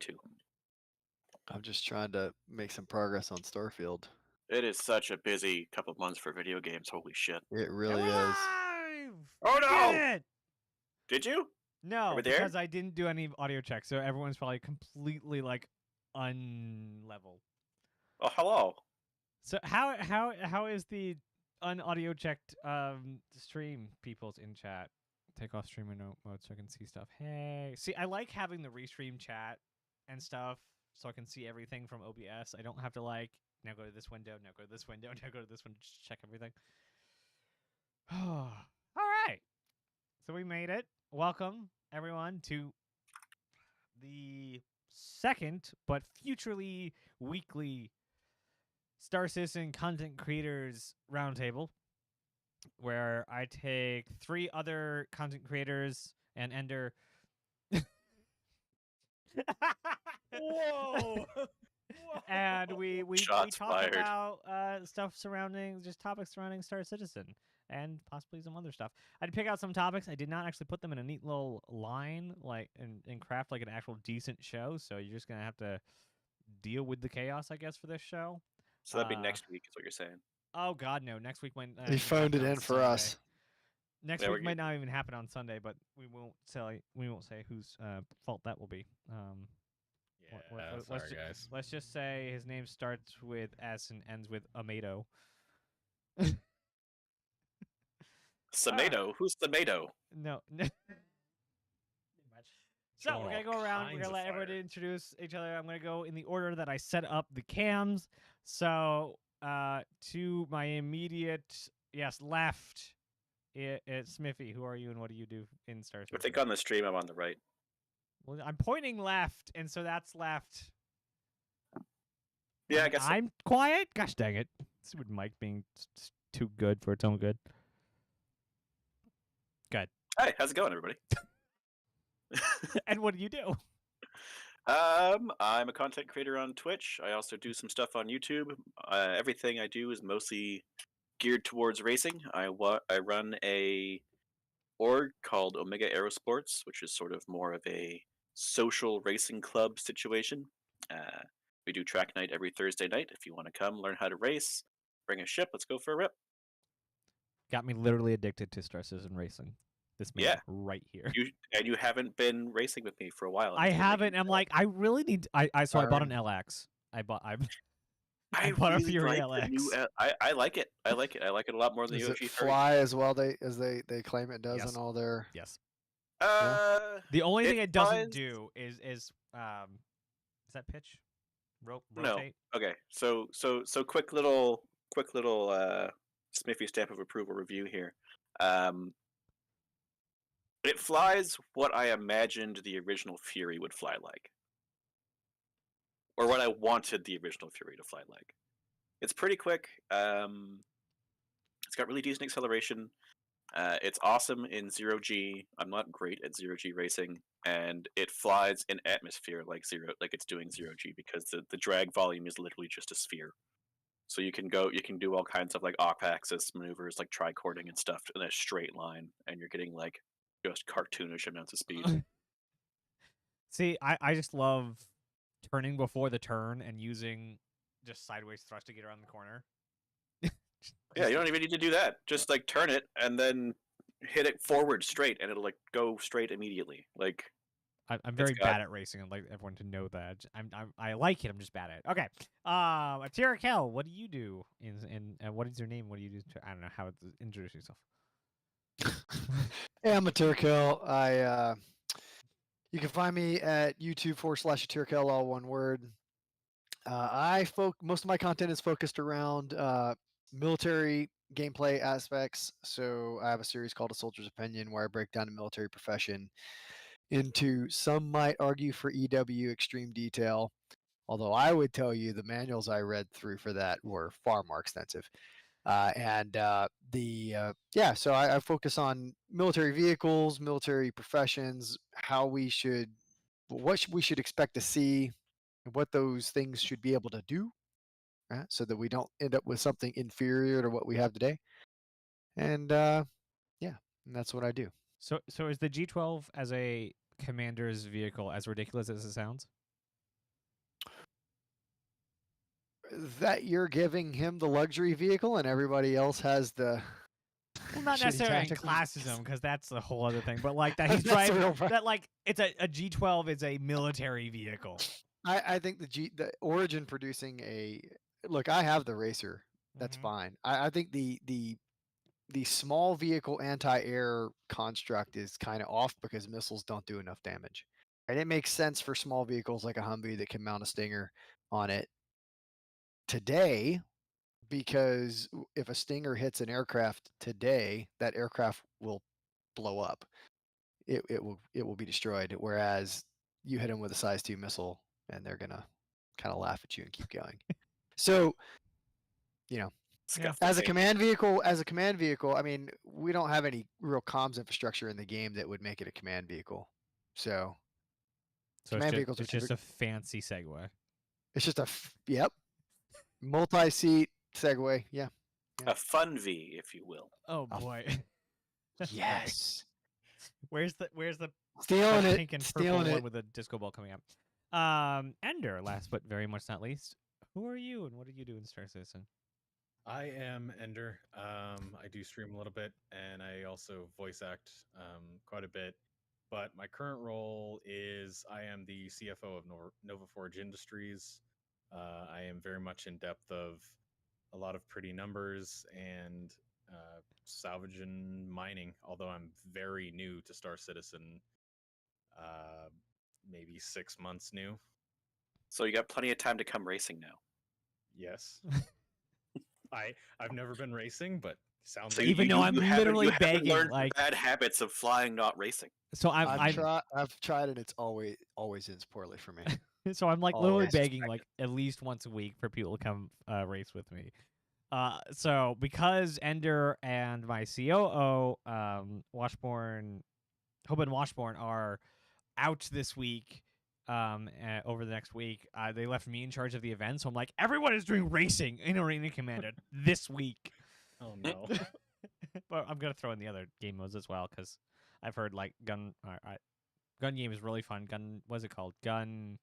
too. I'm just trying to make some progress on Starfield. It is such a busy couple of months for video games. Holy shit! It And really we're is. live! Oh We no! did it! Did you? No, we there? because I didn't do any audio checks, so everyone's probably completely like unlevel. Oh, hello. So how is the unaudio checked stream people's in chat? Take off streamer mode so I can see stuff. Hey, see, I like having the restream chat and stuff so I can see everything from OBS. I don't have to like now go to this window, now go to this window, now go to this one, just check everything. All right, so we made it. Welcome everyone to the second but futurely weekly Star Citizen Content Creators Roundtable, where I take 3 other content creators and Ender. Whoa! And we Shots talk fired. about stuff surrounding just topics surrounding Star Citizen and possibly some other stuff. I did pick out some topics. I did not actually put them in a neat little line like and craft like an actual decent show. So you're just gonna have to deal with the chaos, I guess, for this show. So that'd be next week, is what you're saying. Oh God, no! Next week might He phoned it in for us. Next Yeah, week we're might good. not even happen on Sunday, but we won't say whose fault that will be. Let's just say his name starts with S and ends with Amato. Tomato? Who's tomato? No. So we're gonna go around. We're gonna let everybody introduce each other. I'm gonna go in the order that I set up the cams. So to my immediate left, it's Smithy. Who are you and what do you do in Star I Citizen? think on the stream I'm on the right. Well, I'm pointing left, and so that's left. Yeah, I guess so. I'm quiet. Gosh dang it! Stupid mic being too good for its own good. Good. Hey, how's it going, everybody? And what do you do? I'm a content creator on Twitch. I also do some stuff on YouTube. Everything I do is mostly geared towards racing. I run a org called Omega Aerosports, which is sort of more of a social racing club situation. We do track night every Thursday night. If you want to come learn how to race, bring a ship, let's go for a rip. Got me literally addicted to Star Citizen racing. This man right here. You haven't been racing with me for a while. I haven't. I'm like, I really need. I bought an LX. I bought I bought really a Fury like the LX. new I like it. I like it. I like it a lot more than Does the it OG fly as well as they claim it does Yes. in all their? Yes. The only thing it doesn't do is that pitch? Rotate? No. Okay. So quick little Smithy stamp of approval review here. It flies what I imagined the original Fury would fly like. Or what I wanted the original Fury to fly like. It's pretty quick. It's got really decent acceleration. It's awesome in 0G. I'm not great at 0G racing, and it flies in atmosphere like it's doing 0G because the drag volume is literally just a sphere. So you can do all kinds of like off-axis maneuvers like tricording and stuff in a straight line, and you're getting like just cartoonish amounts of speed. See, I just love turning before the turn and using just sideways thrust to get around the corner. Yeah, you don't even need to do that. Just like turn it and then hit it forward straight, and it'll like go straight immediately. Like I'm very bad at racing. I'd like everyone to know that. I like it. I'm just bad at it. Okay. Atira Kel, what do you do? What is your name? What do you do? I don't know how to introduce yourself. Hey, I'm Atirkill. You can find me at YouTube/Atirkill, all one word. Most of my content is focused around military gameplay aspects. So I have a series called A Soldier's Opinion where I break down the military profession into, some might argue, for EW extreme detail. Although I would tell you the manuals I read through for that were far more extensive. So I focus on military vehicles, military professions, what we should expect to see, and what those things should be able to do, right? So that we don't end up with something inferior to what we have today. And that's what I do. So is the G12 as a commander's vehicle as ridiculous as it sounds? that you're giving him the luxury vehicle and everybody else has the Well, not shitty necessarily in tactical. classism, because that's a whole other thing. But like that he's That's the driving real that like it's a G12 is a military vehicle. I think the Origin producing a look. I have the Racer. That's Mhm. fine. I think the small vehicle anti-air construct is kind of off because missiles don't do enough damage. And it makes sense for small vehicles like a Humvee that can mount a Stinger on it today, because if a Stinger hits an aircraft today, that aircraft will blow up. It will be destroyed. Whereas you hit them with a size 2 missile and they're gonna kind of laugh at you and keep going. So, Scuff as a face. command vehicle, I mean, we don't have any real comms infrastructure in the game that would make it a command vehicle. So So command vehicles are it's just a fancy segue. it's just yep, multi-seat Segway. Yeah. A fun V, if you will. Oh A boy. Yes. Where's the Stealing it. pink and purple Stealing one it. with a disco ball coming up? Ender, last but very much not least. Who are you and what do you do in Star Citizen? I am Ender. I do stream a little bit, and I also voice act quite a bit. But my current role is I am the CFO of Nova Forge Industries. I am very much in depth of a lot of pretty numbers and salvage and mining. Although I'm very new to Star Citizen, maybe 6 months new. So you got plenty of time to come racing now. Yes. I've never been racing, but sounds So like Even though I'm literally haven't begging, learned the like- bad habits of flying, not racing. So I've tried it. It's always ends poorly for me. so I'm like literally Always begging suspected. like at least once a week for people to come race with me. So because Ender and my COO, Washborn, Hope and Washborn are out this week, over the next week, they left me in charge of the event. So I'm like, everyone is doing racing in Arena Commander this week. oh no. But I'm gonna throw in the other game modes as well because I've heard like gun game is really fun. What's it called? Gun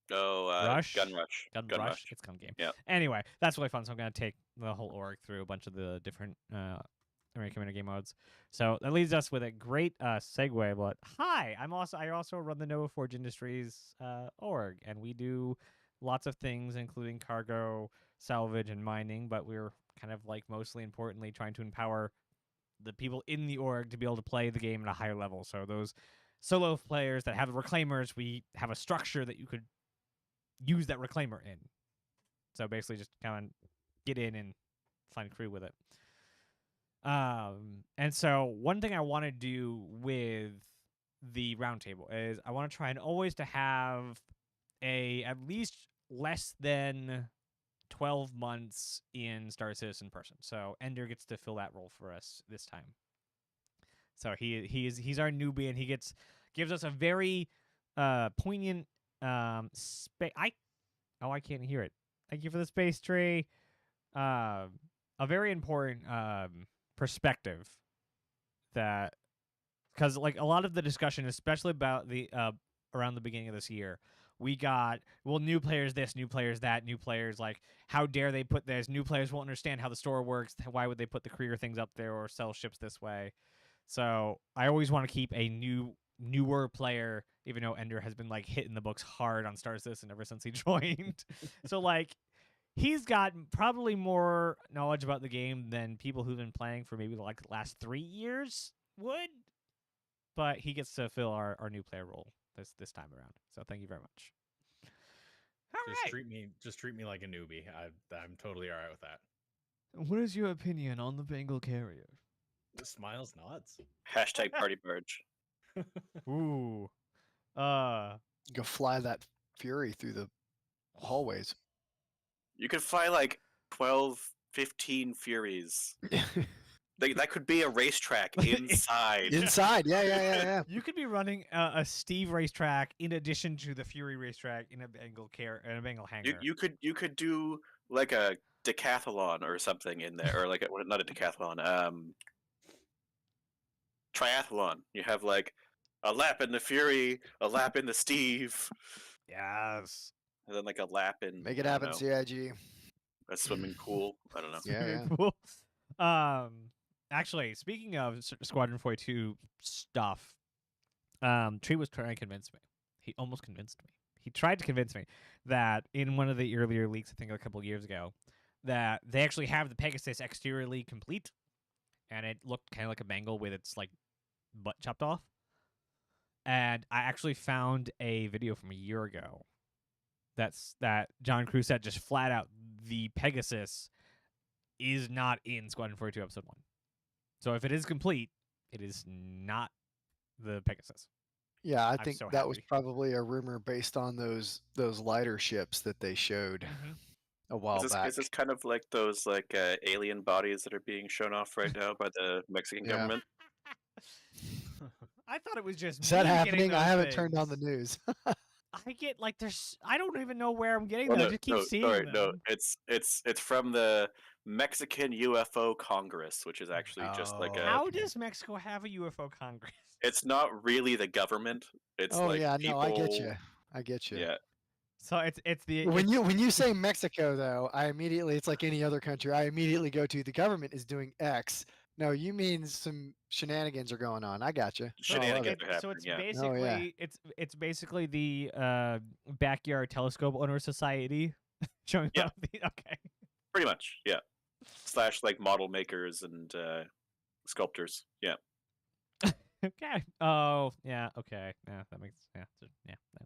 Rush? Gun Rush. Gun Rush. It's gun game. Yeah. Anyway, that's really fun. So I'm gonna take the whole org through a bunch of the different Arena Commander game modes. So that leaves us with a great segue. But hi, I also run the Nova Forge Industries org, and we do lots of things, including cargo, salvage, and mining. But we're kind of like mostly importantly trying to empower the people in the org to be able to play the game at a higher level. So those solo players that have reclaimers, we have a structure that you could use that reclaimer in. So basically just kind of get in and find crew with it. And so one thing I want to do with the roundtable is I want to try and always to have at least less than 12 months in Star Citizen person. So Ender gets to fill that role for us this time. So he's our newbie, and he gives us a very poignant I can't hear it. Thank you for the space tree. A very important perspective that, because like a lot of the discussion, especially about the around the beginning of this year, we got new players this, new players that, new players like how dare they put this, new players won't understand how the store works, why would they put the career things up there or sell ships this way. So I always want to keep a newer player, even though Ender has been like hitting the books hard on Star Citizen ever since he joined. So like he's got probably more knowledge about the game than people who've been playing for maybe like the last 3 years would. But he gets to fill our new player role this time around. So thank you very much. All Just right. treat me like a newbie. I'm totally all right with that. What is your opinion on the Bengal carrier? Smiles, nods. Hashtag party barge. Ooh. Go fly that Fury through the hallways. You could fly like 12, 15 Furies. That could be a racetrack inside. Inside, yeah. You could be running a Steve racetrack in addition to the Fury racetrack in a Bengal hangar. You could do like a decathlon or something in there, or like not a decathlon, triathlon. You have like a lap in the Fury, a lap in the Steve. Yes. and then like a lap in Make it I don't happen, know, CIG. a swimming pool. I don't know. Yeah, yeah. Swimming pool. Actually, speaking of Squadron 42 stuff, Tree was trying to convince me. He almost convinced me. He tried to convince me that in one of the earlier leaks, I think a couple of years ago, that they actually have the Pegasus exteriorly complete, and it looked kind of like a Bengal with its like butt chopped off. And I actually found a video from a year ago that John Cruz said just flat out the Pegasus is not in Squadron 42 Episode 1. So if it is complete, it is not the Pegasus. Yeah, I I'm think so that was happy. probably a rumor based on those lighter ships that they showed a while back. Is this kind of like those like alien bodies that are being shown off right now by the Mexican Yeah. government? I thought it was just Is me that getting happening? I those haven't turned on the things. news. I get like there's I don't even know where I'm getting Well, them. I no, just keep no, seeing sorry, them. no. It's from the Mexican UFO Congress, which is actually just like Oh, a. How okay. does Mexico have a UFO Congress? It's not really the government. It's Oh like yeah, people. no, I get you. I get you. Yeah, So it's the When it's, you say Mexico though, I immediately it's like any other country. I immediately go to the government is doing X. No, you mean some shenanigans are going on. I got you. so it's, shenanigans it, are so happening. it's Yeah, Oh yeah. basically it's basically the backyard telescope owner society showing Yeah. off the okay. pretty much. Yeah, slash like model makers and sculptors. Yeah. Okay. Oh, yeah. Okay. Yeah, that makes that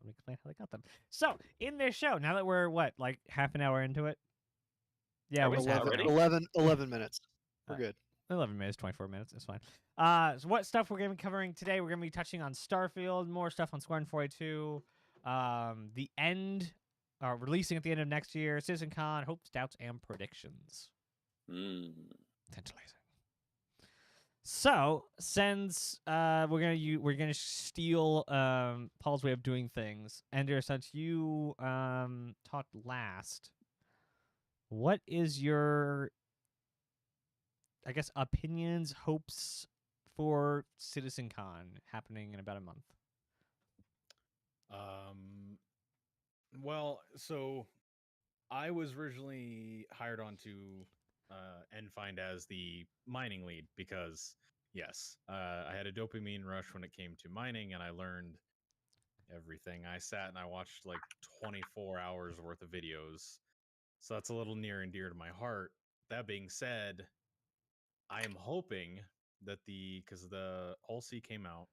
would explain how they got them. So in this show, now that we're what like half an hour into it, yeah, Are we're we just half an already? hour. 11 minutes. We're Uh, good. 11 minutes, 24 minutes. It's fine. So what stuff we're going to be covering today? We're going to be touching on Starfield, more stuff on Squadron 42, the end, releasing at the end of next year, CitizenCon, hopes, doubts, and predictions. Mm. Tantalizing. So, since we're gonna steal Paul's way of doing things, Ender, since you talked last, what is your, I guess, opinions, hopes for CitizenCon happening in about a month? Well, so I was originally hired on to Endfind as the mining lead because, yes, I had a dopamine rush when it came to mining, and I learned everything. I sat and I watched like 24 hours worth of videos, so that's a little near and dear to my heart. That being said, I am hoping that because the All-C came out,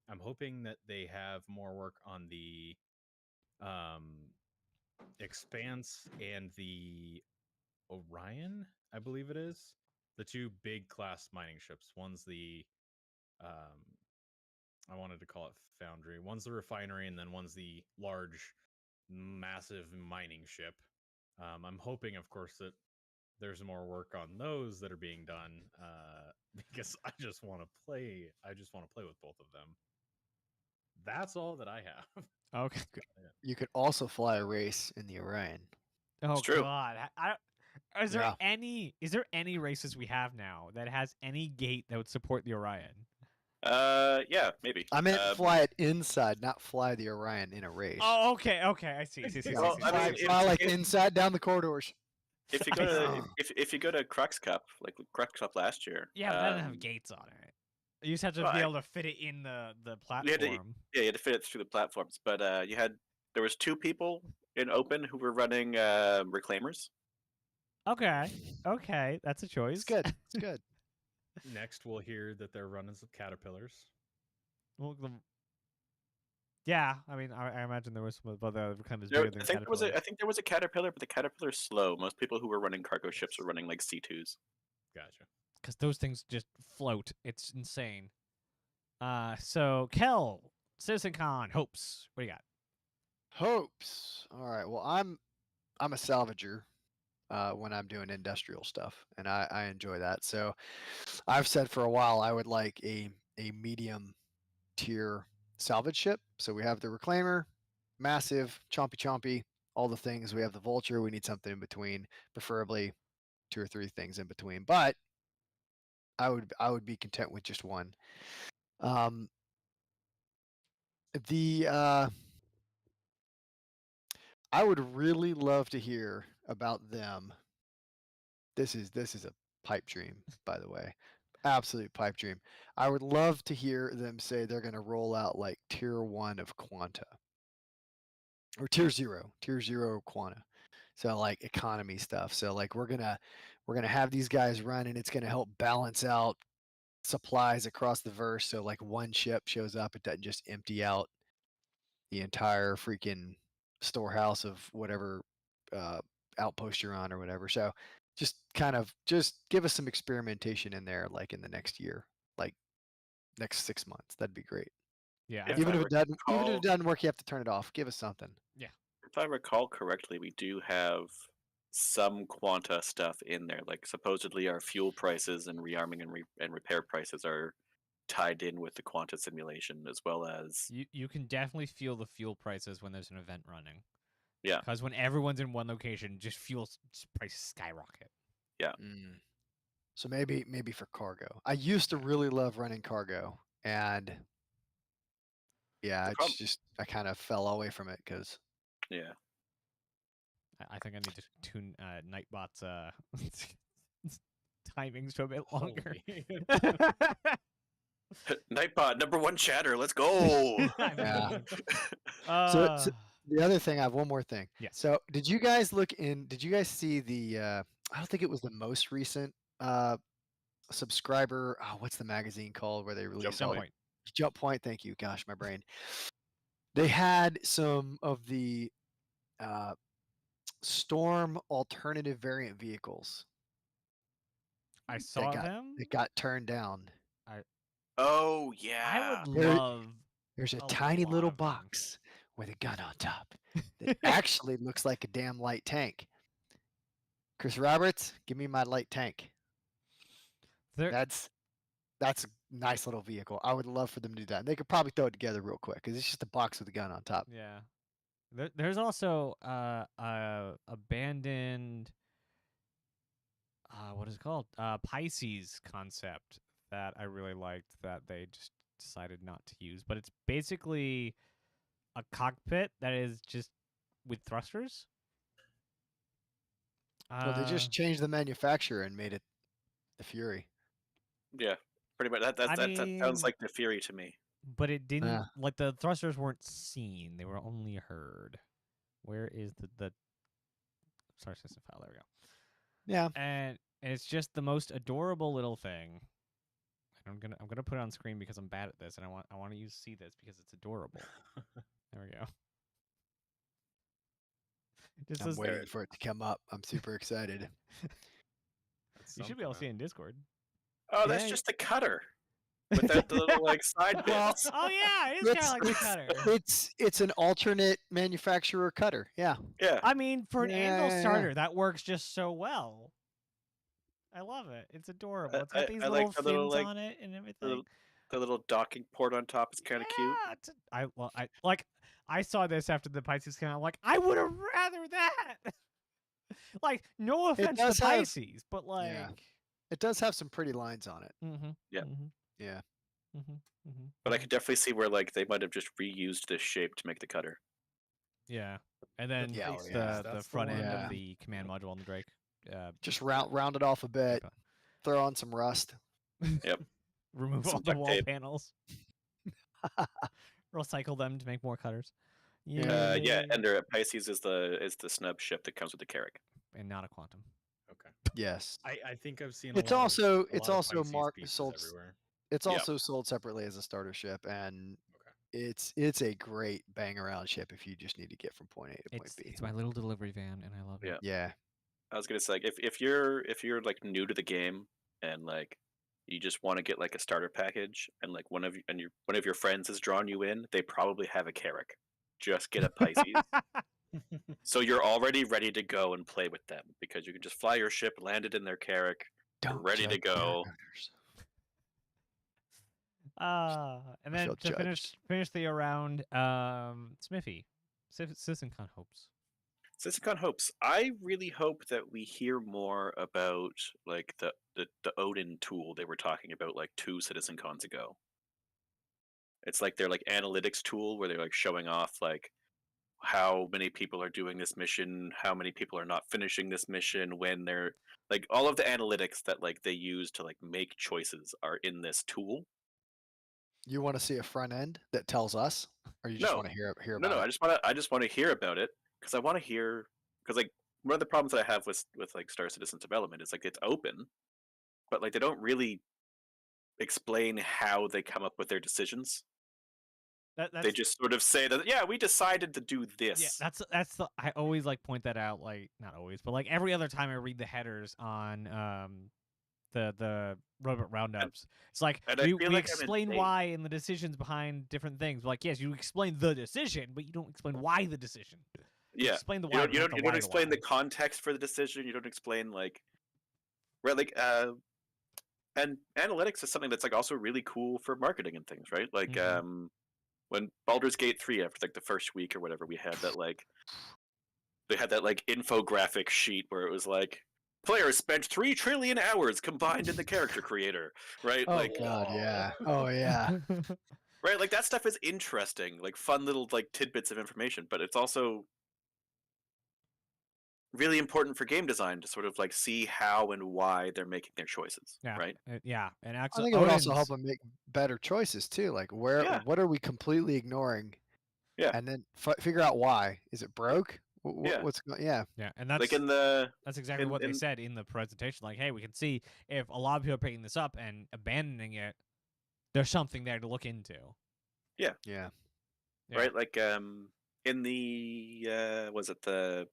I'm hoping that they have more work on the um Expanse and the Orion, I believe it is. The two big class mining ships. One's the I wanted to call it Foundry. One's the refinery, and then one's the large, massive mining ship. I'm hoping, of course, that there's more work on those that are being done because I just want to play. I just want to play with both of them. That's all that I have. Okay. You could also fly a race in the Orion. Oh true. God, is there Yeah. any races we have now that has any gate that would support the Orion? Yeah, maybe. I meant fly it inside, not fly the Orion in a race. Oh, okay, okay, I see. Well, I mean, fly like inside down the corridors. if you go to if you go to Crux Cup, like Crux Cup last year, yeah, but that doesn't have gates on it. You just have to well, be I- able to fit it in the you had to, platform. yeah, you had to fit it through the platforms. But there was two people in open who were running reclaimers. Okay, that's a choice. It's good. It's good. Next, we'll hear that they're running some caterpillars. Well, yeah, I mean, I imagine there was some, but the reclaimers There, bigger than Caterpillar. I think there was a caterpillar, but the caterpillar's slow. Most people who were running cargo ships were running like C2s. Gotcha. Because those things just float. It's insane. So Kel, CitizenCon, hopes. What do you got? Hopes. All right. Well, I'm a salvager when I'm doing industrial stuff, and I enjoy that. So I've said for a while I would like a medium tier salvage ship. So we have the reclaimer, massive, chompy, all the things. We have the vulture. We need something in between, preferably 2 or 3 things in between. But I would be content with just one. The I would really love to hear about them. This is a pipe dream, by the way. Absolute pipe dream. I would love to hear them say they're going to roll out like tier 1 of Quanta or tier 0 Quanta. So like economy stuff. So like we're going to have these guys run and it's going to help balance out supplies across the verse. So like one ship shows up, it doesn't just empty out the entire freaking storehouse of whatever uh, outpost you're on or whatever. So just give us some experimentation in there, like in the next year, like next 6 months. That'd be great. Yeah, If Even I if it doesn't, recall, work, you have to turn it off. Give us something. if I recall correctly, we do have some Quanta stuff in there. Like supposedly our fuel prices and rearming and repair prices are tied in with the Quanta simulation, as well as you can definitely feel the fuel prices when there's an event running. Yeah. Because when everyone's in one location, just fuel prices skyrocket. Mm. So maybe for cargo. I used to really love running cargo, and yeah, The it's prob- just I kind of fell away from it because yeah. I think I need to tune Nightbot's timings to a bit longer. Holy. Nightbot #1 chatter. Let's go. Yeah. Uh, So the other thing, I have one more thing. Yes. So did you guys see the I don't think it was the most recent subscriber, what's the magazine called where they release Jump all Point. Jump Point, thank you. Gosh, my brain. They had some of the Storm alternative variant vehicles I saw that them. got turned down. Oh I yeah. would There- love. There's a A tiny lot little of them. box with a gun on top that actually looks like a damn light tank. Chris Roberts, give me my light tank. There, That's a nice little vehicle. I would love for them to do that. And they could probably throw it together real quick because it's just a box with a gun on top. yeah. There's also abandoned. What is it called? Pisces concept that I really liked that they just decided not to use. But it's basically a cockpit that is just with thrusters. Well, they just changed the manufacturer and made it the Fury. Yeah. Pretty much. That sounds mean- like the Fury to me. But it didn't Yeah. like the thrusters weren't seen; they were only heard. Where is the source system file? There we go. Yeah. And it's just the most adorable little thing. And I'm gonna put it on screen because I'm bad at this, and I want you to see this because it's adorable. There we go. Just I'm this- waiting for it to come up. I'm super excited. you should be able to see it in Discord. Oh, that's Yeah. just the cutter with that little like side Well, bits. Oh yeah, it is kind of like the cutter. It's an alternate manufacturer cutter. Yeah. Yeah. I mean, for an anvil Yeah. starter, that works just so well. I love it. It's adorable. It's got I these like little the fins little, like, on it and everything. The little docking port on top is kind of cute. Yeah, I saw this after the Pisces came out. I'm like, I would have rather that. Like, no offense does to have- Pisces, but like, Yeah. It does have some pretty lines on it. mm-hmm, Yeah. mm-hmm, Yeah. mm-hmm, mm-hmm. But I could definitely see where like they might have just reused this shape to make the cutter. Yeah, and then Yeah, Makes the sense. the That's the front end one. of Yeah. the command module on the Drake. Just round it off a bit. Throw on some rust. Remove Some all the duct wall tape. panels. Recycle them to make more cutters. Yeah. Yeah, Yay. Ender at Pisces is the snub ship that comes with the Carrack. And not a quantum. Okay. Yes. I think I've seen. It's a lot also- of, a it's lot of also Pisces marked- pieces sold- everywhere. It's Yeah. also sold separately as a starter ship, and Okay. it's a great bang around ship if you just need to get from point A to point B. It's my little delivery van, and I love Yeah. it. Yeah. I was gonna say, like, if you're like new to the game and like you just want to get like a starter package and like one of your friends has drawn you in, they probably have a Carrack. Just get a Pisces. So you're already ready to go and play with them because you can just fly your ship, land it in their Carrack. Don't ready to judge go. Carrackers. And I then feel to finish judged. the round, Smithy, CitizenCon hopes. CitizenCon hopes. I really hope that we hear more about like the Odin tool they were talking about like 2 CitizenCons ago. It's like their like analytics tool where they're like showing off like how many people are doing this mission, how many people are not finishing this mission, when they're like all of the analytics that like they use to like make choices are in this tool. You want to see a front end that tells us, or you just No, want to hear no, about no. it? I just want to hear about it because I want to hear because like one of the problems that I have with like Star Citizen development is like it's open, but like they don't really explain how they come up with their decisions. They That's just sort of say that yeah, we decided to do yeah, this. that's the I always like point that out, like not always, but like every other time I read the headers on the robot And, roundups. It's like and I feel we like I'm explain insane. why and the decisions behind different things. Like yes, you explain the decision, but you don't explain why the decision. You Yeah, explain the why, but you not don't the why. explain the Why. context for the decision. You don't explain like right like and analytics is something that's like also really cool for marketing and things, right? Like Mhm. when Baldur's Gate 3 after like the first week or whatever, we had that like they had that like infographic sheet where it was like players spent 3 trillion hours combined in the character creator, right? Oh Like God, yeah. Oh yeah. right, like that stuff is interesting, like fun little like tidbits of information, but it's also really important for game design to sort of like see how and why they're making their choices, Yeah, right? yeah, and I actually, think it would also help Odin's them make better choices too. Like Yeah, what are we completely ignoring, yeah, and then figure out why. Is it broke? yeah. What's going? Yeah. yeah, and Like in the that's exactly what they in said in the presentation. Like, hey, we can see if a lot of people are picking this up and abandoning it, there's something there to look into. yeah, Yeah. Yeah. right? Like in the was it the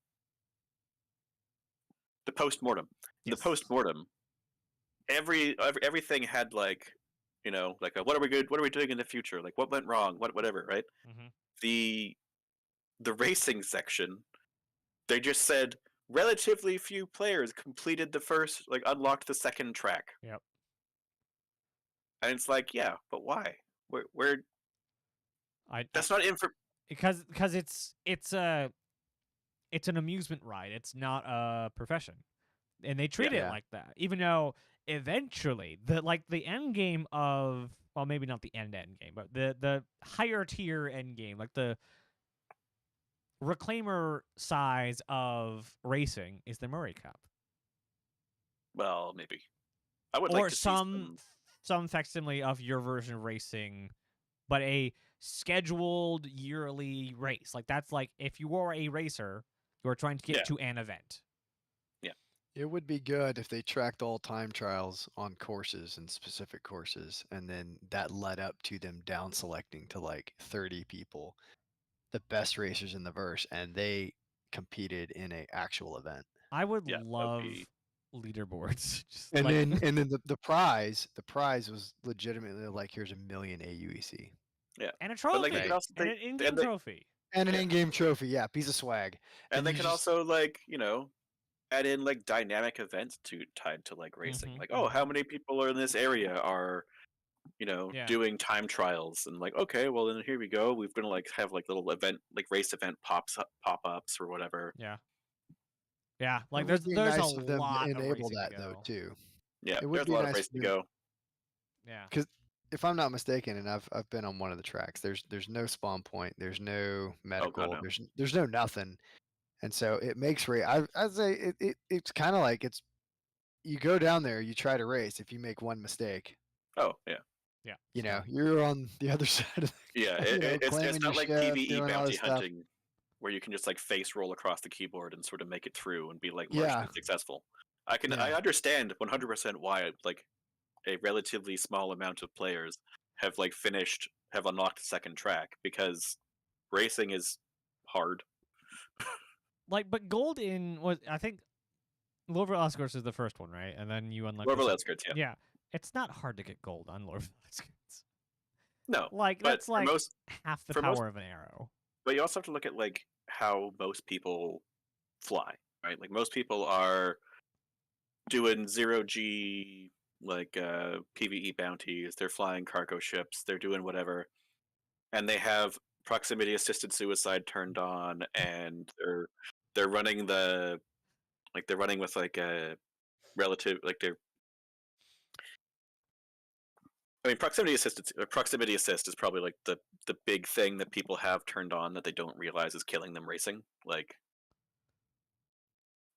post-mortem. The Yes. post-mortem, everything had like you know like a, what are we doing in the future, like what went wrong, whatever, right? Mm-hmm. The the racing section, they just said relatively few players completed the first like unlocked the second track. Yep. And it's like yeah, but why, where I that's not info. because it's an amusement ride. It's not a profession, and they treat Yeah, it Yeah. like that. Even though eventually the end game of, well, maybe not the end game, but the higher tier end game, like the reclaimer size of racing, is the Murray Cup, well maybe I would like or to see some facsimile of your version of racing, but a scheduled yearly race. Like that's like if you are a racer, you are trying to get Yeah. to an event. It would be good if they tracked all time trials on courses and specific courses, and then that led up to them down selecting to like 30 people, the best racers in the verse, and they competed in a actual event. I would yeah, that would love be leaderboards. Just And like then the prize was legitimately like here's a million AUEC yeah. and a But like they trophy could also and an in-game and they trophy. and an Yeah. in-game trophy, yeah, piece of swag. and And they you could just also like you know add in like dynamic events to tied to like racing, Mhm, like oh mhm. how many people are in this area are you know Yeah. doing time trials, and like okay well then here we go, we're gonna like have like little event like race event pop-ups or whatever. Yeah. Yeah. it Like would be there's a nice of them to lot of enable racing to that though go. too. Yeah, It would there's a be lot of nice race for to them go. Yeah. because if I'm not mistaken, and I've been on one of the tracks, there's no spawn point, there's no Oh god medical, no. there's no nothing, and so it makes I'd say it's kind of like it's you go down there, you try to race. If you make one mistake, Oh yeah, Yeah. you it's know done. you're on the other side of yeah, it's claiming your not like ship, PvE doing all bounty this stuff. hunting where you can just like face roll across the keyboard and sort of make it through and be like Yeah, marginally successful. yeah. I understand 100% why like a relatively small amount of players have like have unlocked the second track, because racing is hard. Like, but gold in was, I think Lord of the Outskirts is the first one, right? And then you unlock the Orbital second. Outskirts, yeah. Yeah. It's not hard to get gold on Lord of the Outskirts. No, Like but that's like half the for most power of an arrow. but you also have to look at like how most people fly, right? Like most people are doing 0G like PvE bounties, they're flying cargo ships, they're doing whatever, and they have proximity assisted suicide turned on, and they're running the like they're running with like a relative like they're I mean, proximity assist is probably like the big thing that people have turned on that they don't realize is killing them racing. Like,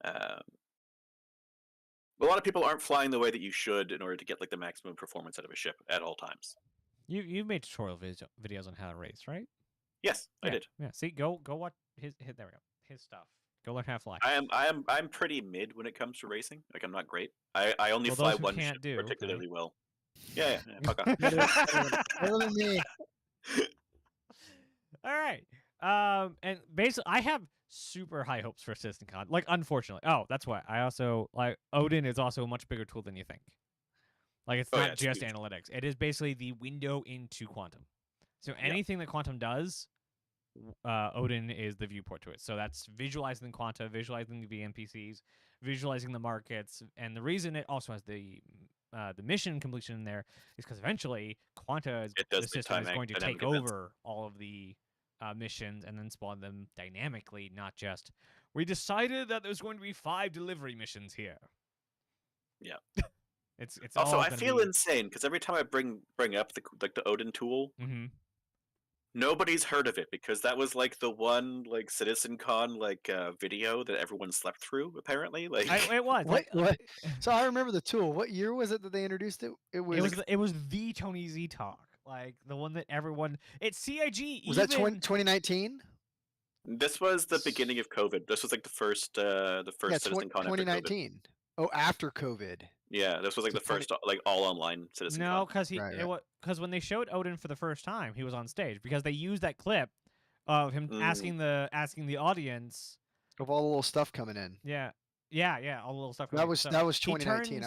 a lot of people aren't flying the way that you should in order to get like the maximum performance out of a ship at all times. You've made tutorial videos on how to race, right? Yes, I did. Yeah. See, go watch his there we go. His stuff. Go learn how to fly. I'm pretty mid when it comes to racing. Like, I'm not great. I only Well, fly those who one can't ship do, particularly okay. well. Yeah, fuck off. Better than me. All right. And basically, I have super high hopes for CitizenCon. Like, unfortunately, that's why I also like Odin is also a much bigger tool than you think. Like, it's Oh, yeah, not it's just huge. analytics. It is basically the window into Quantum. So anything that Quantum does, Odin is the viewport to it. So that's visualizing the Quanta, visualizing the VNPCs, visualizing the markets, and the reason it also has the mission completion in there is because eventually Quanta, It does the the system, is dynamic going to take events. over all of the missions and then spawn them dynamically, not just we decided that there's going to be 5 delivery missions here. Yeah. It's Also, all I gonna feel be... the because every time I bring up the Odin tool, Mhm. nobody's heard of it because that was like the one like CitizenCon like video that everyone slept through. Apparently, like It was What? So I remember the tool. What year was it that they introduced it? It was. it was the Tony Z talk, like the one that everyone. It's CIG. Was that 2019? this was the beginning of COVID. This was like the first Yeah, CitizenCon after COVID. 2019. Oh, after COVID. Yeah, this was like So the first like all online CitizenCon. No, because Right. because when they showed Odin for the first time, he was on stage because they used that clip of him asking the audience Of all the little stuff coming in. Yeah, all the little stuff. That was So 2019.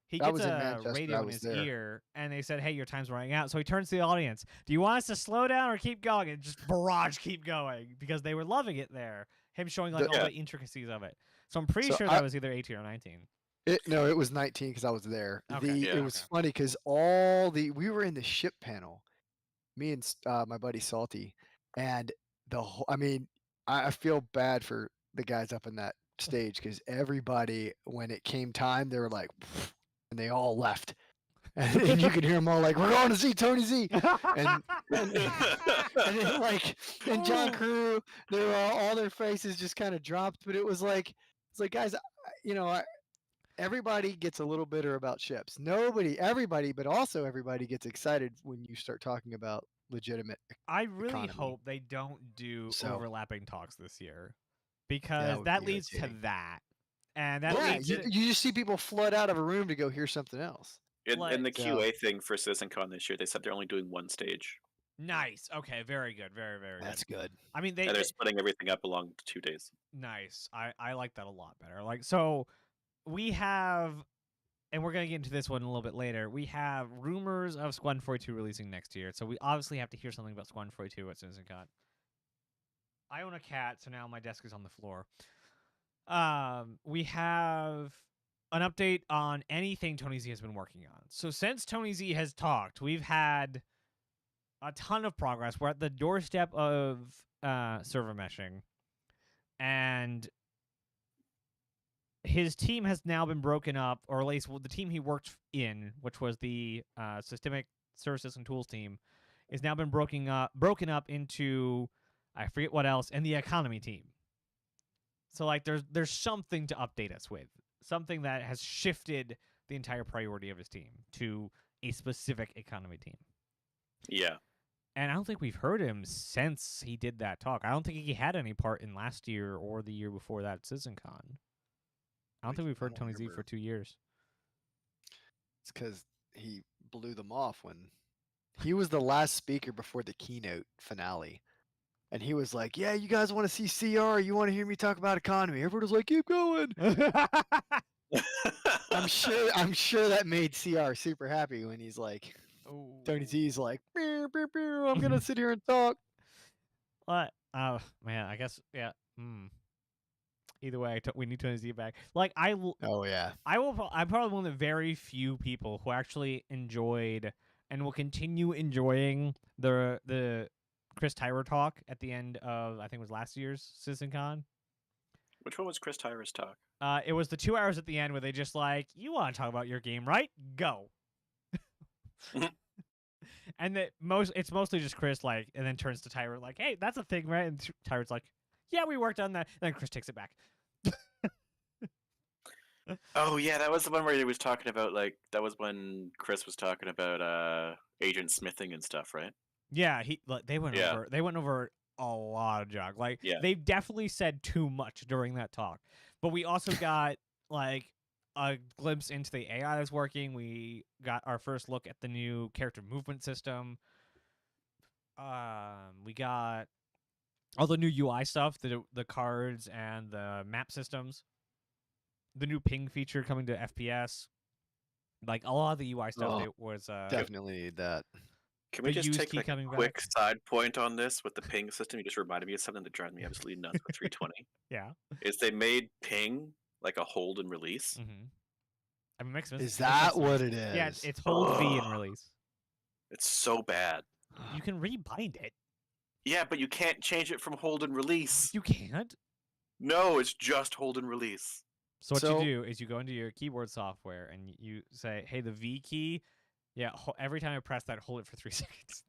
he That gets was in a Manchester. radio I in was his there. ear, and they said, "Hey, your time's running out." So he turns to the audience. Do you want us to slow down or keep going? And just barrage, keep going, because they were loving it there. Him showing like all the intricacies of it. So I'm pretty sure that was either 18 or 19. No, it was 19 because I was there. Okay. It was funny because we were in the ship panel, me and my buddy Salty, and the whole. I mean, I feel bad for the guys up in that stage because everybody, when it came time, they were like, and they all left, and you could hear them all like, "We're going to see Tony Z," and then like, and John Crew, they were all their faces just kind of dropped, but it was like, guys, everybody gets a little bitter about ships. Everybody, but also everybody gets excited when you start talking about legitimate. I really economy. hope they don't do So- overlapping talks this year, because that leads to that, and that leads you, to you just see people flood out of a room to go hear something else. in the QA thing for CitizenCon this year, they said they're only doing one stage. Nice. Okay. Very good. Very, very good. That's good. I mean, they're splitting everything up along 2 days. Nice. I like that a lot better. Like, so we have, and we're gonna get into this one a little bit later. We have rumors of Squadron 42 releasing next year, so we obviously have to hear something about Squadron 42 at CitizenCon. I own a cat, so now my desk is on the floor. We have an update on anything Tony Z has been working on. So since Tony Z has talked, we've had a ton of progress. We're at the doorstep of server meshing, and his team has now been broken up, or at least the team he worked in, which was the Systemic Services and Tools team, has now been broken up into, I forget what else, and the economy team. So like there's something to update us with, something that has shifted the entire priority of his team to a specific economy team. Yeah. And I don't think we've heard him since he did that talk. I don't think he had any part in last year or the year before that at CitizenCon. I don't think we've heard Tony Z for 2 years. It's because he blew them off when he was the last speaker before the keynote finale. And he was like, "Yeah, you guys want to see CR? You want to hear me talk about economy?" Everyone was like, "Keep going." I'm sure that made CR super happy when he's like, Tony Z's like, "Beer, beer, beer, I'm gonna sit here and talk." What? Oh man, I guess yeah. Either way, we need Tony Z back. Like Oh yeah. I'm probably one of the very few people who actually enjoyed and will continue enjoying the Chris Tyrer talk at the end of, I think it was last year's CitizenCon. Which one was Chris Tyrer's talk? It was the 2 hours at the end where they just like, you want to talk about your game, right? Go. And it's mostly just Chris, like, and then turns to Tyrant, like, hey, that's a thing, right? And Tyrant's like, yeah, we worked on that. And then Chris takes it back. Oh yeah, that was the one where he was talking about that was when Chris was talking about agent smithing and stuff, right? Yeah, they went Yeah. over a lot of junk. Like, Yeah. they definitely said too much during that talk. But we also got like a glimpse into the AI that's working. We got our first look at the new character movement system. We got all the new UI stuff, the cards and the map systems. The new ping feature coming to FPS. Like, a lot of the UI stuff Oh, it was Definitely need that. Can we the just used take key a coming quick back. side point on this with the ping system? You just reminded me of something that drives me absolutely nuts with 320. Yeah. Is they made ping like a hold and release. Mm-hmm. I mean, makes Is makes that sense. what it is? Yeah, it's hold V and Ugh. release. It's so bad. You can rebind it. Yeah, but you can't change it from hold and release. You can't. No, it's just hold and release. So what So- you do is you go into your keyboard software and you say, "Hey, the V key." Yeah, every time I press that, hold it for 3 seconds.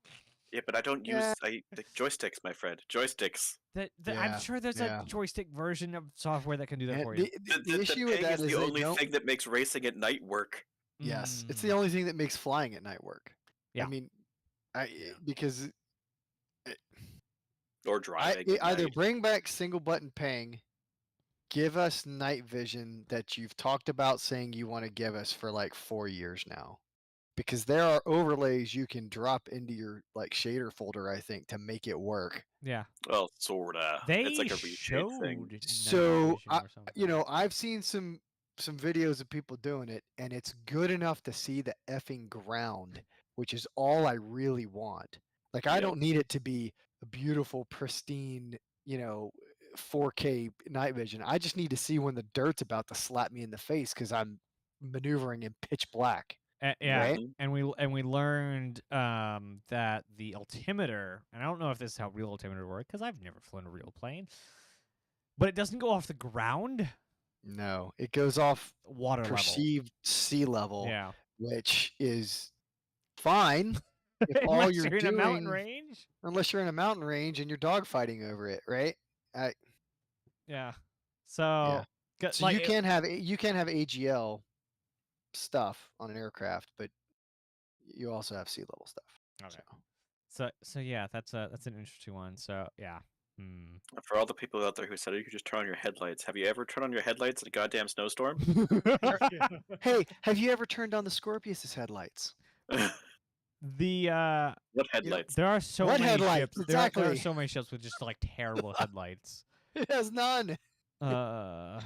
Yeah, but I don't use Yeah. the joysticks, my friend. Joysticks. I'm Yeah, sure there's yeah. a joystick version of software that can do that And for you. the issue with ping that is is the they only don't. thing that makes racing at night work. Yes, it's Mm. the only thing that makes flying at night work. Yeah. I mean, Yeah. because Or driving at either night. bring back single button ping, give us night vision that you've talked about saying you want to give us for like 4 years now, because there are overlays you can drop into your like shader folder, I think, to make it work. Yeah, Well, sorta. they It's like a reshade thing. showed night So vision or something. you know, I've seen some videos of people doing it, and it's good enough to see the effing ground, which is all I really want. Like, I Yep. don't need it to be a beautiful, pristine, 4K night vision. I just need to see when the dirt's about to slap me in the face because I'm maneuvering in pitch black. Yeah, Right? Mhm. and we learned that the altimeter, and I don't know if this is how real altimeter work because I've never flown a real plane, but it doesn't go off the ground, No, it goes off water perceived sea level, level. Yeah, which is fine if all unless you're you're in a mountain doing. range. Unless you're in a mountain range and you're dogfighting over it, right? Yeah, Yeah. so So you can't have AGL stuff on an aircraft, but you also have sea level stuff. Okay. So. So yeah, that's an interesting one. So yeah. For all the people out there who said you could just turn on your headlights, have you ever turned on your headlights in a goddamn snowstorm? Hey, have you ever turned on the Scorpius's headlights? The What headlights? there are so What many headlights? ships. There are Exactly. so many ships with just like terrible headlights. It has none. Yeah.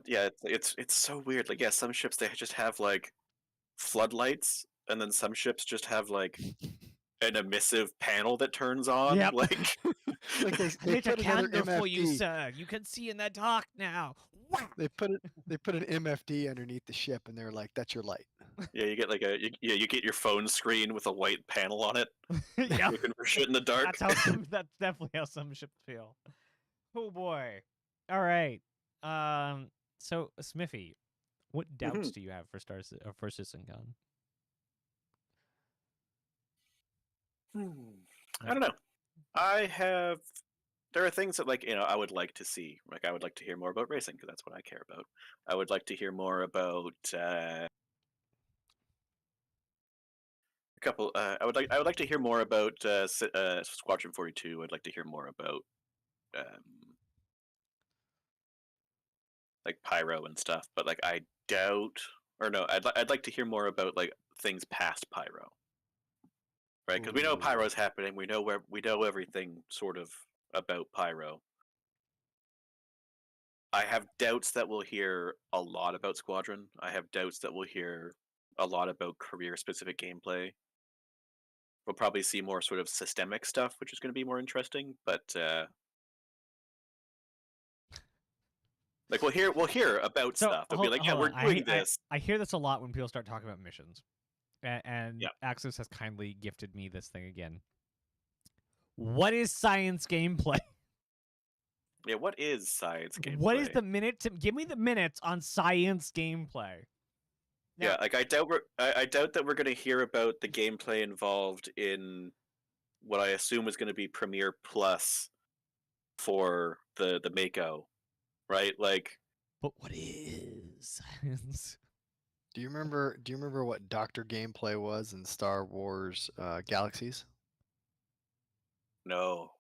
Yeah, it's so weird. Like, yeah, some ships they just have like floodlights, and then some ships just have like an emissive panel that turns on. Yep. Like, Like they Lit a put another candle for you, MFD. sir. You can see in the dark now. Wow. They put an MFD underneath the ship, and they're like, "That's your light." yeah, you get like you get your phone screen with a white panel on it, Yeah. looking for shit in the dark. That's definitely how some ships feel. Oh boy. All right. So Smithy, what doubts do you have for for CitizenCon? I don't know. There are things that I would like to see. Like I would like to hear more about racing because that's what I care about. I would like to hear more about a couple. I would like to hear more about Squadron 42. I'd like to hear more about like Pyro and stuff. But like I doubt, or no, I'd like to hear more about like things past Pyro. Right, because we know Ooh. Pyro's happening. We know everything sort of about Pyro. I have doubts that we'll hear a lot about Squadron. I have doubts that we'll hear a lot about career-specific gameplay. We'll probably see more sort of systemic stuff, which is going to be more interesting. But like we'll hear about stuff. They'll be like, "Yeah, we're doing this." I hear this a lot when people start talking about missions, and Yeah. Axis has kindly gifted me this thing again. What is science gameplay? Yeah, what is science gameplay? What is the minute? Give me the minutes on science gameplay. Yeah, Now, like I doubt that we're going to hear about the gameplay involved in what I assume is going to be Premiere Plus for the Mako, right? Like, but what is science? Do you remember what Doctor Gameplay was in Star Wars Galaxies? no.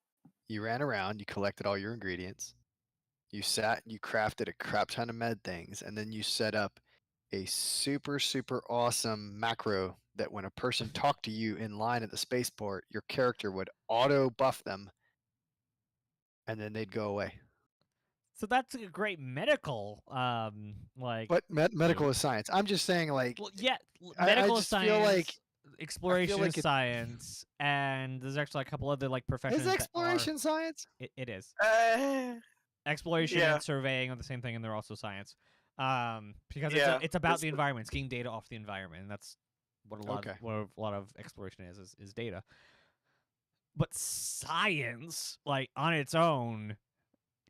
You ran around, you collected all your ingredients, you crafted a crap ton of med things, and then you set up a super, super awesome macro that when a person talked to you in line at the spaceport, your character would auto buff them and then they'd go away. So that's a great medical, like. But medical is science. I'm just saying, like, Well, yeah, I medical is just feel like science, exploration like is science, and there's actually a couple other like professions is that exploration science? It is. Uh, Exploration Yeah. and surveying are the same thing, and they're also science. Because Yeah, it's about it's the the- environment, it's getting data off the environment, and that's what Okay. what a lot of exploration is data. But science, like on its own,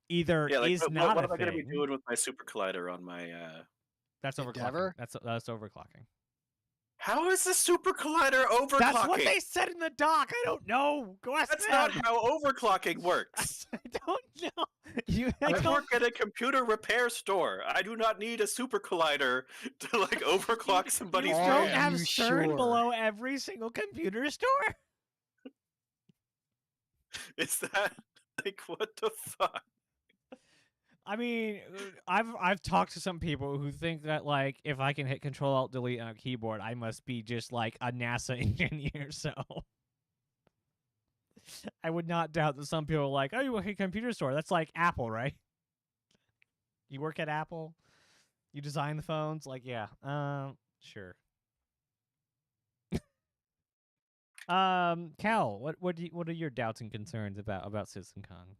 either yeah, like is what not am a I going to be thing. doing with my super collider on my? That's overclocking. Endeavor? That's overclocking. How is the super collider overclocking? That's what they said in the doc. I don't know. Go ask That's them. not how overclocking works. I don't know. I I don't. work at a computer repair store. I do not need a super collider to like overclock You somebody's Are don't brain. have you CERN sure? below every single computer store. Is that like what the fuck? I mean, I've talked to some people who think that like if I can hit Control Alt Delete on a keyboard, I must be just like a NASA engineer. So I would not doubt that some people are like, "Oh, you work at a computer store? That's like Apple, right? You work at Apple? You design the phones? Like, yeah, sure." Cal, what are your doubts and concerns about CitizenCon?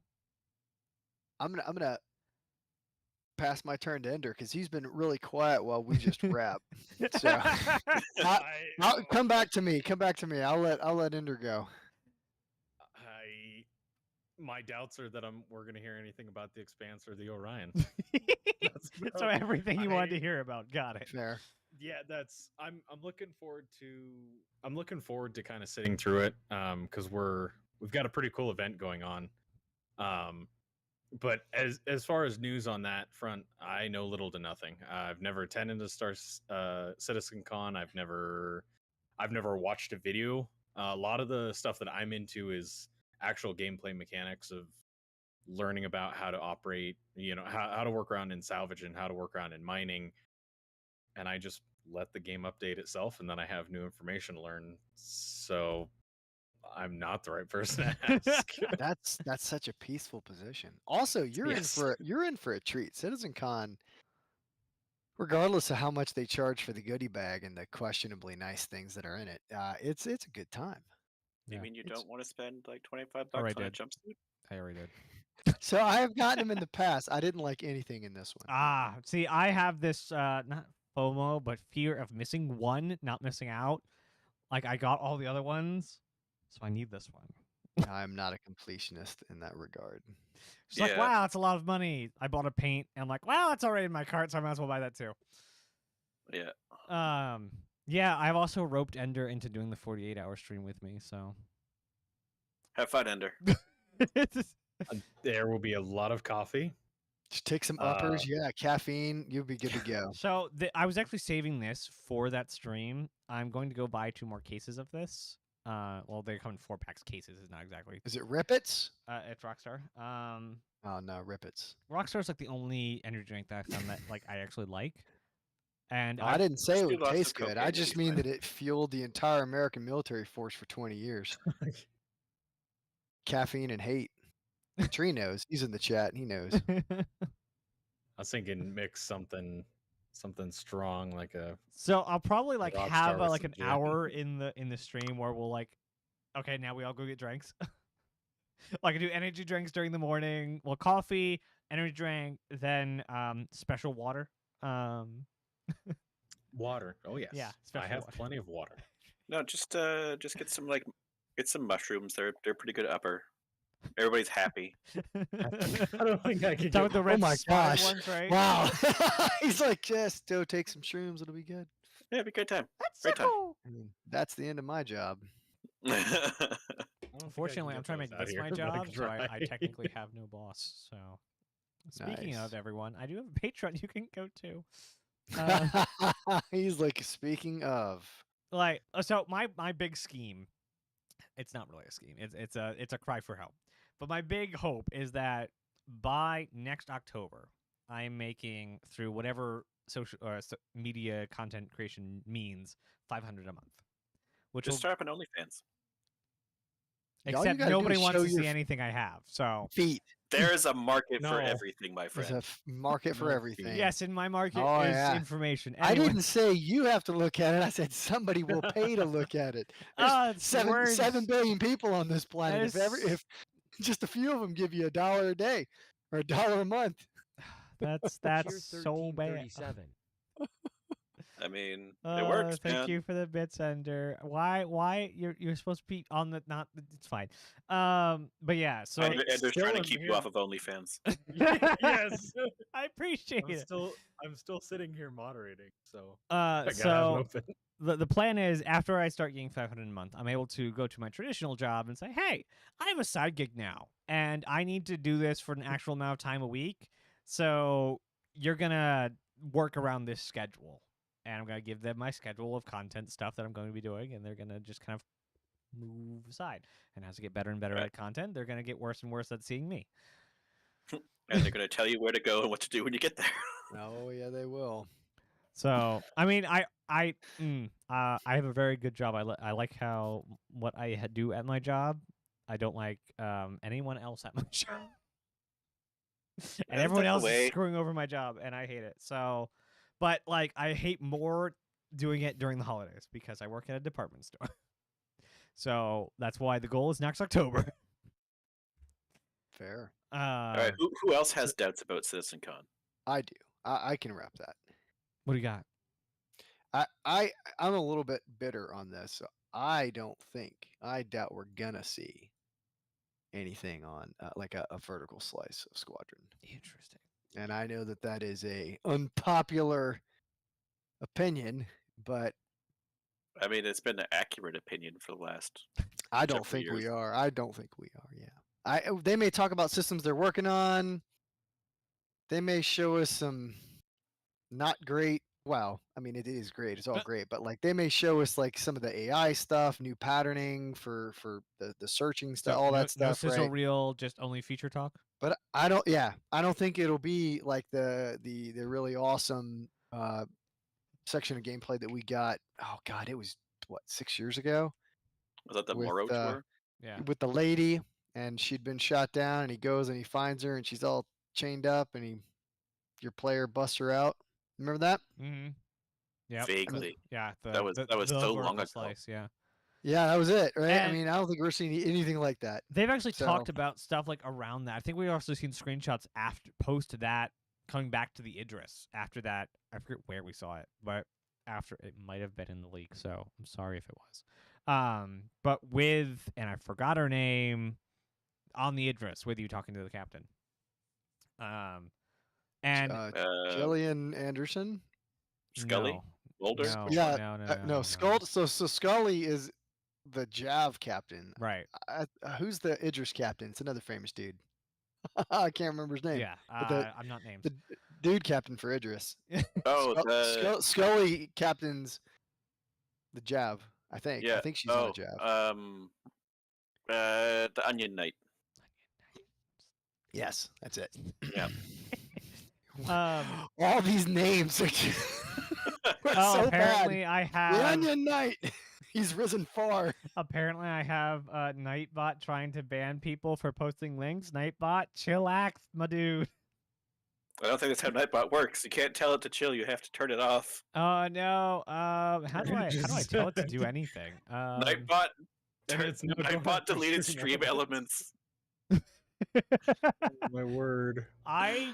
I'm gonna pass my turn to Ender because he's been really quiet while we just rap. So come back to me. Come back to me. I'll let Ender go. My doubts are that we're going to hear anything about the Expanse or the Orion. So everything you wanted to hear about, got it. Fair. Yeah, I'm looking forward to kind of sitting through it because we've got a pretty cool event going on. But as far as news on that front, I know little to nothing. I've never attended a CitizenCon. I've never watched a video. A lot of the stuff that I'm into is actual gameplay mechanics of learning about how to operate, how to work around in salvage and how to work around in mining. And I just let the game update itself, and then I have new information to learn. So I'm not the right person to ask. That's such a peaceful position. Also, you're Yes. in for a treat. CitizenCon, regardless of how much they charge for the goodie bag and the questionably nice things that are in it, it's a good time. You mean you It's- don't want to spend like 25 Alright, bucks on a dude. jumpsuit? I already did. So I have gotten them in the past. I didn't like anything in this one. See, I have this not FOMO, but fear of missing one, not missing out. Like I got all the other ones, so I need this one. I'm not a completionist in that regard. She's like, Yeah. wow, that's a lot of money. I bought a paint, and I'm like, wow, that's already in my cart, so I might as well buy that too. Yeah. Yeah, I've also roped Ender into doing the 48-hour stream with me, so Have fun, Ender. There will be a lot of coffee. Just take some uppers. Yeah, caffeine. You'll be good to go. So I was actually saving this for that stream. I'm going to go buy 2 more cases of this. Well, they come in 4-packs cases. Is not exactly. Is it Rippets? It's Rockstar. Oh no, Rippets. Rockstar's like the only energy drink that I found that like I actually like. And I didn't say it do would lots of taste good. I cocaine just these mean days. that it fueled the entire American military force for 20 years. Caffeine and hate. Tree knows. He's in the chat. He knows. I was thinking mix something strong like a. So I'll probably like Rockstar have with like some an gin. hour in the stream where we'll like, okay, now we all go get drinks. Like I do energy drinks during the morning. Well, coffee, energy drink, then special water. Water. Oh yes. Yeah, I special have water. plenty of water. No, just get some get some mushrooms. They're pretty good upper. Everybody's happy. I don't think I could That with get the red my spotted gosh. ones, right? Wow. He's like, just go take some shrooms. It'll be good. Yeah, it'd be a great time. That's Great time. cool. I mean, that's the end of my job. I don't think I can Unfortunately, I'm get trying to those make out this here, my but I job, can so I try. technically have no boss. So, speaking Nice. of everyone, I do have a Patreon you can go to. He's like, speaking of. So my big scheme, it's not really a scheme. It's a cry for help. But my big hope is that by next October, I'm making through whatever social media content creation means $500 a month, which Just will start up an OnlyFans. All you except gotta do nobody is wants show to your see anything I have. So feet. There is a market for No. everything, my There's friend. a market for No everything. feet. yes, in my market Oh, is yeah. information. I Anyway, didn't say you have to look at it. I said somebody will pay to look at it. There's it's 7 billion people on this planet. It's- If just a few of them give you $1 a day or $1 a month, that's Tier so bad. 1337. I mean, it works, Thank man. you for the bits, Ender. Why you're supposed to be on the not? It's fine. But yeah. So Ender's still trying to am keep you here. off of OnlyFans. Yes. I appreciate I'm it. still sitting here moderating, so I gotta have So an open. the plan is after I start getting 500 a month, I'm able to go to my traditional job and say, hey, I have a side gig now, and I need to do this for an actual amount of time a week. So you're gonna work around this schedule, and I'm gonna give them my schedule of content stuff that I'm going to be doing, and they're gonna just kind of move aside. And as I get better and better Right. at content, they're gonna get worse and worse at seeing me. And they're going to tell you where to go and what to do when you get there. oh yeah, they will. So I mean, I have a very good job. I like how what I do at my job. I don't like anyone else at my job, and That's everyone the else is way. screwing over my job, and I hate it. So, but like I hate more doing it during the holidays because I work at a department store. So that's why the goal is next October. Fair. All right, who else has doubts about CitizenCon? I do. I can wrap that. What do you got? I'm a little bit bitter on this. So I doubt we're gonna see anything on like a vertical slice of Squadron. Interesting. And I know that is a unpopular opinion, but I mean, it's been an accurate opinion for the last. I don't Several think we years. are. I don't think we are. Yeah. They may talk about systems they're working on. They may show us some not great. Well, I mean, it is great. It's all great, but like they may show us like some of the AI stuff, new patterning for the searching stuff, So all no, that no stuff, sizzle right? reel, just only feature talk. But I don't. Yeah, I don't think it'll be like the really awesome section of gameplay that we got. Oh God, it was what 6 years ago Was that the with Moro tour? Yeah. with the lady, and she'd been shot down, and he goes and he finds her, and she's all chained up, and your player busts her out. Remember that? Mm-hmm. Yeah. Vaguely. Yeah. That was so vertical long ago. slice. Yeah. Yeah, that was it, right? I And- mean, I don't think we're seeing anything like that. They've actually So- talked about stuff like around that. I think we've also seen screenshots after post that coming back to the Idris after that. I forget where we saw it, but after it might have been in the leak, so I'm sorry if it was. But with and I forgot her name on the Idris with you talking to the captain. And Gillian Anderson. Scully? no, Mulder? no, Which Yeah, one? no, Skull. So Scully is the Jav captain. Right. Who's the Idris captain? It's another famous dude. I can't remember his name. Yeah. the- I'm not named. The dude captain for Idris. Oh, the Scully captains the Jav. I think. yeah. I think she's on the Jav. The Onion Knight. Yes, that's it. Yeah. All these names are we're Oh, so apparently bad. I The have. Onion Knight. He's risen far. Apparently, I have Nightbot trying to ban people for posting links. Nightbot, chillax, my dude. I don't think that's how Nightbot works. You can't tell it to chill. You have to turn it off. Oh no. How do I tell it to do anything? Nightbot. And it's no, don't Nightbot have to deleted stream stream elements. My word. I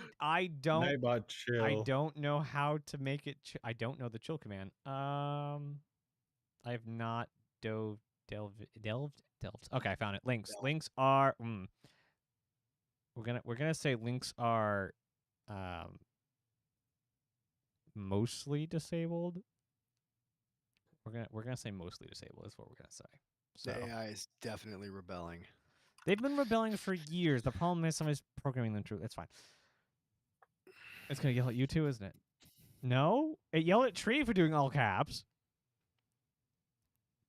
don't Nightbot chill. I don't know how to make it. I don't know the chill command. I have not delved. Okay, I found it. Links. Delved. Links are. We're gonna say links are, mostly disabled. We're gonna say mostly disabled is what we're gonna say. So The AI is definitely rebelling. they've been rebelling for years. The problem is somebody's programming them true. It's fine. It's gonna yell at you too, isn't it? No, it yelled at Tree for doing all caps,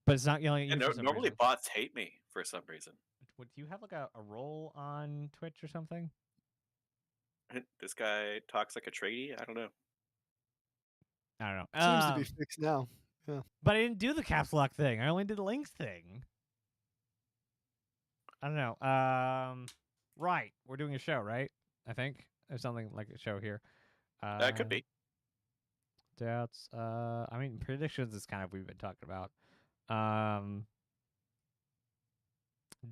but it's not yelling at you And for some normally reason. bots hate me for some reason. Would you have like a role on Twitch or something? This guy talks like a tradie. I don't know. I don't know. Seems to be fixed now. Yeah. But I didn't do the caps lock thing. I only did the links thing. I don't know. Right. We're doing a show, right? I think there's something like a show here. That could be. Doubts. I mean, predictions is kind of we've been talking about.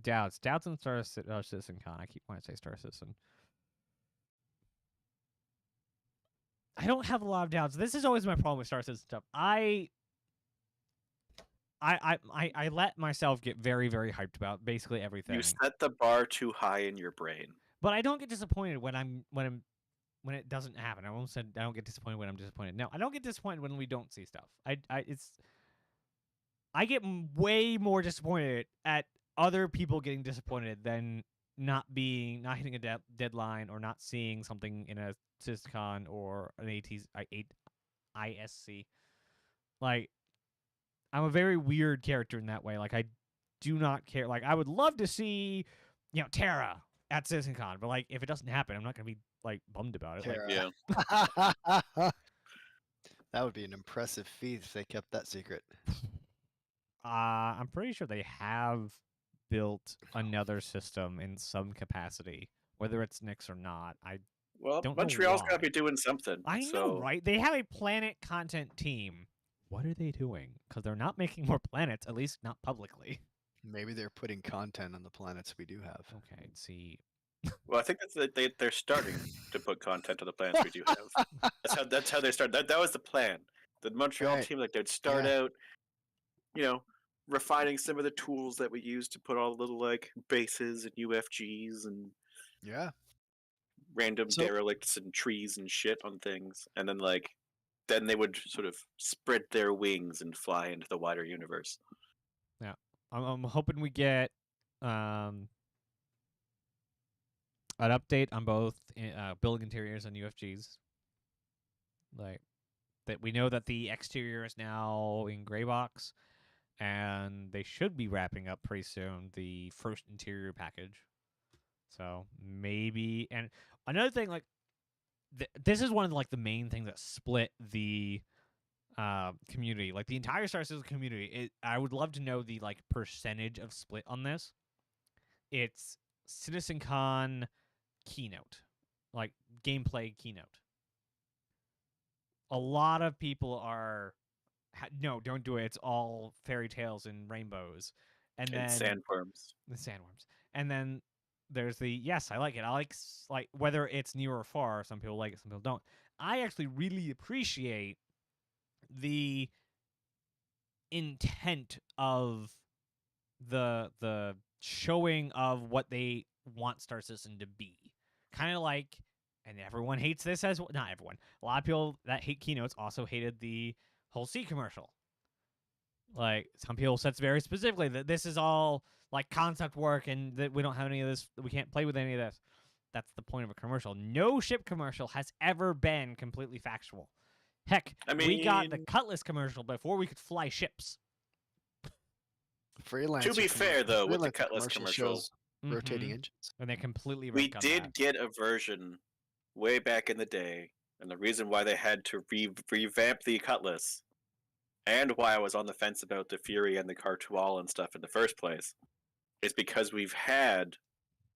Doubts and CitizenCon. I keep wanting to say Star Citizen. I don't have a lot of doubts. This is always my problem with Star Citizen stuff. I let myself get very, very hyped about basically everything. You set the bar too high in your brain. But I don't get disappointed when it doesn't happen. I almost said I don't get disappointed when I'm disappointed. No, I don't get disappointed when we don't see stuff. I get way more disappointed at other people getting disappointed than not hitting a deadline or not seeing something in a CitizenCon or an ISC. Like, I'm a very weird character in that way. Like, I do not care. Like, I would love to see, Terra at CitizenCon, but like, if it doesn't happen, I'm not gonna be like bummed about it. Terra. Like, Yeah. That would be an impressive feat if they kept that secret. I'm pretty sure they have built another system in some capacity, whether it's Nyx or not. Well, Don't know Montreal's got to why. be doing something. I know, so... right? They have a planet content team. What are they doing? Because they're not making more planets, at least not publicly. Maybe they're putting content on the planets we do have. Okay, see. Well, I think they're starting to put content on the planets we do have. That's how they start. That was the plan. The Montreal Right. team, like they'd start out, refining some of the tools that we use to put all the little like bases and UFGs and Yeah. random So- derelicts and trees and shit on things, and then they would sort of spread their wings and fly into the wider universe. I'm hoping we get an update on both building interiors and UFGs. Like, that we know that the exterior is now in gray box, and they should be wrapping up pretty soon the first interior package. So maybe, and another thing, like, this is one of the main things that split the community, like the entire Star Citizen community. I would love to know the percentage of split on this. It's CitizenCon keynote, like gameplay keynote. A lot of people are no, don't do it. It's all fairy tales and rainbows, and then sandworms. the sandworms, and then there's the yes, I like it. I like whether it's near or far. Some people like it, some people don't. I actually really appreciate the intent of the showing of what they want Star Citizen to be. Kind of like, and everyone hates this as well. Not everyone. A lot of people that hate keynotes also hated the whole C commercial. Like, some people said very specifically that this is all like concept work and that we don't have any of this. We can't play with any of this. That's the point of a commercial. No ship commercial has ever been completely factual. Heck, we got the Cutlass commercial before we could fly ships. Freelancer To be fair, though, with the Freelancer Cutlass commercial, shows rotating Mhm. engines. And they completely we retconned did that. get a version way back in the day, and the reason why they had to revamp the Cutlass, and why I was on the fence about the Fury and the Cartual and stuff in the first place, is because we've had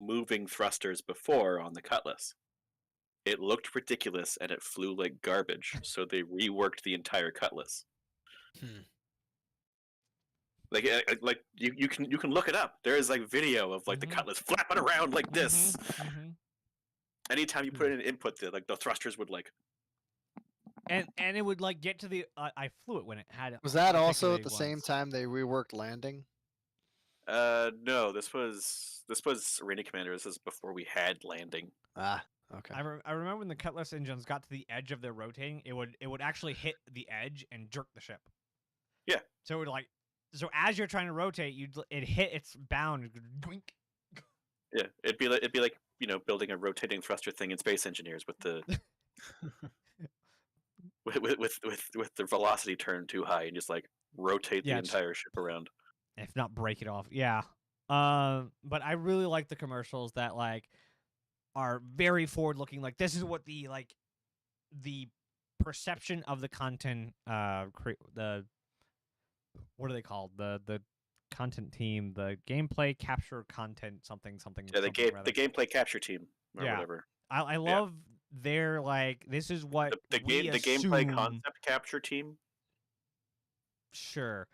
moving thrusters before on the Cutlass. It looked ridiculous and it flew like garbage, so they reworked the entire Cutlass. Like you can look it up. There is video of the Mhm. Cutlass flapping around like this. Mhm. Anytime you put in an input, the thrusters would And it would get to the I flew it when it had. Was that also at articulated the same ones. time they reworked landing? No, this was Arena Commander. This is before we had landing. Ah, okay. I remember when the Cutlass engines got to the edge of their rotating, it would actually hit the edge and jerk the ship. Yeah. So so as you're trying to rotate, it hit its bound. Doink. Yeah, it'd be like building a rotating thruster thing in Space Engineers with the with the velocity turned too high and just like rotate the Yeah, entire ship around. if not break it off. Yeah. But I really like the commercials that like are very forward looking. Like this is what the perception of the content the what are they called? The content team, the gameplay capture content something. Yeah, the rather. gameplay capture team or Yeah. whatever. I love their like this is what The we gameplay assume- concept capture team. Sure.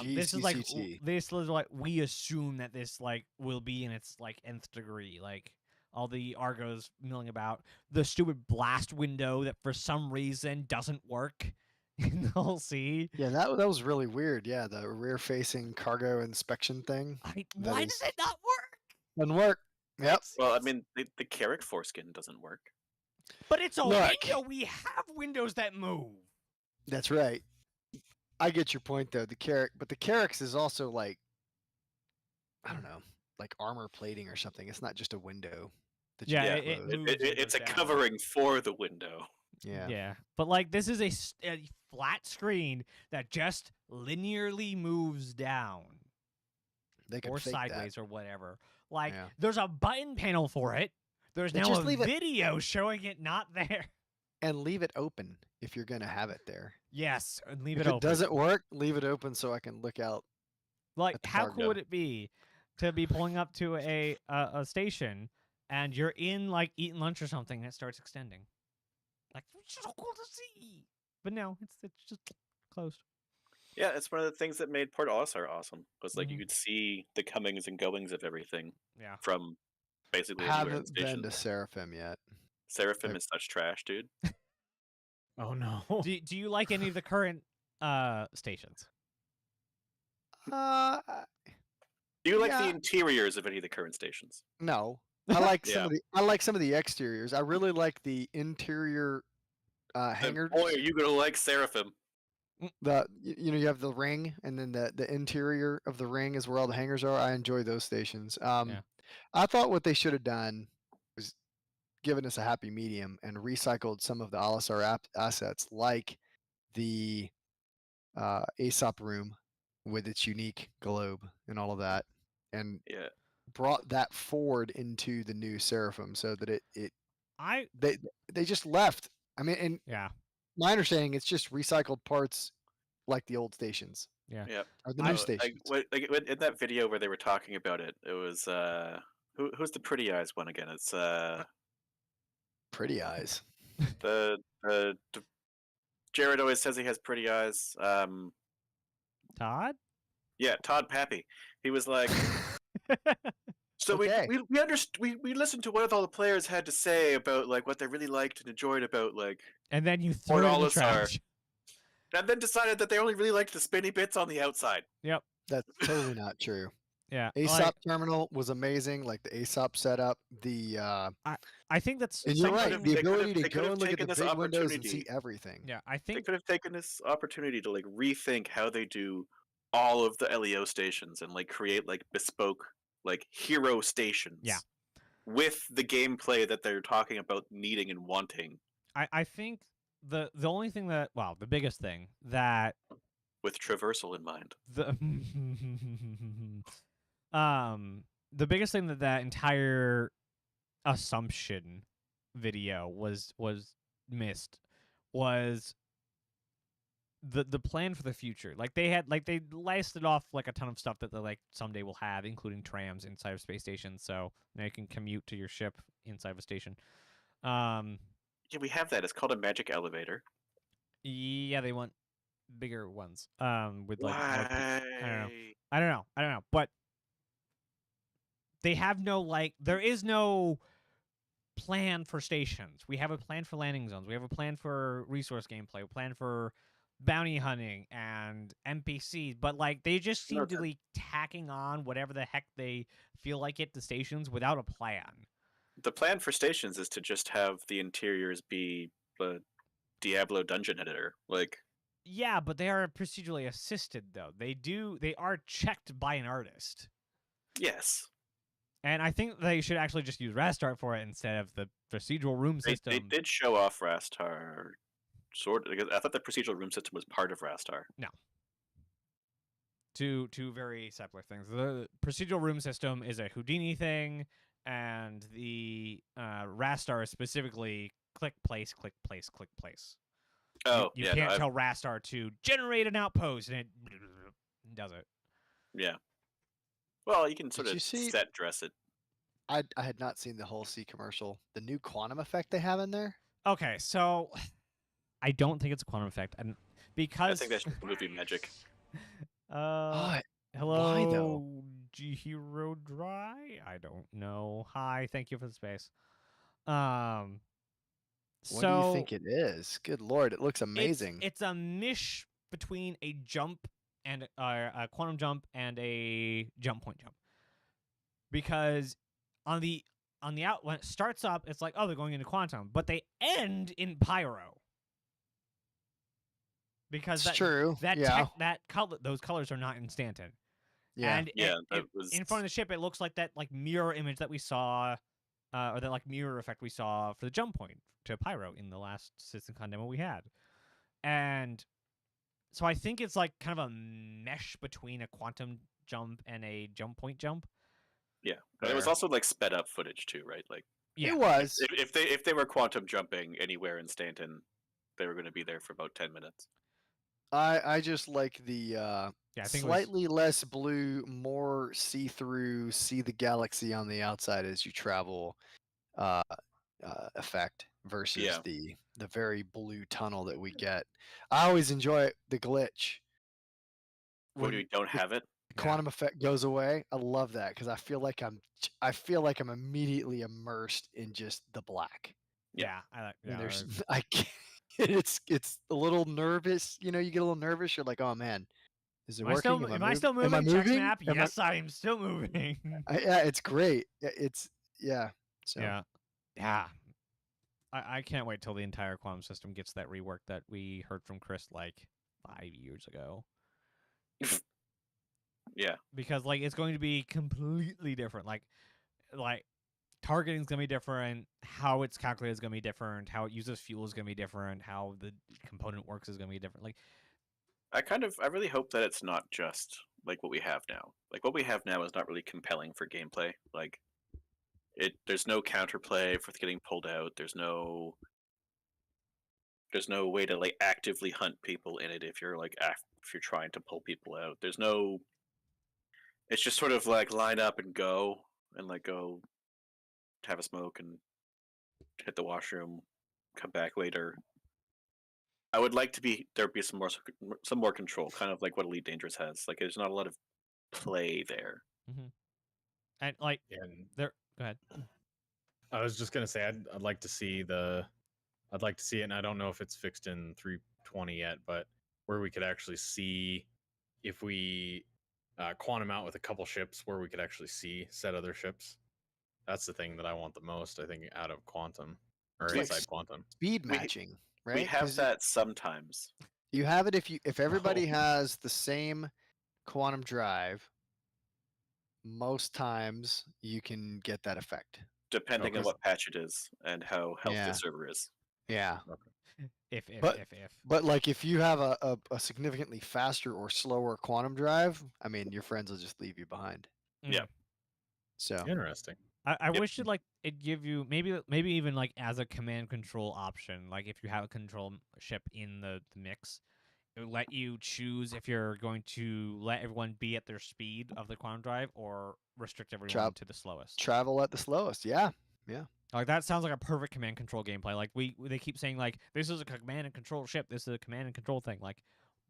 This is like GCCT. this is like we assume that this like will be in its like nth degree, like all the Argos milling about the stupid blast window that for some reason doesn't work in the whole sea. Yeah, that was really weird. Yeah, the rear-facing cargo inspection thing Why does it not work? doesn't work. Yep. Well, I mean, the Carrick foreskin doesn't work. But it's a Look. window. We have windows that move. That's right. I get your point though. The Carrix is also like, I don't know, like armor plating or something. It's not just a window. That you Yeah, can it close. moves and It's a goes down. covering for the window. Yeah. But like this is a flat screen that just linearly moves down They could or fake sideways or whatever. Like Yeah. there's a button panel for it. There's But now just a leave it- video showing it not there. that. And leave it open if you're gonna have it there. Yes, and leave If it it open. doesn't work, leave it open so I can look out. Like at the how cool cargo. would it be to be pulling up to a station and you're in like eating lunch or something and it starts extending? Like it's so cool to see. But no, it's just closed. Yeah, it's one of the things that made Port Olisar awesome. Was like Mhm. you could see the comings and goings of everything Yeah. from basically anywhere in the Haven't been station. to Seraphim yet. Seraphim is such trash, dude. Oh no. Do you like any of the current stations? Uh, Do you like the Yeah. interiors of any of the current stations? no. I like Yeah. some of the exteriors. I really like the interior Then, hangars. boy, are you gonna like Seraphim? You have the ring, and then the interior of the ring is where all the hangars are. I enjoy those stations. Yeah. I thought what they should have done was given us a happy medium and recycled some of the Alisar assets, like the Aesop room with its unique globe and all of that, and Yeah. brought that forward into the new Seraphim, so that I they just left. I mean, and yeah. my understanding, it's just recycled parts like the old stations Yeah. or the I- new I- stations. in that video where they were talking about it, it was who's the pretty eyes one again? It's Pretty eyes. the Jared always says he has pretty eyes. Todd? Yeah, Todd Pappy. He was like, so Okay. we listened to what all the players had to say about like what they really liked and enjoyed about like, And then you Port threw it in the Olisar. trash. and then decided that they only really liked the spinny bits on the outside. Yep. That's totally not true. Yeah. Aesop terminal was amazing, like the Aesop setup. I think that's And you're right, something- the They could've- ability they to go could've and look at the taken this big windows and see opportunity. everything. Yeah, I They think could have taken this opportunity to like rethink how they do all of the LEO stations and like create like bespoke like hero stations. Yeah. With the gameplay that they're talking about needing and wanting, I think the only thing that the biggest thing that with traversal in mind. the the biggest thing that entire assumption video was missed was the plan for the future. Like they listed off like a ton of stuff that they like someday will have, including trams inside of space stations, so now you can commute to your ship inside of a station. Yeah, we have that. It's called a magic elevator. Yeah, they want bigger ones. With like Why? more I don't know, but they have no there is no plan for stations. We have a plan for landing zones. We have a plan for resource gameplay. A plan for bounty hunting and NPCs. But like they just seem to be tacking on whatever the heck they feel like it to stations without a plan. The plan for stations is to just have the interiors be the Diablo dungeon editor. Like Yeah, but they are procedurally assisted though. They are checked by an artist. Yes. And I think they should actually just use Rastart for it instead of the procedural room system. They did show off Rastar, sort of. I thought the procedural room system was part of Rastar. No. Two very separate things. The procedural room system is a Houdini thing, and the Rastar is specifically click, place, click, place, click, place. Oh, you yeah. can't tell Rastar to generate an outpost, and it does it. Yeah. Well, you can Did sort you of see- set dress it. I had not seen the whole C commercial. The new quantum effect they have in there. Okay, so I don't think it's a quantum effect, and because I think that's just movie magic. Why hello, though? G Hero Dry. I don't know. Hi, thank you for the space. What do you think it is? Good lord, it looks amazing. It's a mish between a jump and a quantum jump and a jump point jump. Because on the out when it starts up, it's like, oh, they're going into quantum, but they end in pyro. Because It's true. those colors are not instantan. Yeah. And in front of the ship, it looks like that like mirror image that we saw, or that like mirror effect we saw for the jump point to pyro in the last CitizenCon demo we had. And so I think it's like kind of a mesh between a quantum jump and a jump point jump. Yeah, but it was also like sped up footage too, right? Like Yeah. It was. If they were quantum jumping anywhere in Stanton, they were going to be there for about 10 minutes. I just like the Yeah, I think slightly less blue, more see-through, see the galaxy on the outside as you travel effect versus Yeah. the very blue tunnel that we get. I always enjoy the glitch. When we don't have it, Quantum effect goes away. I love that because I feel like I'm immediately immersed in just the black. Yeah, I like. And Yeah, there's I can't, it's a little nervous. You know, you get a little nervous. You're like, oh man, is it working? am I still moving? Am I Check moving? snap. Yes, I am still moving. Yeah, it's great. Yeah. So Yeah. I can't wait till the entire quantum system gets that rework that we heard from Chris like 5 years ago. yeah, Because like it's going to be completely different. Like targeting is going to be different. How it's calculated is going to be different. How it uses fuel is going to be different. How the component works is going to be different. Like I really hope that it's not just like what we have now. Like what we have now is not really compelling for gameplay. Like there's no counterplay for getting pulled out. There's no way to like actively hunt people in it if you're trying to pull people out. There's no. It's just sort of like line up and go have a smoke and hit the washroom, come back later. I would like there be some more control, kind of like what Elite Dangerous has. Like there's not a lot of play there. and like And there. Go ahead. I was just gonna say I'd like to see I'd like to see it, and I don't know if it's fixed in 3.20 yet, but where we could actually see if we quantum out with a couple ships, where we could actually see said other ships. That's the thing that I want the most, I think, out of quantum or It's like inside quantum. speed matching, right? We have 'Cause that sometimes. You have it if everybody Oh. has the same quantum drive. Most times you can get that effect. Depending on Okay. what patch it is and how healthy Yeah. the server is. Yeah. If But like if you have a significantly faster or slower quantum drive, I mean your friends will just leave you behind. Yeah. So Interesting. I Yep. wish it give you maybe even like as a command control option, like if you have a control ship in the mix, it would let you choose if you're going to let everyone be at their speed of the quantum drive or restrict everyone to the slowest. travel at the slowest. Yeah. Like that sounds like a perfect command control gameplay. Like they keep saying like this is a command and control ship, this is a command and control thing. Like,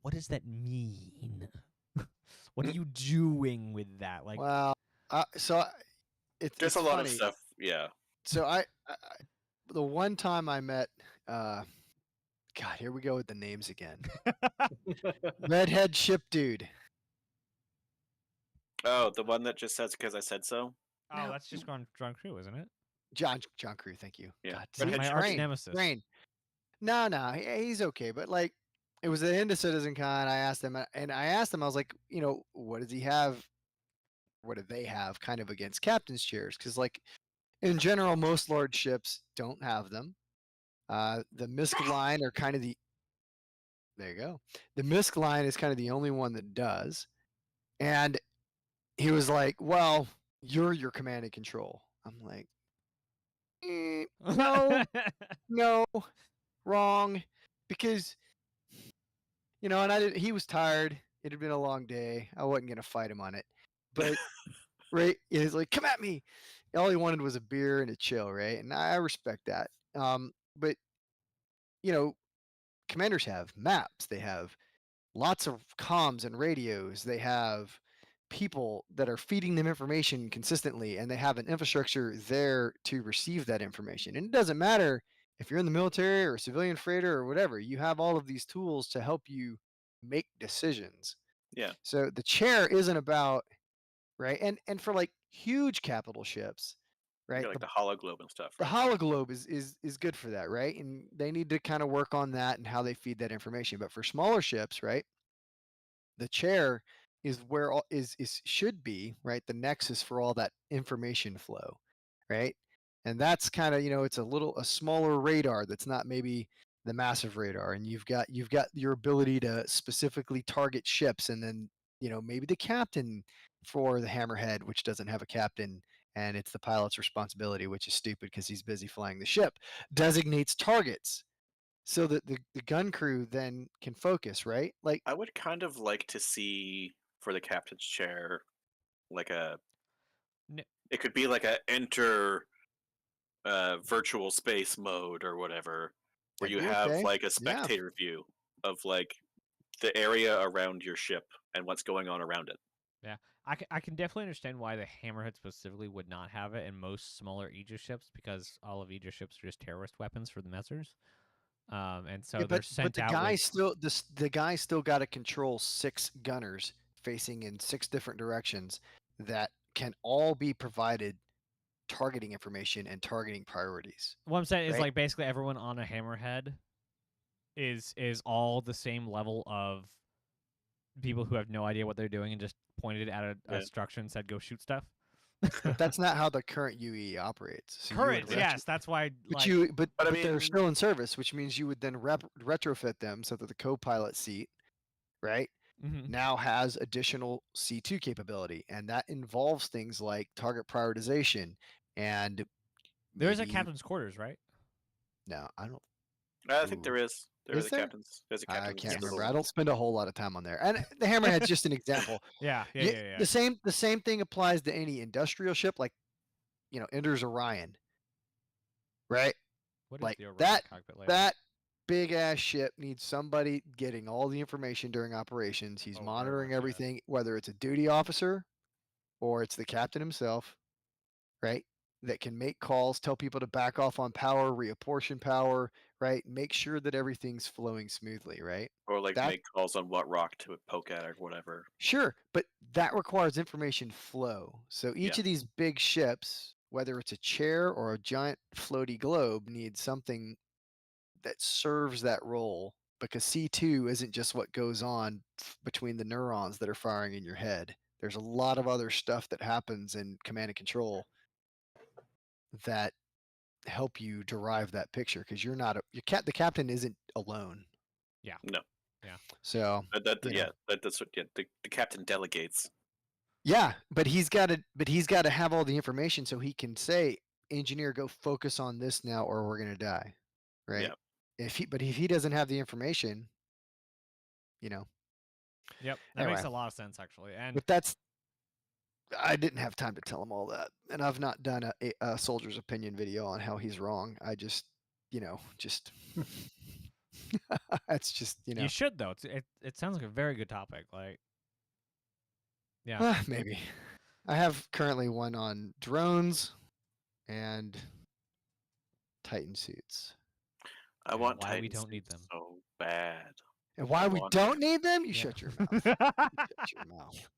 what does that mean? What are you doing with that? Like, Well, it's There's a lot funny. of stuff. Yeah. So I the one time I met God, here we go with the names again. Redhead ship dude. Oh, the one that just says because I said so. oh, No, that's just John Crew, isn't it? John Crew, thank you. Yeah. God, Redhead My ship arch brain, nemesis. brain. No, he's okay, but like it was the end of CitizenCon. I asked him, I was like, what does he have? What do they have kind of against captain's chairs? Because, like, in general, most large ships don't have them. The MISC line are kind of there you go. The MISC line is kind of the only one that does. And he was like, well, you're your command and control. I'm like, no, no, wrong. Because, and he was tired. It had been a long day. I wasn't going to fight him on it. But, right, he's like, come at me. All he wanted was a beer and a chill, right? And I respect that. But, commanders have maps. They have lots of comms and radios. They have people that are feeding them information consistently, and they have an infrastructure there to receive that information. And it doesn't matter if you're in the military or a civilian freighter or whatever, you have all of these tools to help you make decisions. Yeah. So the chair isn't about, right? And for like huge capital ships, right? Like the hologlobe and stuff. The Right? hologlobe is good for that, right? And they need to kind of work on that and how they feed that information. But for smaller ships, right? The chair is where all is should be, right? The nexus for all that information flow, right? And that's kind of, it's a smaller radar that's not maybe the massive radar, and you've got your ability to specifically target ships, and then maybe the captain for the Hammerhead, which doesn't have a captain, and it's the pilot's responsibility, which is stupid because he's busy flying the ship, designates targets so that the gun crew then can focus, right? Like, I would kind of like to see for the captain's chair, like it could be like a enter virtual space mode or whatever, where that'd you be have okay. like a Yeah. spectator view of like the area around your ship and what's going on around it. Yeah, I can definitely understand why the Hammerhead specifically would not have it in most smaller Aegis ships, because all of Aegis ships are just terrorist weapons for the Messers. And so Yeah, they're but sent the out guy with. still the guy still got to control 6 gunners facing in 6 different directions that can all be provided targeting information and targeting priorities, What I'm saying is, right? like, basically everyone on a Hammerhead is all the same level of people who have no idea what they're doing and just pointed at a Yeah. structure and said, "Go shoot stuff." But that's not how the current UE operates. So you would Current, yes, that's why. But Like, but But I they're mean- still in service, which means you would then retrofit them so that the co-pilot seat, right, mhm. now has additional C2 capability, and that involves things like target prioritization and There is a maybe captain's quarters, right? no, I don't. I think Ooh. there is. Is a there? captain's. There's a I captain's. can't remember. little- I don't spend a whole lot of time on there. And the Hammerhead's just an example. Yeah. The same thing applies to any industrial ship, like Ender's Orion, right? What is Like the overall that cockpit layout? that big ass ship needs somebody getting all the information during operations. He's Oh, very monitoring much, yeah. everything, whether it's a duty officer or it's the captain himself, right? That can make calls, tell people to back off on power, reapportion power, right? Make sure that everything's flowing smoothly, right? Or like That make calls on what rock to poke at or whatever. Sure, but that requires information flow. So each Yeah. of these big ships, whether it's a chair or a giant floaty globe, needs something that serves that role, because C2 isn't just what goes on between the neurons that are firing in your head. There's a lot of other stuff that happens in command and control that help you derive that picture, because you're not the captain isn't alone. Yeah. No. Yeah. So That's what the captain delegates. yeah, but he's got to have all the information so he can say, engineer, go focus on this now or we're going to die, right? Yeah. If he doesn't have the information, Yep. That Anyway. makes a lot of sense, actually. And but I didn't have time to tell him all that, and I've not done a soldier's opinion video on how he's wrong. I just that's just you should, though. It sounds like a very good topic. Like, yeah. Maybe. I have currently one on drones and Titan suits. I And want why we Titan don't need suits them. so bad. And why I we want don't need them? You Yeah. shut your mouth. Shut your mouth.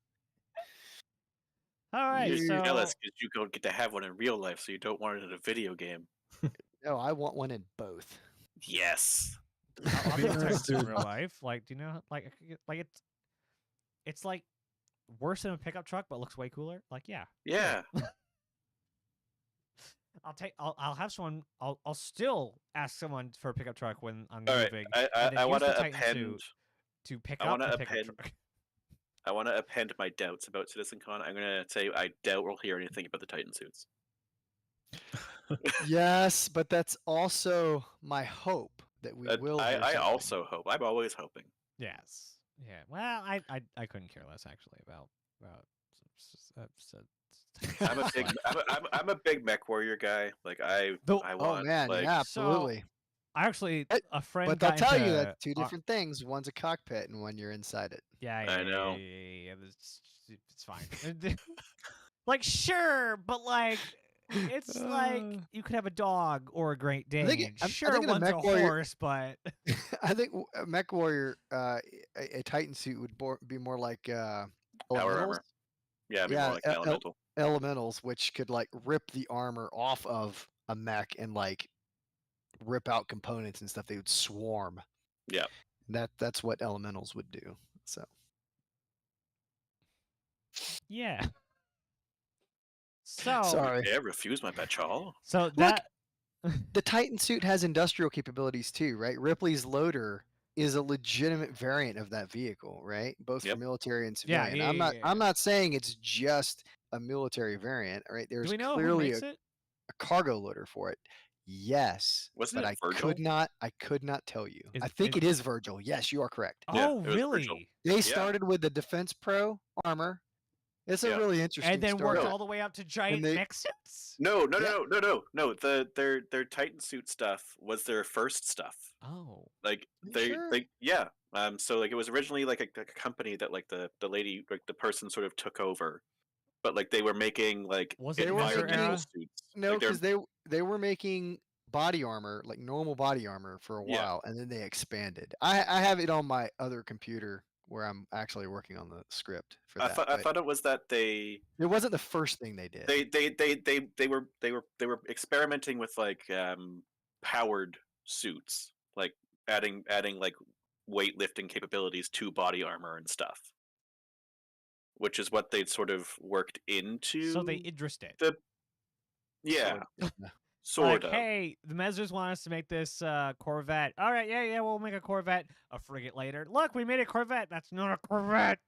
All right, You're so jealous because you don't get to have one in real life, so you don't want it in a video game. No, I want one in both. Yes. I'll Be do a Titan honest, suit in dude. real life. Like, do you know, like, it's like worse than a pickup truck, but looks way cooler. Like, yeah, sure. Yeah. I'll have someone. I'll still ask someone for a pickup truck when I'm All right. moving. I and then I here's want the to Titan append. suit to pick I up want the to pickup append. truck. I want to append my doubts about CitizenCon. I'm gonna say I doubt we'll hear anything about the Titan suits. Yes, but that's also my hope that we will hear I something. also hope. I'm always hoping. Yes. Yeah. Well, I couldn't care less actually about I'm a big mech warrior guy. Like I Though- I Oh want man, like yeah, So- absolutely. I actually But- a friend But got I'll tell you into that's two different things. One's a cockpit and one you're inside it. Yeah, I know. Yeah, it's fine. Like, sure, but like, it's like you could have a dog or a Great Dane. I'm Sure, thinking a one's a mech warrior- horse, but I think a mech warrior, a Titan suit would be more like Power elementals. armor. Yeah, it'd be Yeah, more like an elemental. Elementals, which could like rip the armor off of a mech and like rip out components and stuff. They would swarm. Yeah. That's what elementals would do. So yeah. So sorry. Yeah, refuse my betchall. So Look, that the Titan suit has industrial capabilities too, right? Ripley's loader is a legitimate variant of that vehicle, right? Both Yep. for military and Yeah, civilian. yeah. I'm not saying it's just a military variant, right? do There's we know who clearly makes it? a cargo loader for it. Yes, Wasn't but it I Virgil? could not tell you. Is- I think is- it is Virgil. Yes, you are correct. Yeah, Oh, it was Virgil. really? They started with the Defense Pro armor. It's a Yeah. really interesting And then story. worked all the way up to giant they- mech suits? No. Yeah. Their Titan suit stuff was their first stuff. Oh. Like You they sure? yeah. So like it was originally like a company that like the lady, like the person sort of took over, but like they were making like Was it Measure environmental era? suits. No, Like, they're- because they were making body armor, like normal body armor, for a Yeah. while, and then they expanded. I have it on my other computer where I'm actually working on the script for I that. thought I but thought it was that they it wasn't the first thing they did. they were experimenting with like powered suits, like adding like weightlifting capabilities to body armor and stuff, which is what they'd sort of worked into. So they Idrised it. Yeah, Sort of. sort Like, of. hey, the Mezzers want us to make this Corvette. All right, yeah, we'll make a Corvette. A frigate later. Look, we made a Corvette. That's not a Corvette.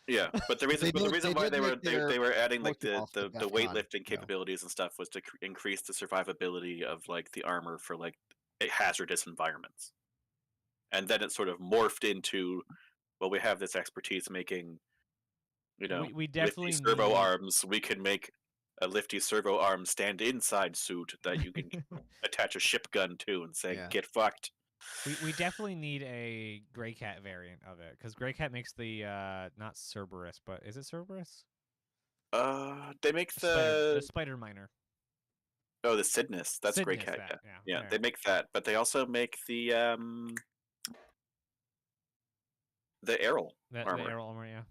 Yeah, but the reason They why did they were make their they were adding like prototype off the DEF CON, weightlifting no. capabilities and stuff was to increase the survivability of like the armor for like hazardous environments, and then it sort of morphed into, well, we have this expertise making, you know, We definitely lifty servo need- arms. We can make a lifty servo arm stand inside suit that you can attach a ship gun to and say, Yeah. get fucked. We definitely need a Grey Cat variant of it because Grey Cat makes the not Cerberus, but is it Cerberus? They make The Spider Miner. the Sidnus. That's Grey Sidnus, Cat. that, Yeah, there. they make that, but they also make the Errol The armor. Arrow armor, yeah.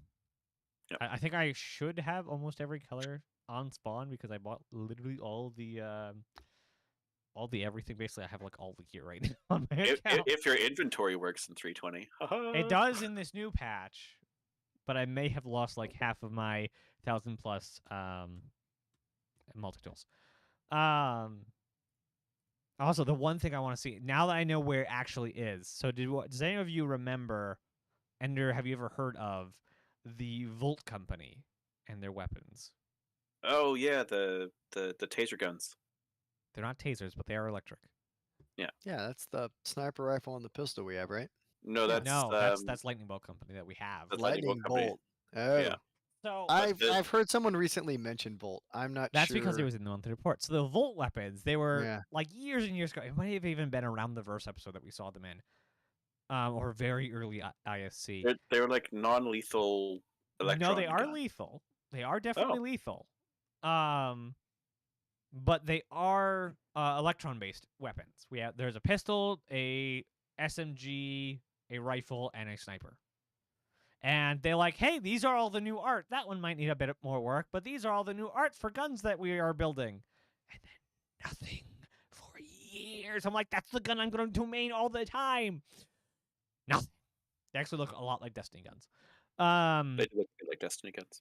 Yep. I think I should have almost every color on spawn because I bought literally all the everything. Basically, I have like all the gear right now on my account. If your inventory works in 320. It does in this new patch, but I may have lost like half of my 1,000+ multi-tools. Also, the one thing I want to see now that I know where it actually is. So, does any of you remember, Ender? Have you ever heard of the Volt Company and their weapons? Oh yeah, the taser guns. They're not tasers, but they are electric. Yeah, that's the sniper rifle and the pistol we have, right? No, that's That's Lightning Bolt Company that we have. That's Lightning Lightning Bolt Company. Bolt. Oh, Yeah. So I've heard someone recently mention Volt. I'm not that's sure. because it was in the monthly report. So the Volt weapons, they were Yeah. like years and years ago. It might have even been around the Verse episode that we saw them in, or very early ISC. They're like non-lethal electron. No, they are guns. lethal. They are definitely Oh. lethal. But they are electron-based weapons. There's a pistol, a SMG, a rifle, and a sniper. And they're like, hey, these are all the new art. That one might need a bit more work, but these are all the new art for guns that we are building. And then nothing for years. years. I'm like, that's the gun I'm going to main all the time. Nothing. They actually look a lot like Destiny guns. They look like Destiny guns.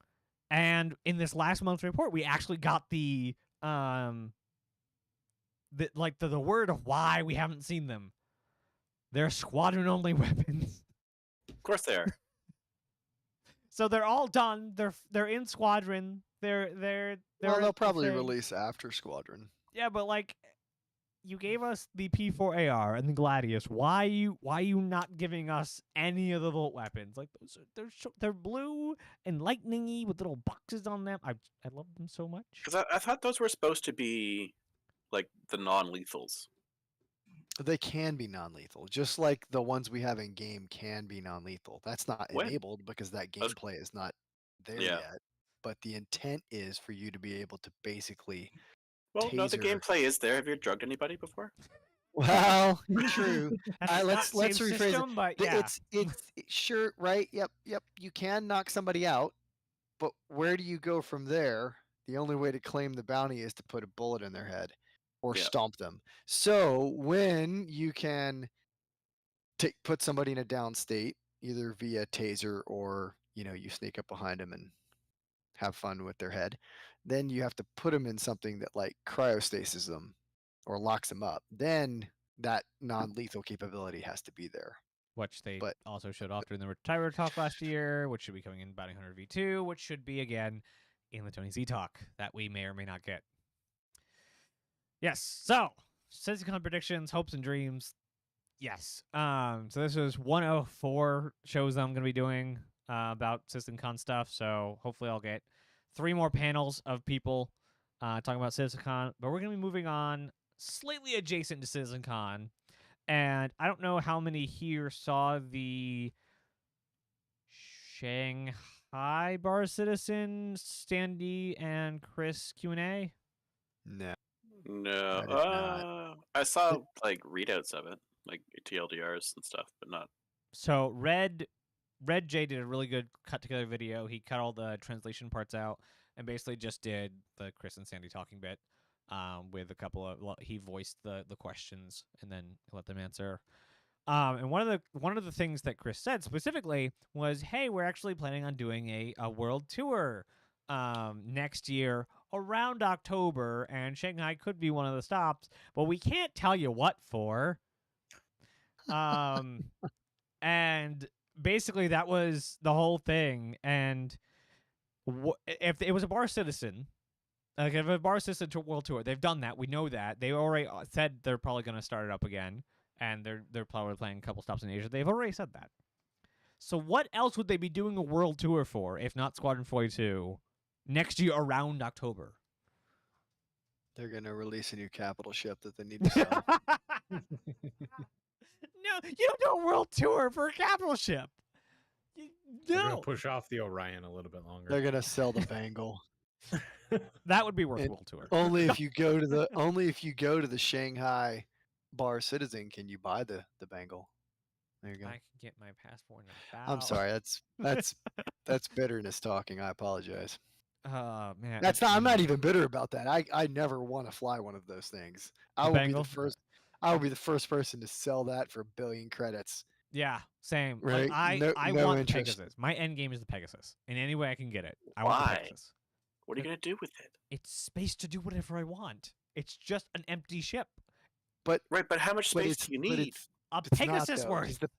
And in this last month's report, we actually got the word of why we haven't seen them. They're squadron only weapons. Of course they are. So they're all done. They're in squadron. They're Well, they'll at the probably thing. release after Squadron. Yeah, but like, you gave us the P4AR and the Gladius. Why you not giving us any of the Volt weapons? Like, they're blue and lightningy with little boxes on them. I love them so much. Because I thought those were supposed to be like the non-lethals. They can be non-lethal, just like the ones we have in game can be non-lethal. That's not When? enabled because that That's- gameplay is not there Yeah. yet. But the intent is for you to be able to basically, Well, no, the Taser. gameplay is there. Have you drugged anybody before? well, true. That's let's not same rephrase it. system, but yeah. It's sure, right? Yep. You can knock somebody out, but where do you go from there? The only way to claim the bounty is to put a bullet in their head or Yeah. stomp them. So when you can put somebody in a down state, either via taser or you sneak up behind them and have fun with their head, then you have to put them in something that like cryostasis them or locks them up. Then that non-lethal capability has to be there. Which they But- also showed off during the Retire Talk last year, which should be coming in Bounty Hunter V2, which should be again in the Tony Z Talk that we may or may not get. Yes. So, CitizenCon predictions, hopes, and dreams. Yes. So this is 104 shows that I'm going to be doing about CitizenCon stuff. So hopefully I'll get 3 more panels of people talking about CitizenCon. But we're going to be moving on slightly adjacent to CitizenCon. And I don't know how many here saw the Shanghai Bar Citizen, Standy, and Chris Q&A. No. No. I did not. I saw like readouts of it, like TLDRs and stuff, but not. So Red J did a really good cut together video. He cut all the translation parts out and basically just did the Chris and Sandy talking bit with a couple of he voiced the questions and then let them answer. And one of the things that Chris said specifically was, "Hey, we're actually planning on doing a world tour next year around October, and Shanghai could be one of the stops, but we can't tell you what for." And basically that was the whole thing. And if it was a Bar Citizen, like if a Bar Citizen world tour, they've done that. We know that. They already said they're probably going to start it up again, and they're probably playing a couple stops in Asia. They've already said that. So what else would they be doing a world tour for if not Squadron 42 next year around October? They're going to release a new capital ship that they need to sell. No, you don't do a world tour for a capital ship. They're No, gonna push off the Orion a little bit longer. They're going to sell the Bangle. that would be worth a And world tour. only if you go to the Shanghai Bar Citizen can you buy the Bangle. There you go. I can get my passport in a I'm bow. sorry. That's bitterness talking. I apologize. Oh man, That's not. I'm not even bitter about that. I never want to fly one of those things. I will be Bangle? the first. I will be the first person to sell that for 1 billion credits. Yeah, same. Right, Like, no- I no want the interest. Pegasus. My end game is the Pegasus. In any way I can get it, I want the Why? Pegasus. What are you gonna do with it? It's space to do whatever I want. It's just an empty ship. Right, but how much But space it's do you but need? it's, A it's not, Pegasus though, worth. 'cause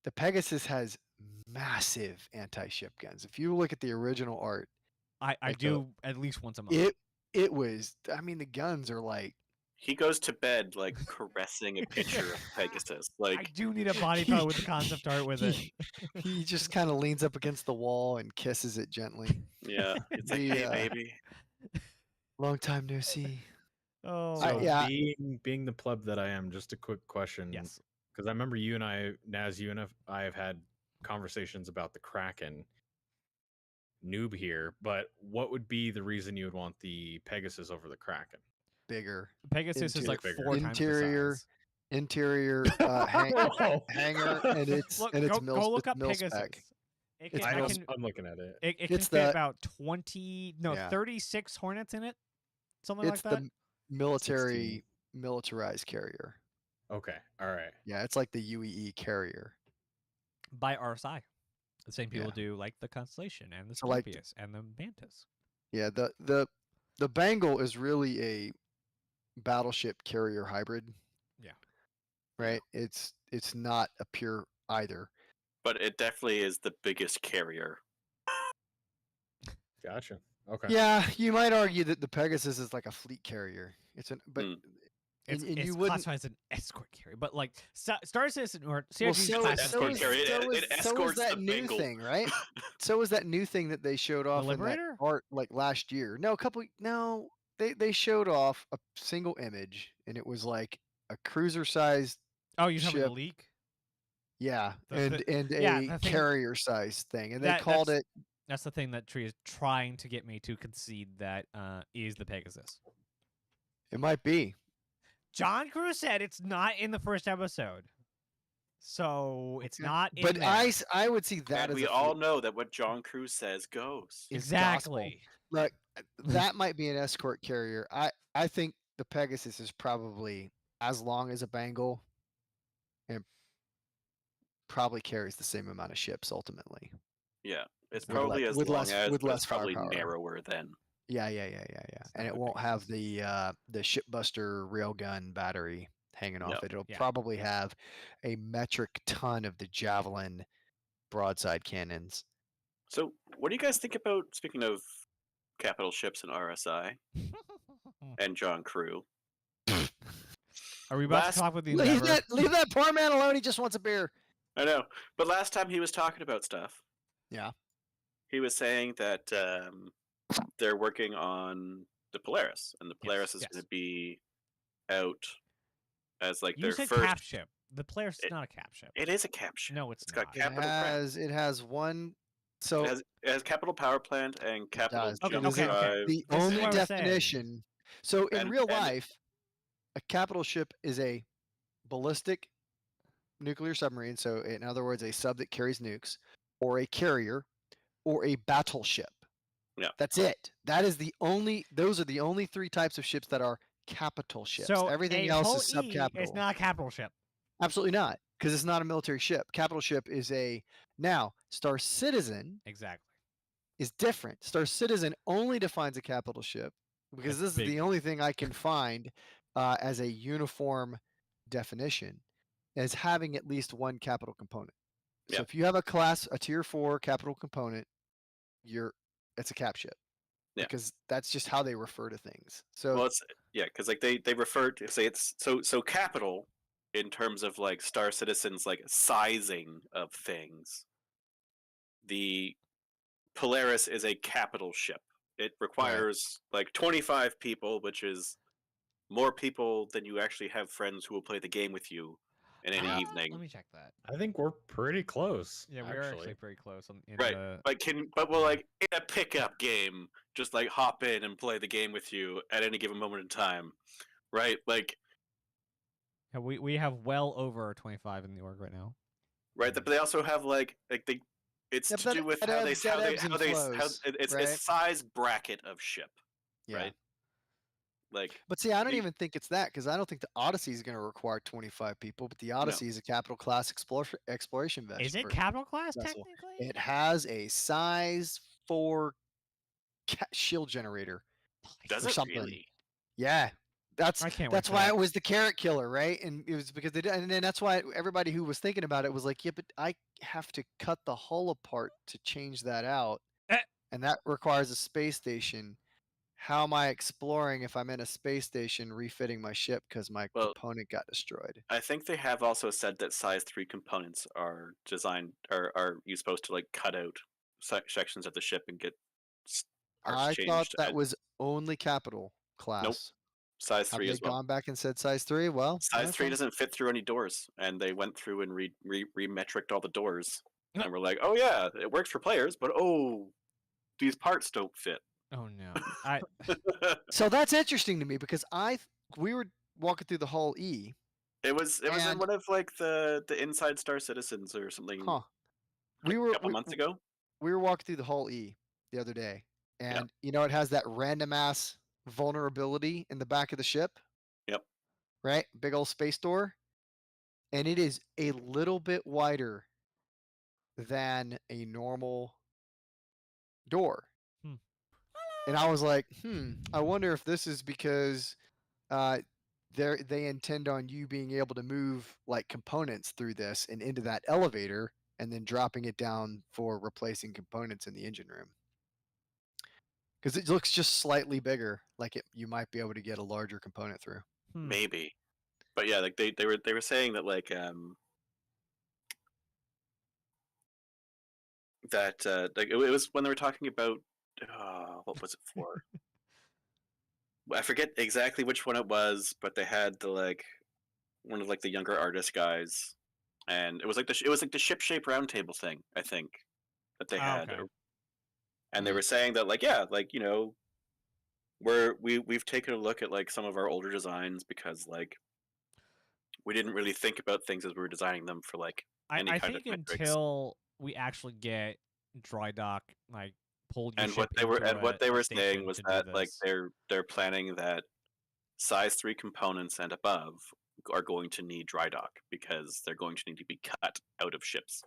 the Pegasus has massive anti-ship guns. If you look at the original art, I like do at least once a month. it was. I mean, the guns are like. He goes to bed like caressing a picture of Pegasus. I Like, do need a body part with the concept art with it. He just kind of leans up against the wall and kisses it gently. yeah, it's like, The, hey, baby. Long time no see. Oh, I- So yeah. being the pleb that I am, just a quick question. yes. Because I remember you and I have had conversations about the Kraken noob here, but what would be the reason you would want the Pegasus over the Kraken? Bigger Pegasus is like Bigger. 4 times the Interior, size. interior hanger, and it's Look, and it's go look it's up mil Pegasus. spec. It It's can, I mil- can, I'm looking at it. it can it's fit the- about 20, no, Yeah. 36 Hornets in it, something It's like that. the militarized carrier. Okay. All right. Yeah, it's like the UEE carrier. By RSI. The same people Yeah. do like the Constellation and the So, like, Scorpius and the Mantis. Yeah, the Bengal is really a battleship carrier hybrid. Yeah. Right? It's not a pure either. But it definitely is the biggest carrier. Gotcha. Okay. Yeah, you might argue that the Pegasus is like a fleet carrier. But Hmm. and It's you wouldn't. classified as an escort carrier, but like Star Citizen or Well, CRG so, classifies escort is, carrier. so, It is, so is escorts that the new Bengal. thing, right? So is that new thing that they showed off in that Liberator? art like last year. No, they showed off a single image and it was like a cruiser sized Oh, you're talking about ship. the leak? Yeah, The- and yeah, a the thing- carrier sized thing, and they That- called that's- it. That's the thing that Tree is trying to get me to concede that is the Pegasus. It might be. John Cruz said it's not in the first episode. So it's Okay. not in But there. I would see that And as we a all know that what John Cruz says goes. is Exactly. Look, that might be an escort carrier. I think the Pegasus is probably as long as a Bengal and probably carries the same amount of ships ultimately. Yeah, it's With probably le- as with long less- as, with but less it's probably firepower. narrower then. Yeah. It's And not it the won't have Pegasus. the shipbuster railgun battery hanging off No. it. It'll Yeah. probably have a metric ton of the Javelin broadside cannons. So, what do you guys think about, speaking of capital ships and RSI and John Crew? Are we about Last- to talk with the Leave Endeavor? that poor man alone. He just wants a beer. I know, but last time he was talking about stuff. Yeah. He was saying that they're working on the Polaris, and the Polaris is yes. going to be out as like You their said first. cap ship. The Polaris is not a cap ship. It is a cap ship. No, it's It's not. got capital craft. It has one. So It has capital power plant and capital does. Okay, jump okay. drive. the This is only what I was saying. definition. So in And- real and- life, a capital ship is a ballistic nuclear submarine. So in other words, a sub that carries nukes, or a carrier, or a battleship. Yeah. That's it. That is the only. Those are the only three types of ships that are capital ships. So Everything a else whole is E subcapital. is not a capital ship. Absolutely not, because it's not a military ship. Capital ship is a now Star Citizen Exactly. is different. Star Citizen only defines a capital ship because That's this is big. the only thing I can find as a uniform definition as having at least one capital component. So Yeah. if you have a tier 4 capital component, it's a cap ship. Yeah. Because that's just how they refer to things. So Well, it's because like they refer to say it's so capital in terms of like Star Citizen's like sizing of things. The Polaris is a capital ship. It requires like 25 people, which is more people than you actually have friends who will play the game with you in any Let evening. me check that. I think we're pretty close. Yeah, we are actually pretty close. Right. But we'll like in a pickup game, just like hop in and play the game with you at any given moment in time. Right? Like Yeah, we have well over 25 in the org right now. right, but they also have like they it's Yeah, to but do with that how they ebbs- that how they ebbs and how they how flows, it's right? a size bracket of ship, yeah. right? Like But see, I don't the- even think it's that because I don't think the Odyssey is going to require 25 people. But the Odyssey is a capital class exploration vessel. Is it capital class vessel. technically? It has a size 4 shield generator. does or it something. really? Yeah, that's I can't wait that's for why that. it was the carrot killer, right? And it was because and then that's why everybody who was thinking about it was like, yeah, but I have to cut the hull apart to change that out, and that requires a space station. How am I exploring if I'm in a space station refitting my ship because my Well- component got destroyed? I think they have also said that size 3 components are designed are you supposed to like cut out sections of the ship and get parts I changed. thought that at was only capital class. size Have 3 they as well. gone back and said size 3? Well, Size that's 3 fine. doesn't fit through any doors, and they went through and remetriced all the doors, No. and we're like, oh yeah, it works for players, but oh, these parts don't fit. Oh no. I So that's interesting to me because we were walking through the Hull E. It was in And- one of like the Inside Star Citizens or something Huh. like, We a couple months ago. We were walking through the Hull E the other day, and it has that random ass vulnerability in the back of the ship. Yep. Right, big old space door. and it is a little bit wider than a normal door. Hmm. And I was like, I wonder if this is because they intend on you being able to move like components through this and into that elevator and then dropping it down for replacing components in the engine room. Because it looks just slightly bigger, like you might be able to get a larger component through. Maybe, but yeah, like they were saying that like like it was when they were talking about what was it for? I forget exactly which one it was, but they had the like one of like the younger artist guys, and it was like the ship shape roundtable thing, I think, that they had, Okay. and they were saying that like yeah, like you know, we've taken a look at like some of our older designs because like we didn't really think about things as we were designing them for like any I kind of think metrics. until we actually get dry dock, like pull your And ship into what they a were saying station was to do that like this. they're planning that size 3 components and above are going to need dry dock because they're going to need to be cut out of ships.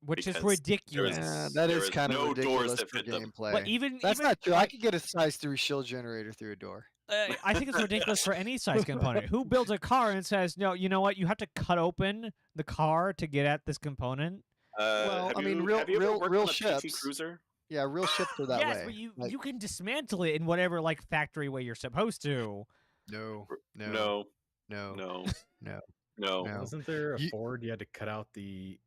Which is because ridiculous. That there is is kind of no doors ridiculous that for fit them. gameplay. But even That's even not true. I like, could get a size 3 shield generator through a door. I think it's ridiculous for any size component. Who builds a car and says, no, you know what? You have to cut open the car to get at this component. Well, Have I mean, you ever worked real on a PT ships. Cruiser? Yeah, real ships are that Yes, way. but you Like, you can dismantle it in whatever like factory way you're supposed to. no, no, No, no, no, no, no. no. Wasn't there a You- Ford you had to cut out the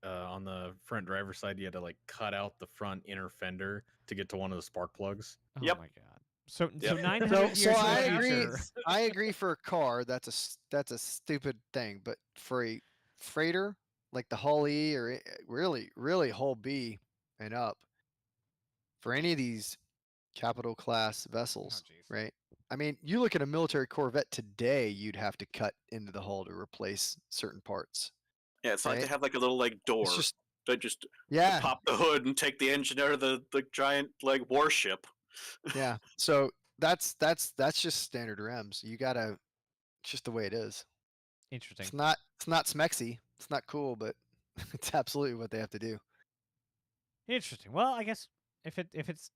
on the front driver's side? You had to like cut out the front inner fender to get to one of the spark plugs. Oh Yep. my god. So Yep. 900 So years in I the agree. future. I agree for a car. That's a stupid thing. But for a freighter like the Hull E or really Hull B and up, for any of these capital class Oh vessels, jeez. right? I mean, you look at a military corvette today, you'd have to cut into the hull to replace certain parts, Yeah, it's not like right? they have like a little like It's door just that just to yeah, pop the hood and take the engine out of the giant like warship. yeah. So that's just standard REMs. You gotta. It's just the way it is. Interesting. It's not smexy. It's not cool, but it's absolutely what they have to do. Interesting. Well, I guess if it's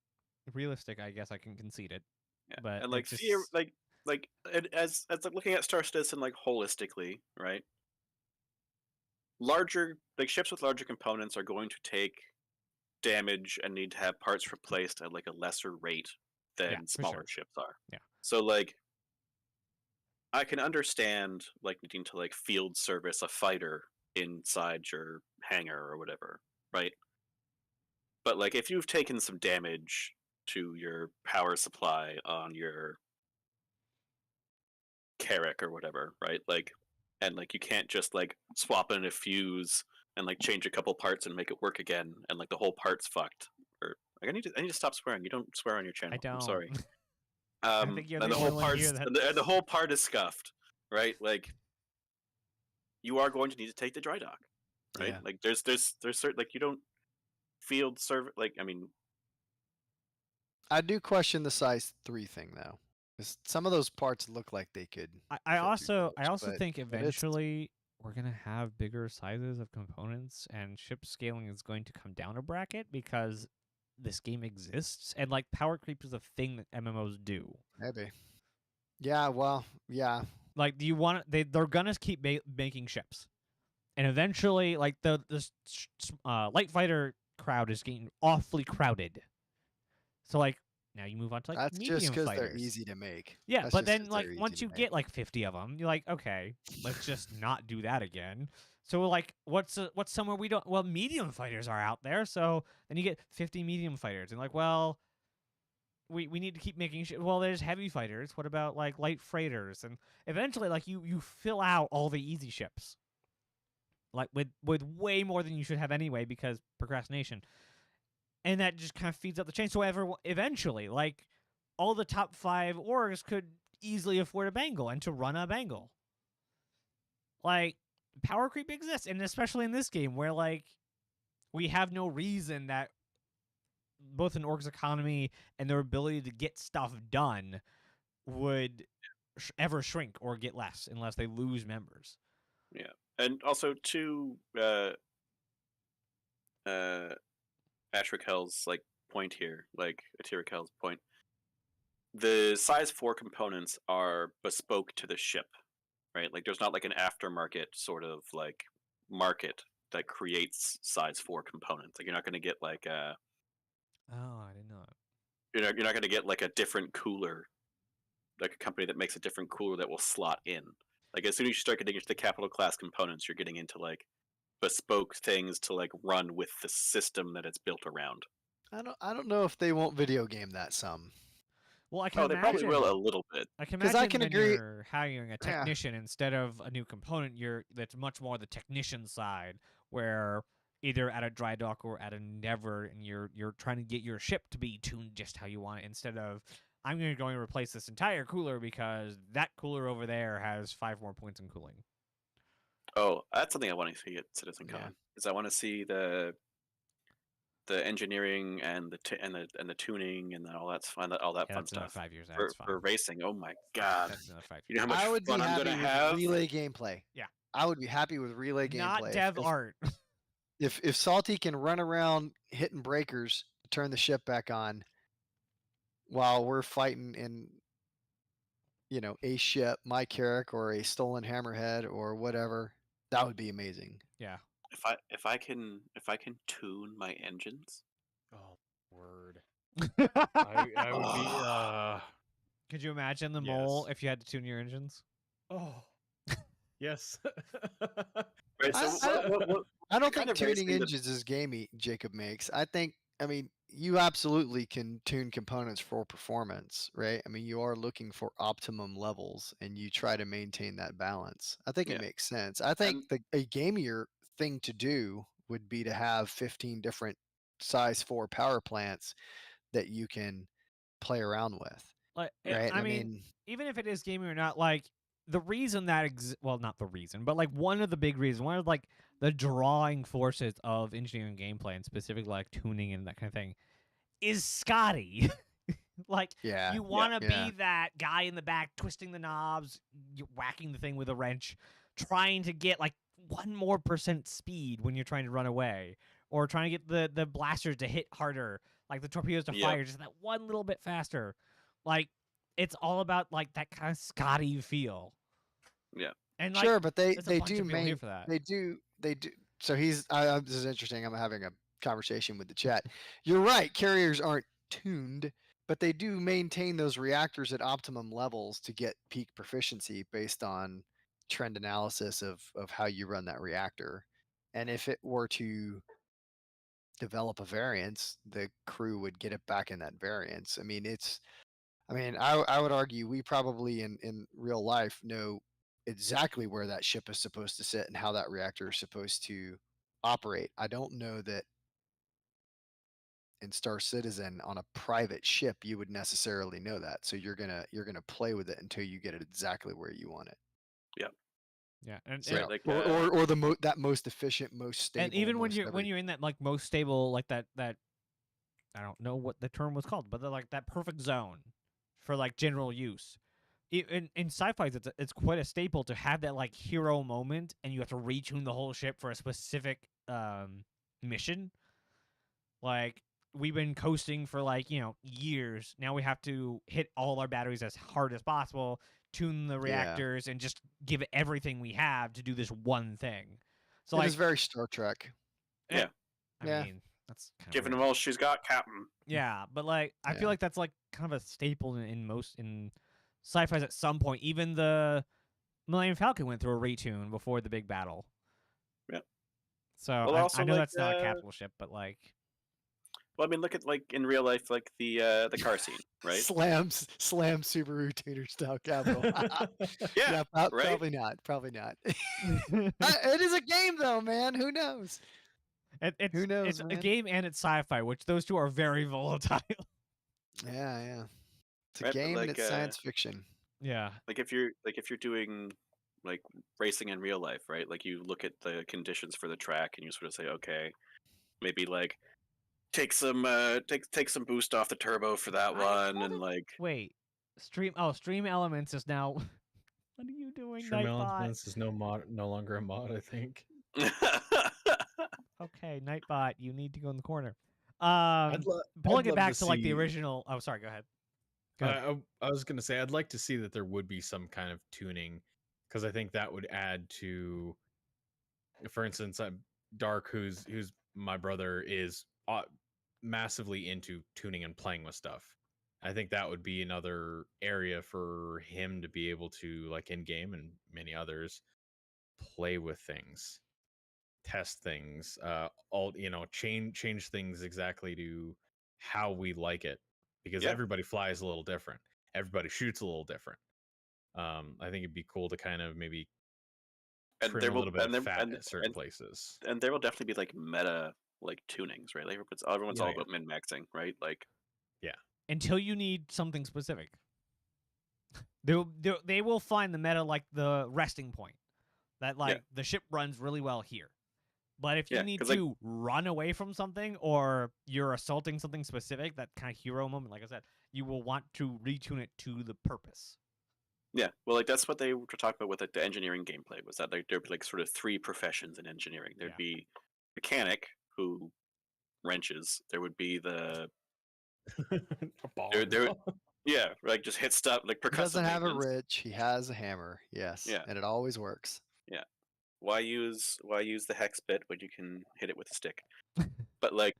realistic, I guess I can concede it. Yeah. But And like it just like as like looking at Star Citizen like holistically, right? Larger like ships with larger components are going to take damage and need to have parts replaced at like a lesser rate than Yeah, for smaller sure. ships are. Yeah. So like I can understand like needing to like field service a fighter inside your hangar or whatever, right? But like if you've taken some damage to your power supply on your Carrack or whatever, right? Like and like you can't just like swap in a fuse and like change a couple parts and make it work again and like the whole part's fucked. Or like I need to stop swearing. You don't swear on your channel. I don't. I'm sorry. I think you're And the the only whole one part's here that. and the whole part is scuffed, right? Like you are going to need to take the dry dock, right? Yeah. Like there's certain like you don't field serve like I mean I do question the size 3 thing though. 'Cause some of those parts look like they could. I fit through also doors, think but it's eventually we're gonna have bigger sizes of components, and ship scaling is going to come down a bracket because this game exists, and like power creep is a thing that MMOs do. maybe. Yeah. Well. Yeah. Like, do you want they're gonna keep making ships, and eventually, like the light fighter crowd is getting awfully crowded. So like now you move on to like That's just medium because fighters. they're easy to make. Yeah, That's but just then 'cause like they're easy once to you make. get like 50 of them, you're like, okay, let's just not do that again. So like, what's somewhere we don't? Well, medium fighters are out there, so then you get 50 medium fighters, and like, well, we need to keep making well, there's heavy fighters. What about like light freighters? And eventually, like you fill out all the easy ships, like with way more than you should have anyway because procrastination, and that just kind of feeds up the chain. So eventually, like all the top 5 orgs could easily afford a bangle and to run a bangle. Like power creep exists, and especially in this game where like we have no reason that both an org's economy and their ability to get stuff done would ever shrink or get less unless they lose members. yeah. And also to Patrick Hell's like point here, like Atira Hell's point, the size 4 components are bespoke to the ship, right? Like there's not like an aftermarket sort of like market that creates size 4 components. Like you're not going to get like Oh, I didn't know that. you're not going to get like a different cooler, like a company that makes a different cooler that will slot in. Like as soon as you start getting into the capital class components, you're getting into like bespoke things to like run with the system that it's built around. I don't know if they won't video game that some. Well, I can Oh, they probably imagine. will a little bit. I can 'Cause I imagine can then agree- you're hiring a Yeah. technician instead of a new component. That's much more the technician side, where either at a dry dock or at a Endeavor, and you're trying to get your ship to be tuned just how you want it, instead of I'm going to replace this entire cooler because that cooler over there has 5 more points in cooling. Oh, that's something I want to see at CitizenCon. Yeah. Is I want to see the engineering and the tuning and all that fun Yeah, fun that's another stuff 5 years. for, That's fine. for racing. Oh my god! That's another 5 You years. know how much I would be fun I'm happy gonna with have. relay gameplay. Yeah. I would be happy with relay gameplay. Not If- dev if, art. If Salty can run around hitting breakers to turn the ship back on while we're fighting in, a ship, my Carrick or a stolen hammerhead or whatever, that would be amazing. Yeah. If I can tune my engines, Oh, word. I would be. Could you imagine the mole Yes. if you had to tune your engines? Oh, yes. right? I- So I- what I don't kind think of tuning racing that- engines is gamey, Jacob makes. I mean, you absolutely can tune components for performance, right? I mean, you are looking for optimum levels and you try to maintain that balance. I think Yeah. it makes sense. I think And- a gamier thing to do would be to have 15 different size 4 power plants that you can play around with, Like, right? I mean, even if it is gaming or not, like the reason that well, not the reason, but like one of the big reasons, one of like the drawing forces of engineering gameplay and specifically like tuning and that kind of thing is Scotty. Like yeah, you want to yeah. be that guy in the back twisting the knobs, whacking the thing with a wrench, trying to get like 1% more speed when you're trying to run away, or trying to get the blasters to hit harder, like the torpedoes to Yeah. fire just that one little bit faster. Like it's all about like that kind of Scotty feel. Yeah. And like, Sure, but they there's a bunch do of people here main for that. they do. So this is interesting. I'm having a conversation with the chat. You're right. Carriers aren't tuned, but they do maintain those reactors at optimum levels to get peak proficiency based on trend analysis of how you run that reactor. And if it were to develop a variance, the crew would get it back in that variance. I would argue we probably in real life know exactly where that ship is supposed to sit and how that reactor is supposed to operate. I don't know that in Star Citizen on a private ship you would necessarily know that. So you're gonna play with it until you get it exactly where you want it. Yeah, and So, Right, like, or that most efficient, most stable. and even when most you're in that like most stable, like that I don't know what the term was called, but like that perfect zone for like general use. In sci-fi, it's quite a staple to have that like hero moment, and you have to retune the whole ship for a specific mission. Like we've been coasting for like years. Now we have to hit all our batteries as hard as possible, tune the reactors, and just give it everything we have to do this one thing. So it like, is very Star Trek. Yeah. I Yeah. mean, that's kind giving of them all she's got, Captain. yeah, but like I Yeah. feel like that's like kind of a staple in most in sci-fi's at some point. Even the Millennium Falcon went through a retune before the big battle. Yeah. So Well, I also, know like, that's not a capital ship, but like Well, I mean, look at like in real life, like the car scene, right? Slam Subaru tuner style capital. Yeah, Yeah, right? probably not. Probably not. It is a game though, man. Who knows? it's Who knows, it's a man? game and it's sci-fi, which those two are very volatile. Yeah. It's a Right, but, game and like, it's science fiction. Yeah. Like if you're doing like racing in real life, right? Like you look at the conditions for the track and you sort of say, okay, maybe like take some boost off the turbo for that I one, and thought like Wait. Stream Elements is now What are you doing, Shroom Nightbot? Elements is no longer a mod, I think. Okay, Nightbot, you need to go in the corner. I'd Pulling it love back to to like the see- original. Oh, sorry. Go ahead. Go ahead. I was gonna say I'd like to see that there would be some kind of tuning, because I think that would add to. For instance, Dark, who's my brother, is massively into tuning and playing with stuff. I think that would be another area for him to be able to, like in game and many others, play with things, test things, change things exactly to how we like it, because Yeah. everybody flies a little different, everybody shoots a little different. I think it'd be cool to kind of maybe And trim there a will little bit and of there fat and at certain places. and there will definitely be like meta like tunings, right? Like everyone's Yeah, all yeah. about min maxing, right? Like Until you need something specific, they will find the meta like the resting point. That like the ship runs really well here. But if you Yeah, need 'cause, to run away from something or you're assaulting something specific, that kind of hero moment, like I said, you will want to retune it to the purpose. yeah, well, like that's what they were talking about with like the engineering gameplay, was that like there'd be like sort of three professions in engineering. There'd Yeah. be mechanic who wrenches. There would be the there yeah, like just hit stuff like He percussive doesn't have a maintenance. wrench. He has a hammer. Yes. Yeah. And it always works. Why use the hex bit when you can hit it with a stick? But like,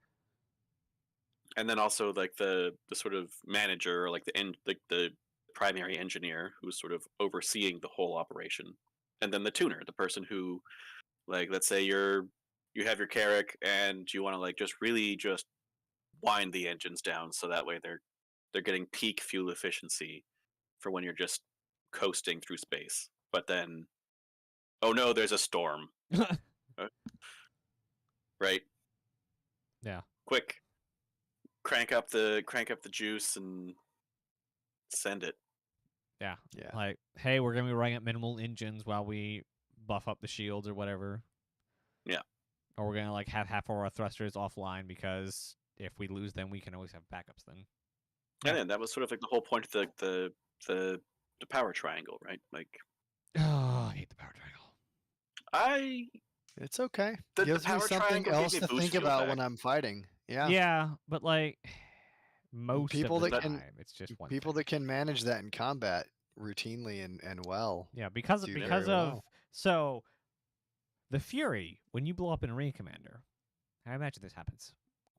and then also like the sort of manager, or like the primary engineer who's sort of overseeing the whole operation, and then the tuner, the person who, like, let's say you have your Carrack and you want to like just really just wind the engines down so that way they're getting peak fuel efficiency for when you're just coasting through space. But then, oh no, there's a storm. Right? Yeah. Quick, crank up the juice and send it. Yeah. Yeah. Like, hey, we're gonna be running at minimal engines while we buff up the shields or whatever. Yeah. Or we're gonna like have half of our thrusters offline because if we lose them, we can always have backups then. And then that was sort of like the whole point of the power triangle, right? Like, Oh, I hate the power triangle. It's okay. The Gives me power something triangle gave else me to boost think fuel about back. when I'm fighting. Yeah. Yeah, but like most people of the that time, can- it's just one People thing. that can manage that in combat routinely and well. Yeah, because do of very well. so the Fury, when you blow up an arena commander, I imagine this happens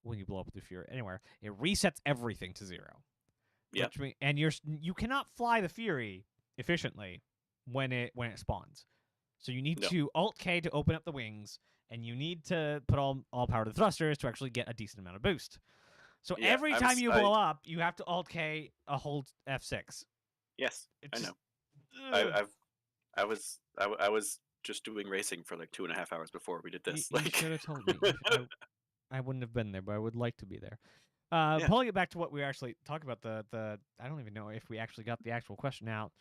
when you blow up the Fury anywhere, it resets everything to 0. Yep. And you cannot fly the Fury efficiently when it spawns. So you need No. to Alt K to open up the wings, and you need to put all power to the thrusters to actually get a decent amount of boost. So Yeah, every I'm time s- you I- blow up, you have to Alt K a hold F6. Yes, It's I just- know. ugh. I was just doing racing for like 2.5 hours before we did this. You Like, should have told me. I wouldn't have been there, but I would like to be there. Yeah. Pulling it back to what we actually talked about, the I don't even know if we actually got the actual question out.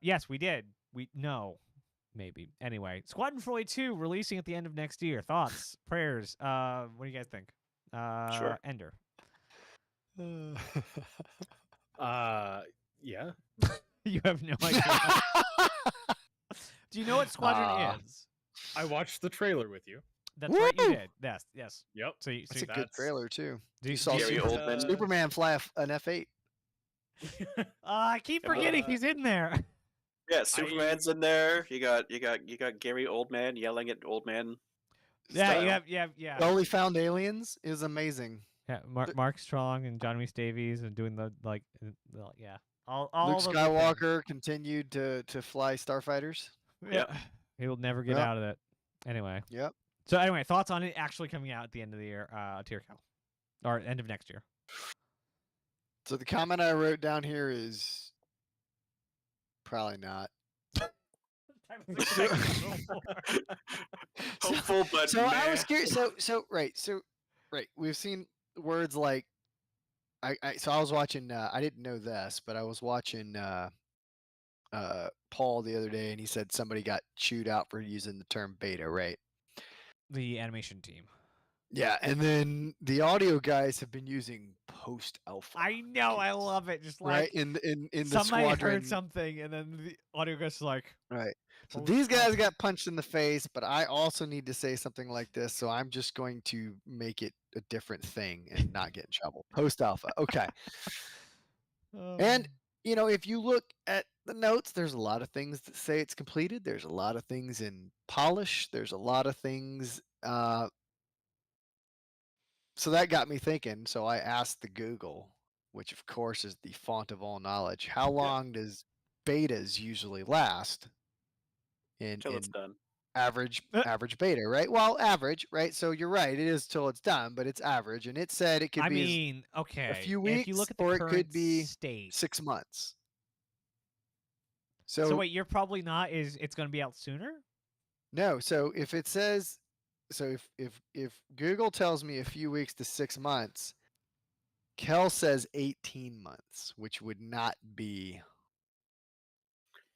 Yes, we did. No, maybe. Anyway, Squadron 42 releasing at the end of next year. Thoughts, prayers. What do you guys think? Sure. Ender. Yeah. You have no idea. Do you know what Squadron is? I watched the trailer with you. That's right, you Woo! did. Yes, yes. Yep. So you, That's so a good that's- trailer too. do You saw Gary Oldman. Superman fly an F8. I keep forgetting he's in there. Yeah, Superman's in there. You got Gary Oldman yelling at old man. Yeah, style. yeah. The Only Found Aliens is amazing. Yeah, Mark Strong and John Rhys Davies and doing yeah. All Luke the good things. Skywalker continued to fly starfighters. Yeah. He will never get Yep. out of it. Anyway. Yep. So anyway, thoughts on it actually coming out at the end of the year, tier count. Or end of next year. So the comment I wrote down here is probably not. Hopeful, but So I was meh. curious. So right. We've seen words like I was watching. I didn't know this, but I was watching Paul the other day, and he said somebody got chewed out for using the term beta. Right. The animation team. Yeah, and then the audio guys have been using post alpha. I know, I love it. Just Right like in the somebody heard squadron. something, and then the audio guy's like, Right. So Post these guys alpha. got punched in the face, but I also need to say something like this, so I'm just going to make it a different thing and not get in trouble. Post alpha. Okay. And if you look at the notes, there's a lot of things that say it's completed. There's a lot of things in polish. There's a lot of things. So that got me thinking. So I asked the Google, which of course is the font of all knowledge, how Yeah. long does betas usually last Till it's in done. average beta, right? Well, average, right? So you're right. It is till it's done, but it's average, and it said it could I be mean, a okay. few If you weeks look at the or it current could be state, 6 months. so So wait, you're probably not. It's going to be out sooner? no. So if it says, so if Google tells me a few weeks to 6 months, Kel says 18 months, which would not be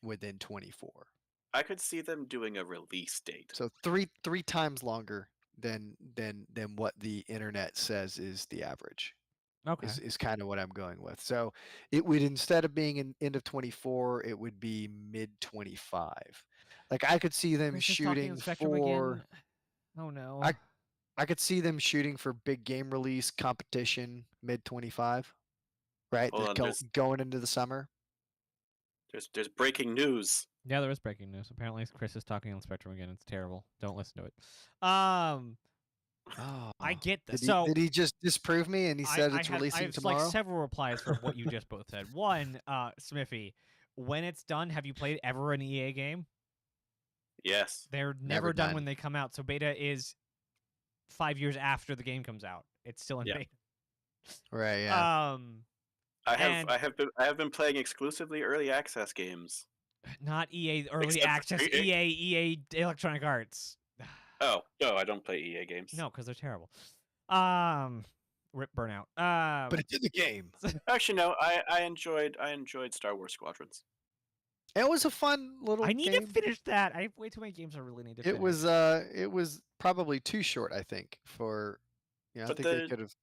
within 24. I could see them doing a release date. So three times longer than what the internet says is the average. Okay. Is kind of what I'm going with. So it would, instead of being in end of 24, it would be mid 25. Like I could see them Chris is talking shooting on Spectrum for. again. Oh no. I could see them shooting for big game release competition mid 25. Right, Hold on, going into the summer. there's breaking news. Yeah, there is breaking news. Apparently, Chris is talking on Spectrum again. It's terrible. Don't listen to it. I get this. Did he just disprove me and he said it's releasing I have tomorrow? like several replies for what you just both said. One, Smithy, when it's done, have you played ever an EA game? Yes. They're never done when they come out. So beta is 5 years after the game comes out. It's still in beta. Right. Yeah. I have been playing exclusively early access games. Not EA early Except for access. EA Electronic Arts. Oh no, I don't play EA games. No, because they're terrible. Rip Burnout. But it's in the game. Actually, no. I enjoyed Star Wars Squadrons. It was a fun little. I need game. to finish that. I have way too many games I really need to finish. It was probably too short, I think, for. Yeah, But I think they could have.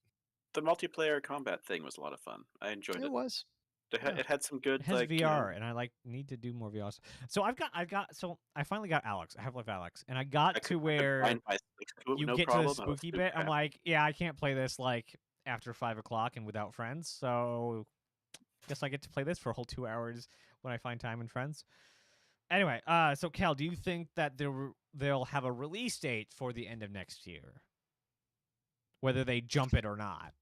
The multiplayer combat thing was a lot of fun. I enjoyed it. It was. It had some good. It has like, VR, and I need to do more VR. So I finally got Alex. I have Alex, and I got to where you get to the spooky bit. I'm like, yeah, I can't play this like after 5 o'clock and without friends. So guess I get to play this for a whole 2 hours when I find time and friends. Anyway, so Cal, do you think that they'll have a release date for the end of next year, whether they jump it or not?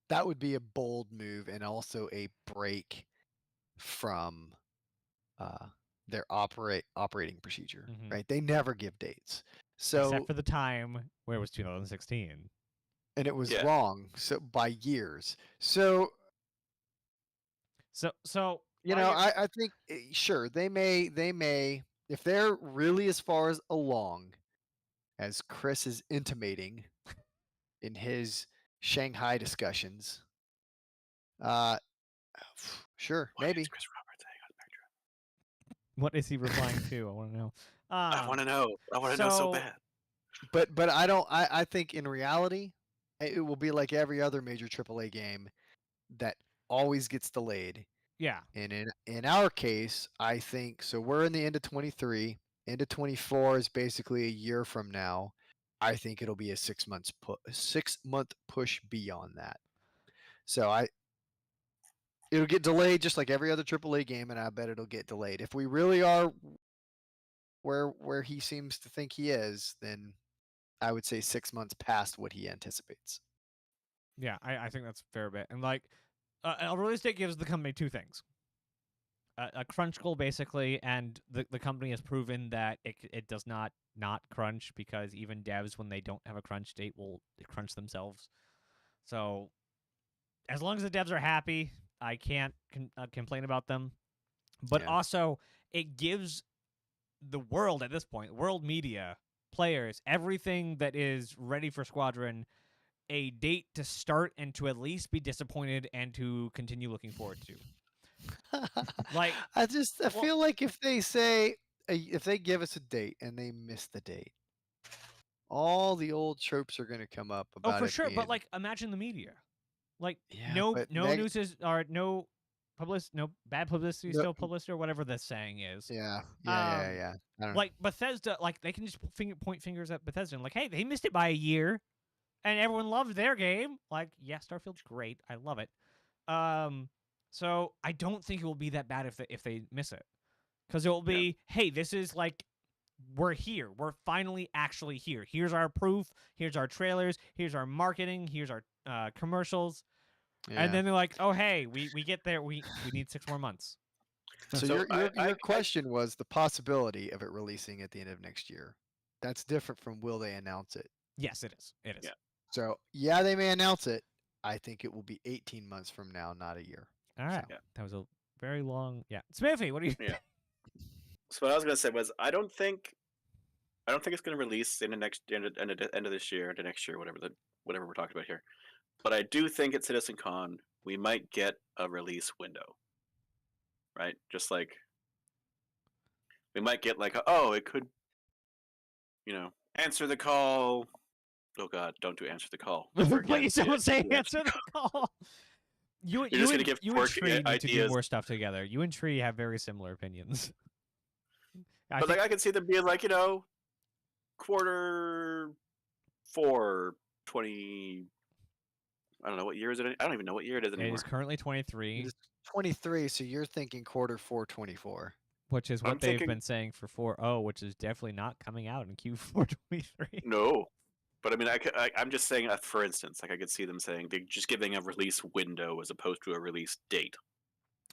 That would be a bold move and also a break from their operating procedure, right? They never give dates. So except for the time where it was 2016. And it was wrong, so by years. So I think sure they may, if they're really as far along as Chris is intimating in his Shanghai discussions. Sure, maybe. Is Chris Roberts saying on Spectrum? What is he replying to? I want to know. I want to know. I want to know so bad. But I don't. I think in reality, it will be like every other major AAA game that always gets delayed. Yeah. And in our case, I think so. We're in the end of 23. End of 24 is basically a year from now. I think it'll be a 6 month push beyond that. So it'll get delayed just like every other AAA game, and I bet it'll get delayed. If we really are where he seems to think he is, then I would say 6 months past what he anticipates. Yeah, I think that's a fair bit. And like a release date gives the company two things. A crunch goal, basically, and the company has proven that it does not crunch, because even devs, when they don't have a crunch date, will crunch themselves. So as long as the devs are happy, I can't complain about them. But also, it gives the world at this point, world media, players, everything that is ready for Squadron, a date to start and to at least be disappointed and to continue looking forward to. Like, I feel like if they give us a date and they miss the date, all the old tropes are going to come up Oh, about for it sure. being. But like, imagine the media. Like, Yeah, but no news is or no no bad publicity, no, still publicity, or whatever the saying is. yeah. I don't know. Like Bethesda, like they can just point fingers at Bethesda and like, hey, they missed it by a year, and everyone loved their game. Like, yeah, Starfield's great, I love it. So I don't think it will be that bad if they miss it, because it will be, hey, this is like, we're here, we're finally actually here. Here's our proof. Here's our trailers. Here's our marketing. Here's our commercials. And then they're like, oh, hey, we get there. We need 6 more months. So your question was the possibility of it releasing at the end of next year. That's different from will they announce it. Yes, it is. It is. Yeah. So yeah, they may announce it. I think it will be 18 months from now, not a year. All right. Yeah. That was a very long. Yeah. Smithy, what do you? Yeah. So what I was gonna say was I don't think it's gonna release in the next end of this year, the next year, whatever we're talking about here. But I do think at CitizenCon we might get a release window. Right? Just like we might get like it could, answer the call. Oh God, don't do answer the call. Please don't say answer the call. You just gonna give and Twerk Tree need to do ideas. more stuff together. You and Tree have very similar opinions. But like I can see them being like, quarter 4, 20. I don't know what year is it. I don't even know what year it is it anymore. is currently 23, It's 23, so you're thinking quarter 4, 24. which is what I'm they've thinking- been saying for 4.0, which is definitely not coming out in Q4 23. No, but I mean, I'm just saying, for instance, like I could see them saying they're just giving a release window as opposed to a release date.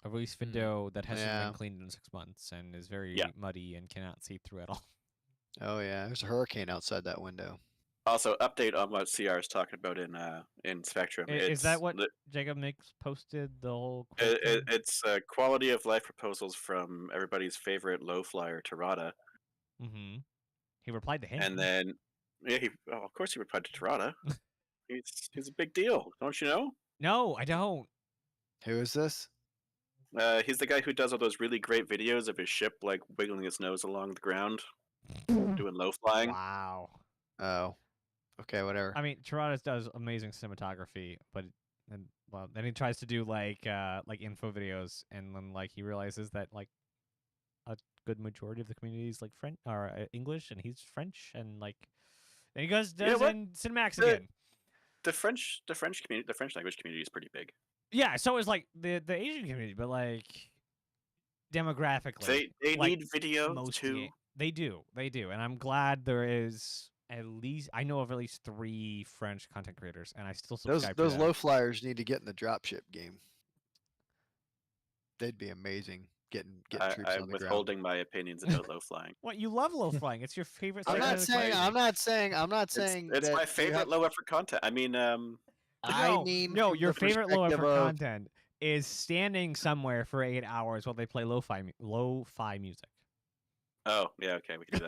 A release window that hasn't Yeah. been cleaned in 6 months and is very muddy and cannot see through at all. Oh yeah, there's a hurricane outside that window. Also, update on what CR is talking about in Spectrum. Is that what Jacob Mix posted? The whole it's quality of life proposals from everybody's favorite low flyer, Tarada. Mm-hmm. He replied to him. And then, of course he replied to Tarada. he's a big deal, don't you know? No, I don't. Who is this? He's the guy who does all those really great videos of his ship like wiggling its nose along the ground, doing low flying. Wow. Oh, okay, whatever. I mean, Taradas does amazing cinematography, but then he tries to do like info videos, and then like he realizes that like a good majority of the community is like French or English, and he's French, and like then he does in Cinemax again. The French community, the French language community is pretty big. Yeah, so is like the Asian community, but like demographically, they like, need video too. They do, and I'm glad there is I know of at least 3 French content creators, and I still subscribe Those to low flyers need to get in the dropship game. They'd be amazing getting troops on the I'm ground. withholding my opinions about low flying. What, you love low flying? It's your favorite. I'm not saying. It's my favorite low effort content. I mean, no, your from the favorite low effort perspective of- content is standing somewhere for 8 hours while they play lo-fi music. Oh yeah, okay, we can do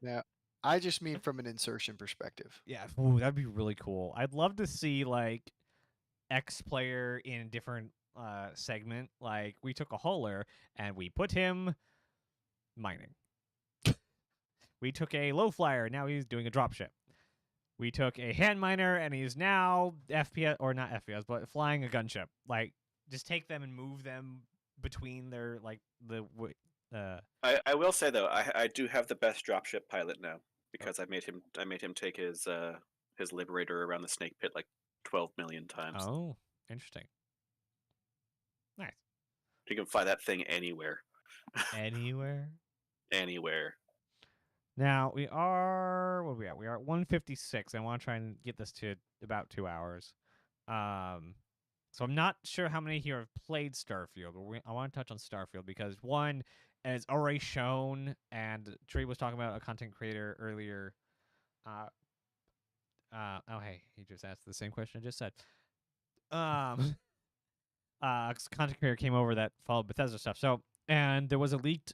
that. I just mean from an insertion perspective. Yeah, ooh, that'd be really cool. I'd love to see like X player in a different segment. Like we took a hauler and we put him mining. We took a low flyer, now he's doing a dropship. We took a hand miner and he's now FPS, or not FPS, but flying a gunship. Like just take them and move them between their like I will say though, I do have the best dropship pilot now because I made him take his Liberator around the snake pit like 12 million times. Oh, interesting. Nice. You can fly that thing anywhere. Anywhere. Anywhere. Now we are what are we at? We are at 156. I want to try and get this to about 2 hours. So I'm not sure how many here have played Starfield, but I want to touch on Starfield because one, as already shown, and Trey was talking about a content creator earlier. Oh hey, he just asked the same question I just said. A content creator came over that followed Bethesda stuff. So, and there was a leaked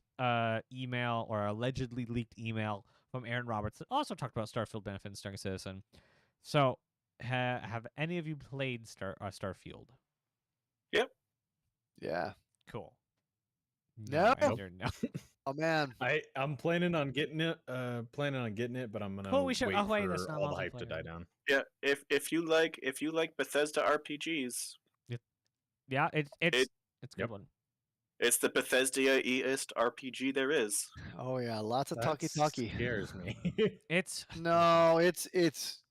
email or allegedly leaked email from Aaron Roberts that also talked about Starfield benefits starting a Citizen. So, have any of you played Starfield? Yep. Yeah. Cool. No. Ender, no. Oh man. I'm planning on getting it. But I'm gonna Cool, we should. wait Oh wait, that's for not all the hype to multiplayer. die down. Yeah, if you like Bethesda RPGs, Yeah, it's a It- good Yep. one. it's the Bethesda-iest RPG there is. Oh yeah, lots of That talkie. scares me. It's No, it's It's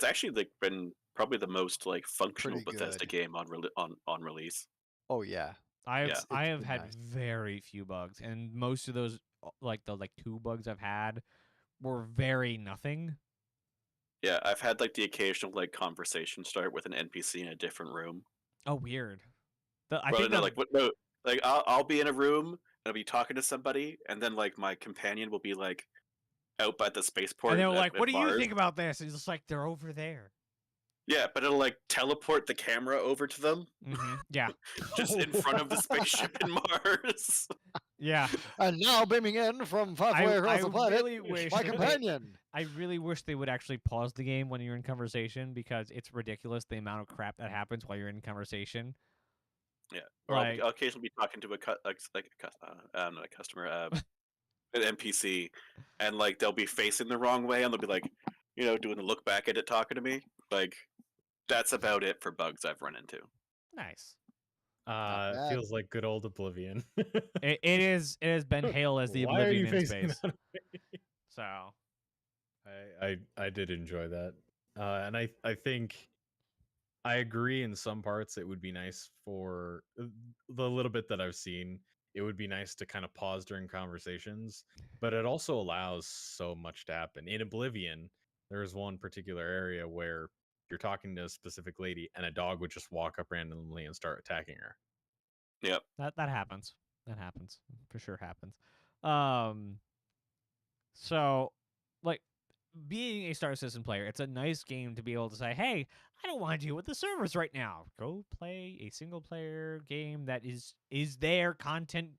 actually like been probably the most like functional Pretty Bethesda good. game on release. oh yeah. I Yeah. have pretty had nice. very few bugs, and most of those, like the 2 bugs I've had, were very nothing. Yeah, I've had like the occasional like conversation start with an NPC in a different room. Oh, weird. I Well, think no, that, like what? No, like I'll be in a room and I'll be talking to somebody, and then like my companion will be like out by the spaceport. and they were at- like, at "What do you Mars. think about this?" And it's just like they're over there. Yeah, but it'll like teleport the camera over to them Yeah, just in front of the spaceship in Mars. yeah. And now beaming in from halfway across I the planet, really wish my that companion. I really wish they would actually pause the game when you're in conversation, because it's ridiculous the amount of crap that happens while you're in conversation. Yeah, or Like- I'll occasionally be talking to not a customer, an NPC, and like they'll be facing the wrong way, and they'll be like, doing the look back at it, talking to me. Like, that's about it for bugs I've run into. Nice. bad. Feels like good old Oblivion. It is. It has been hailed as the Why are you Oblivion in facing space. that way? So I did enjoy that, and I think I agree in some parts. It would be nice for the little bit that I've seen. It would be nice to kind of pause during conversations, but it also allows so much to happen. In Oblivion, there's one particular area where you're talking to a specific lady, and a dog would just walk up randomly and start attacking her. Yep. that happens. That happens. For sure happens. So, like, being a Star Citizen player, it's a nice game to be able to say, "Hey, I don't want to deal with the servers right now. Go play a single player game that is their content."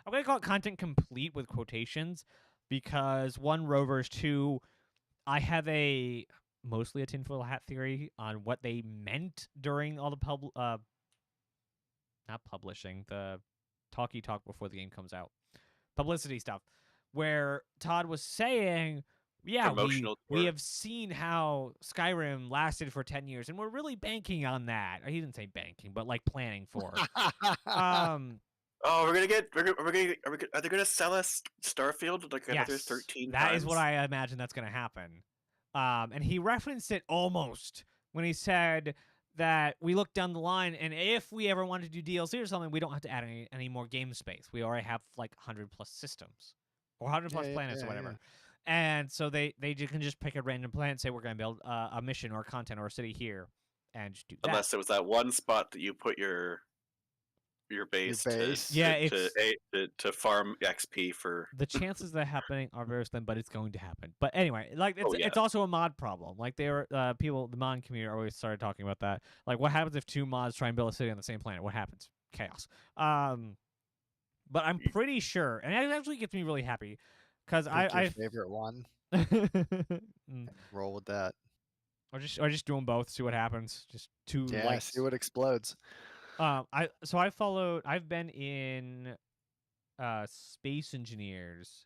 I'm gonna call it content complete with quotations, because 1, rovers, 2, I have mostly a tinfoil hat theory on what they meant during all the not publishing, the talky talk before the game comes out, publicity stuff, where Todd was saying, yeah, Promotional we tour. have seen how Skyrim lasted for 10 years, and we're really banking on that. He didn't say banking, but like planning for. Oh, are they gonna sell us Starfield like another 13 that times? is what I imagine that's going to happen. And he referenced it almost when he said that we look down the line, and if we ever wanted to do DLC or something, we don't have to add any more game space. We already have like 100+ systems or 100+ planets or whatever. And so they can just pick a random planet and say, we're going to build a mission or content or a city here, and just do that. Unless it was that one spot that you put your base, base. to farm XP for. The chances of that happening are very slim, but it's going to happen. But anyway, like Oh, yeah. it's also a mod problem. Like they were people, the mod community always started talking about that. Like, what happens if 2 mods try and build a city on the same planet? What happens? Chaos. But I'm pretty sure, and it actually gets me really happy, because Your favorite one. Roll with that. or just doing both, see what happens. Just 2 Yeah, lights. see what explodes. I've been in Space Engineers,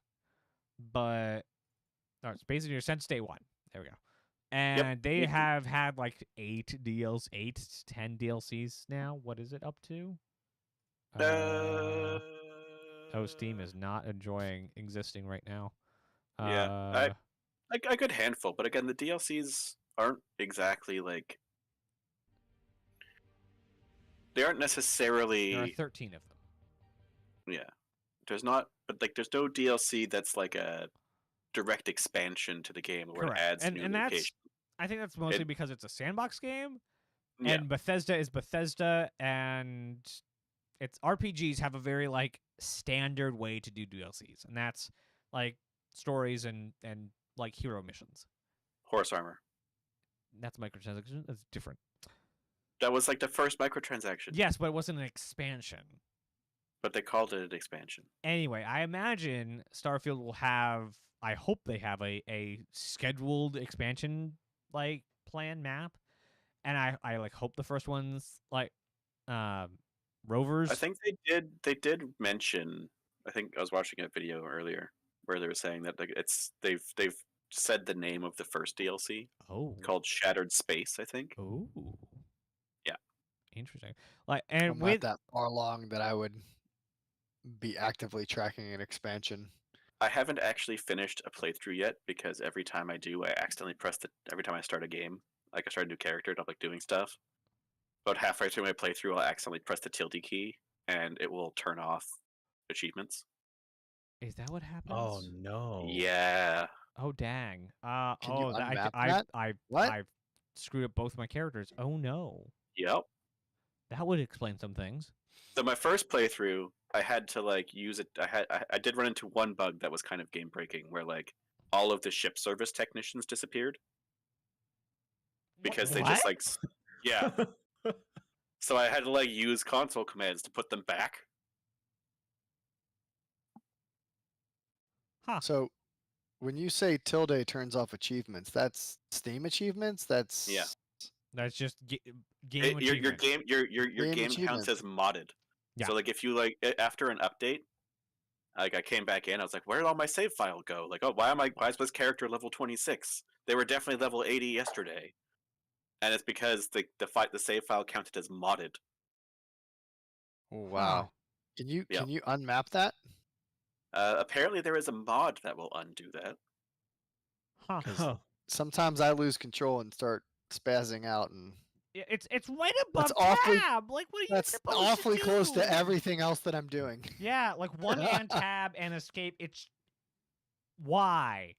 Space Engineers since day 1. There we go. And they have had like 8 to 10 DLCs now. What is it up to? Steam is not enjoying existing right now. Yeah, a good handful, but again, the DLCs aren't exactly like. They aren't necessarily. There are 13 of them. Yeah, there's not, but like, there's no DLC that's like a direct expansion to the game where Correct. it adds new And that's, locations. I think that's mostly because it's a sandbox game, Yeah, and Bethesda is Bethesda, and its RPGs have a very like standard way to do DLCs, and that's like stories and like hero missions. horse armor. That's microtransaction. That's different. That was like the first microtransaction. Yes, but it wasn't an expansion. But they called it an expansion. Anyway, I imagine Starfield will have. I hope they have a scheduled expansion like plan map, and I like hope the first one's like rovers. I think they did mention I think I was watching a video earlier where they were saying that like they've said the name of the first DLC Oh. called Shattered Space, I think. Oh. Yeah. Interesting. Like, and I'm with not that far along that I would be actively tracking an expansion. I haven't actually finished a playthrough yet because every time I do, I accidentally press the. Every time I start a game, like I start a new character and I'm like doing stuff. About halfway through my playthrough, I'll accidentally press the tilde key and it will turn off achievements. is that what happens? Oh no. Yeah. Oh dang. Can you Oh, that unmap I that? What? I've screwed up both my characters. Oh no. Yep. That would explain some things. So my first playthrough, I had to like use it. I did run into one bug that was kind of game breaking, where like all of the ship service technicians disappeared because they just like yeah. So I had to like use console commands to put them back. Huh. So when you say tilde turns off achievements, that's Steam achievements? That's Yeah. That's just game Your achievement. game Game counts as achievements. modded. Yeah. So like if you like after an update, like I came back in, I was like, where did all my save file go? Like, oh, why is this character level 26? They were definitely level 80 yesterday. And it's because the save file counted as modded. Oh, wow. Can you unmap that? Apparently there is a mod that will undo that. Huh. 'Cause Huh. sometimes I lose control and start spazzing out, and Yeah, it's right above awfully- tab. Like, what are you that's supposed awfully to close do? to everything else that I'm doing. Yeah, like one and tab and escape. It's why.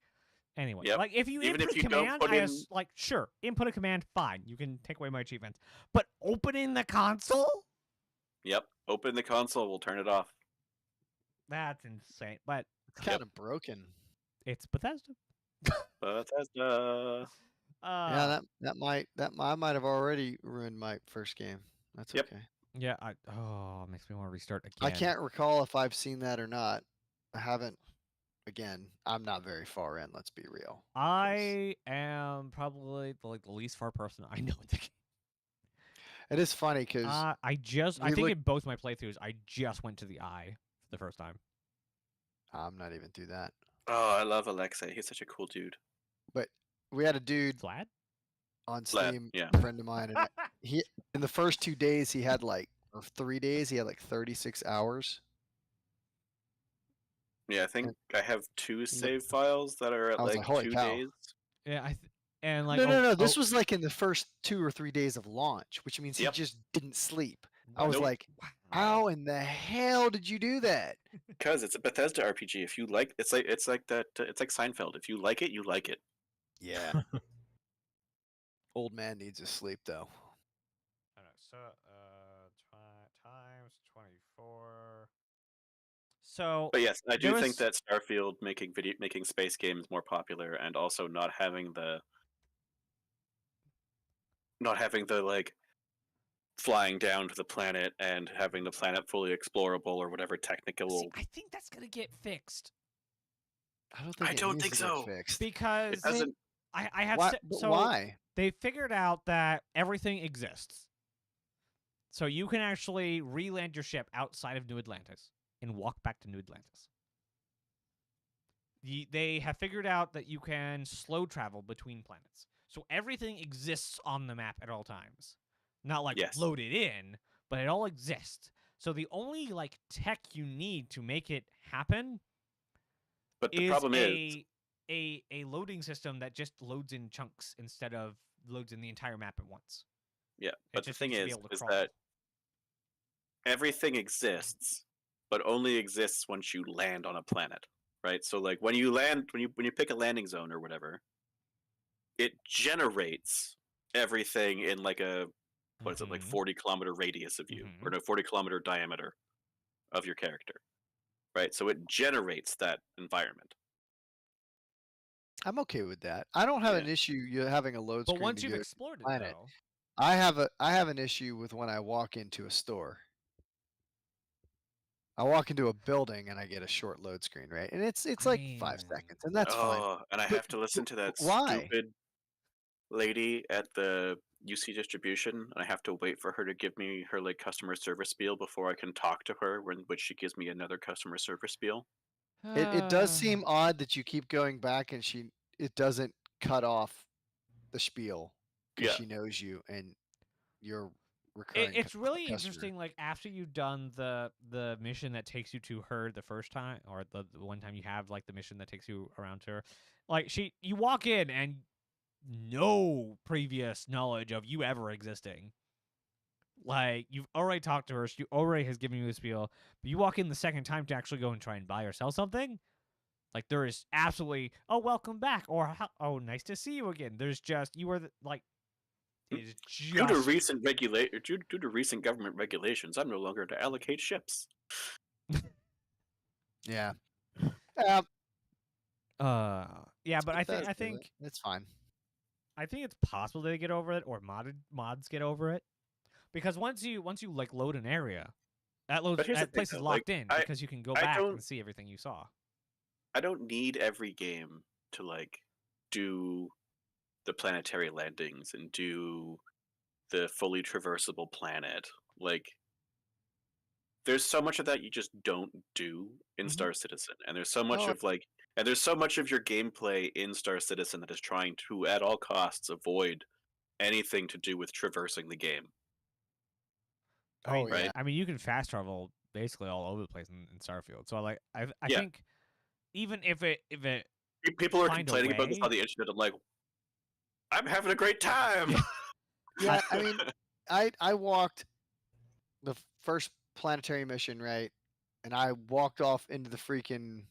Anyway, Yep. like if you Even input if a you don't command, put in- like sure, input a command, fine. You can take away my achievements. But opening the console? Yep. Open the console, we'll turn it off. That's insane. But It's kind of broken. it's Bethesda. Bethesda. Yeah, I might have already ruined my first game. That's Yep. okay. Yeah, it makes me want to restart again. I can't recall if I've seen that or not. I haven't. Again, I'm not very far in. Let's be real. I am probably the least far person I know in the game. It is funny because I we think look- in both my playthroughs, I just went to the eye for the first time. I'm not even through that. Oh, I love Alexei. He's such a cool dude. But we had a dude Vlad? on Vlad, Steam, yeah. a friend of mine, and he in the first 2 days he had or 3 days he had 36 hours. Yeah, I think And- I have 2 save files that are at I was like like, "Holy 2 cow." days. Yeah, and like No. This was like in the first 2 or 3 days of launch, which means Yep. he just didn't sleep. I was Nope. like, how in the hell did you do that? Because it's a Bethesda RPG. If you like, it's like that. It's like Seinfeld. If you like it, you like it. Yeah. Old man needs his sleep though. I don't know. So, times 24. So, But yes, I do There think was- that Starfield making space games more popular, and also not having the like flying down to the planet and having the planet fully explorable or whatever technical. see, I think that's gonna get fixed I don't think I it don't needs think to get so. fixed. because It doesn't. I have Why, se- but so why? they figured out that everything exists. So you can actually re-land your ship outside of New Atlantis and walk back to New Atlantis. They have figured out that you can slow travel between planets. So everything exists on the map at all times. Not like Yes. loaded in, but it all exists. So the only like tech you need to make it happen But the is problem is, a loading system that just loads in chunks instead of loads in the entire map at once. yeah. It But the just thing needs to be is, able to is crawl. that everything exists, but only exists once you land on a planet, right? So like when you land, when you pick a landing zone or whatever, it generates everything in like a what is it, like Mhm. 40-kilometer radius of you, Mhm. or no, 40-kilometer diameter of your character, right? So it generates that environment. I'm okay with that. I don't have Yeah. an issue you having a load But screen once to you've go- explored it, planet. though, I have an issue with when I walk into a store. I walk into a building and I get a short load screen, right? And it's I like mean, 5 seconds, and that's fine. Oh, and I But- have to listen to that why? stupid. lady at the UC distribution, and I have to wait for her to give me her like customer service spiel before I can talk to her. When which she gives me another customer service spiel. It does seem odd that you keep going back and it doesn't cut off the spiel because Yeah, she knows you and you're recurring It's really customer. interesting. Like after you've done the mission that takes you to her the first time, or the one time you have like the mission that takes you around to her, like you walk in and no previous knowledge of you ever existing. Like you've already talked to her, she already has given you a spiel, but you walk in the second time to actually go and try and buy or sell something. Like there is absolutely, oh, welcome back, or oh, nice to see you again. There's just you are like it is due to just due to recent government regulations, I'm no longer to allocate ships. Yeah. yeah, but I think it's fine. I think it's possible they get over it, or mods get over it, because once you like load an area, But here's the thing, place is though, locked like, in I because you can go I back don't and see everything you saw. I don't need every game to like do the planetary landings and do the fully traversable planet. Like there's so much of that you just don't do in Mhm. Star Citizen. And there's so much Oh, of like and there's so much of your gameplay in Star Citizen that is trying to at all costs avoid anything to do with traversing the game, Oh yeah. right? I mean, you can fast travel basically all over the place in Starfield. So like, I Yeah. think even if it People are find a complaining about this way- on the internet. I'm like, I'm having a great time. Yeah, I mean, I walked the first planetary mission, right? And I walked off into the freaking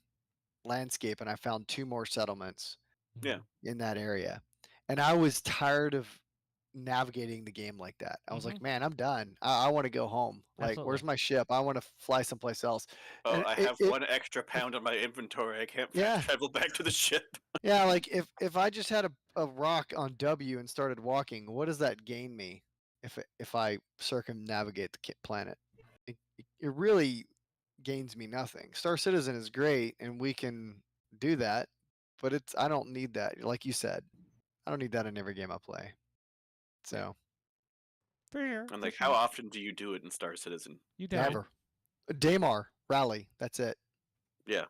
landscape and I found 2 more settlements Yeah. in that area. And I was tired of navigating the game like that. I was like, man, I'm done. I want to go home. Like, where's Absolutely. my ship? I want to fly someplace else. Oh, And I have 1 extra pound on my inventory. I can't Yeah. fast travel back to the ship. Yeah, like if I just had a rock on W and started walking, what does that gain me if I circumnavigate the planet? It really gains me nothing. Star Citizen is great and we can do that, but I don't need that. Like you said, I don't need that in every game I play. So for sure. I'm for like, sure. how often do you do it in Star Citizen? You don't. never. Daymar rally. That's it, Yeah,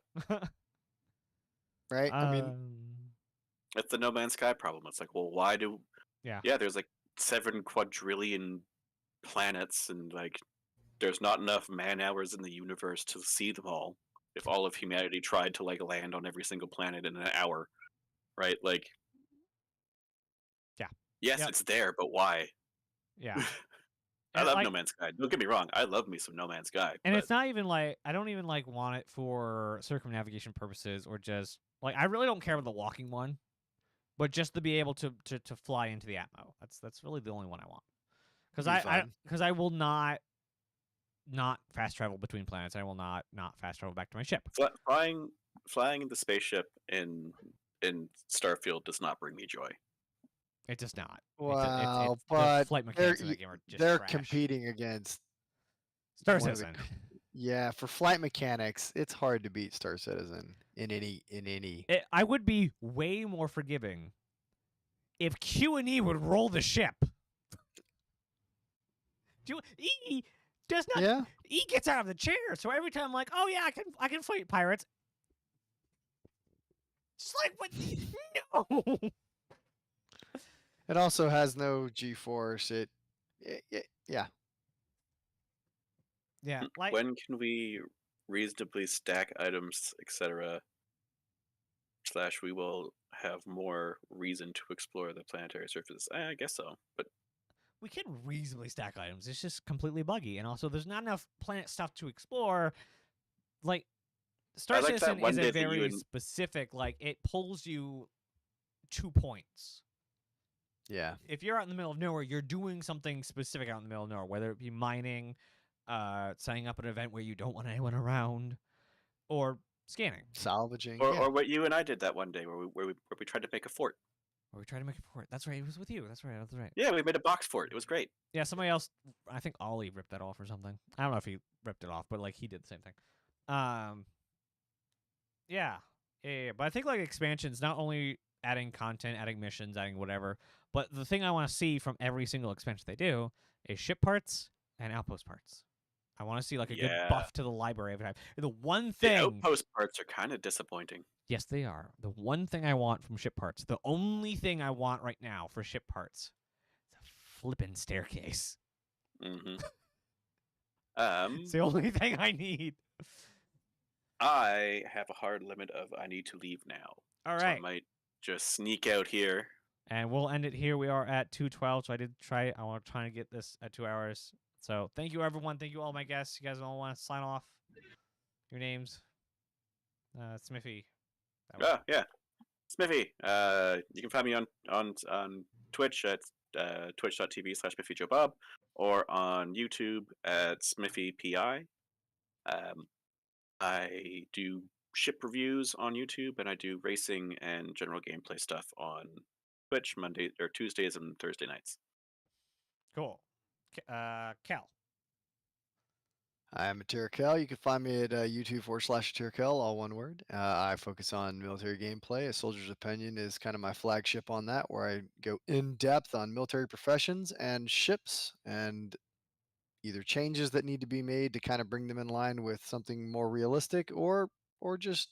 right? I mean, that's the No Man's Sky problem. It's like, well, why do? Yeah. Yeah, there's like 7 quadrillion planets, and like, there's not enough man hours in the universe to see them all. If all of humanity tried to like land on every single planet in an hour, right? Like, Yeah. yes, Yep. it's there, but why? Yeah. I And, love like- No Man's Sky. Don't get me wrong. I love me some No Man's Sky. And but it's not even like I don't even like want it for circumnavigation purposes, or just like I really don't care about the walking one, but just to be able to fly into the Atmo. That's really the only one I want. Because It'd be fun. because I will not fast travel between planets. I will not fast travel back to my ship. flying in the spaceship in Starfield does not bring me joy. It does not. wow, the but flight mechanics in that game are just they're trash. competing against Star one of the Citizen. Yeah, for flight mechanics, it's hard to beat Star Citizen in any. I would be way more forgiving if Q&E would roll the ship. E does not. Yeah. E gets out of the chair, so every time I'm like, oh yeah, I can fight pirates. Just like what? No. It also has no G-force. Yeah. Yeah, like When can we reasonably stack items, etc.? / we will have more reason to explore the planetary surface. I guess so, but we can reasonably stack items. It's just completely buggy, and also there's not enough planet stuff to explore. Like Star I like that Citizen one is day a that you very and- specific. Like it pulls you 2 points. Yeah. If you're out in the middle of nowhere, you're doing something specific out in the middle of nowhere, whether it be mining, setting up an event where you don't want anyone around, or scanning. Salvaging. or, yeah. or what you and I did that one day where we tried to make a fort. Or we tried to make a fort. That's right. It was with you. That's right. That's right. Yeah, we made a box fort. It was great. Yeah, somebody else. I think Ollie ripped that off or something. I don't know if he ripped it off, but like he did the same thing. Yeah. But I think like expansions not only adding content, adding missions, adding whatever. But the thing I want to see from every single expansion they do is ship parts and outpost parts. I want to see like a good Yeah. buff to the library every time. And the one The thing, outpost parts are kind of disappointing. yes, they are. The one thing I want from ship parts, the only thing I want right now for ship parts, is a flippin' staircase. Hmm. It's the only thing I need. I have a hard limit of I need to leave now. All So I right. might just sneak out here. And we'll end it here. We are at 2:12, so I want to try to get this at 2 hours. So thank you, everyone. Thank you, all my guests. You guys all want to sign off? Your names? Smithy. Yeah. Smithy. You can find me on Twitch at twitch.tv/SmithyJoeBob or on YouTube at SmithyPI. I do ship reviews on YouTube, and I do racing and general gameplay stuff on Twitch Monday or Tuesdays and Thursday nights. Cool. Cal. I'm Kel. You can find me at YouTube/Kel, all one word. I focus on military gameplay. A Soldier's Opinion is kind of my flagship on that, where I go in depth on military professions and ships and either changes that need to be made to kind of bring them in line with something more realistic, or just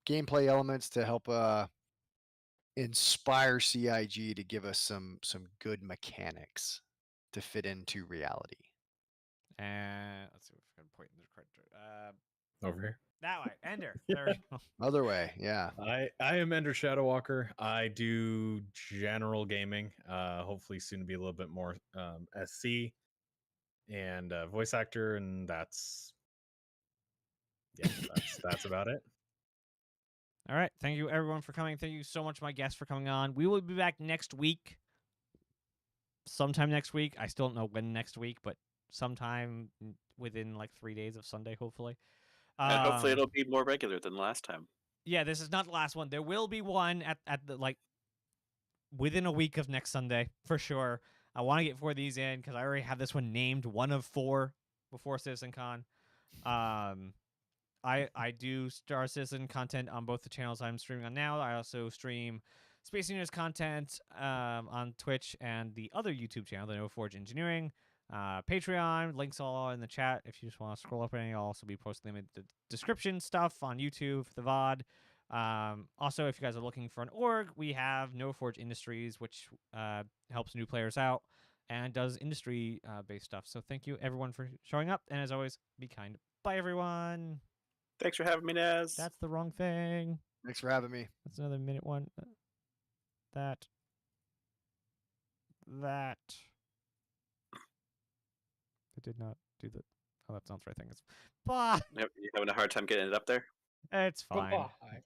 gameplay elements to help inspire CIG to give us some good mechanics to fit into reality. And let's see if I can point in the correct. Over here. That way, Ender. There we go. Other way, yeah. I am Ender Shadowwalker. I do general gaming. Hopefully soon to be a little bit more SC and voice actor, and that's that's about it. All right. Thank you, everyone, for coming. Thank you so much, my guests, for coming on. We will be back next week. Sometime next week. I still don't know when next week, but sometime within like 3 days of Sunday, hopefully. And hopefully it'll be more regular than last time. Yeah, this is not the last one. There will be one at the within a week of next Sunday for sure. I want to get 4 of these in because I already have this one named one of 4 before CitizenCon. I do Star Citizen content on both the channels I'm streaming on now. I also stream Space News content on Twitch and the other YouTube channel, the No Forge Engineering. Patreon, links all in the chat if you just want to scroll up any. I'll also be posting them in the description stuff on YouTube, the VOD. Also, if you guys are looking for an org, we have No Forge Industries, which helps new players out and does industry based stuff. So thank you everyone for showing up, and as always, be kind. Bye everyone. Thanks for having me, Naz. That's the wrong thing. Thanks for having me. That's another minute one. That. I did not do the. Oh, that's not the right thing. Bye. You having a hard time getting it up there? It's fine. Goodbye.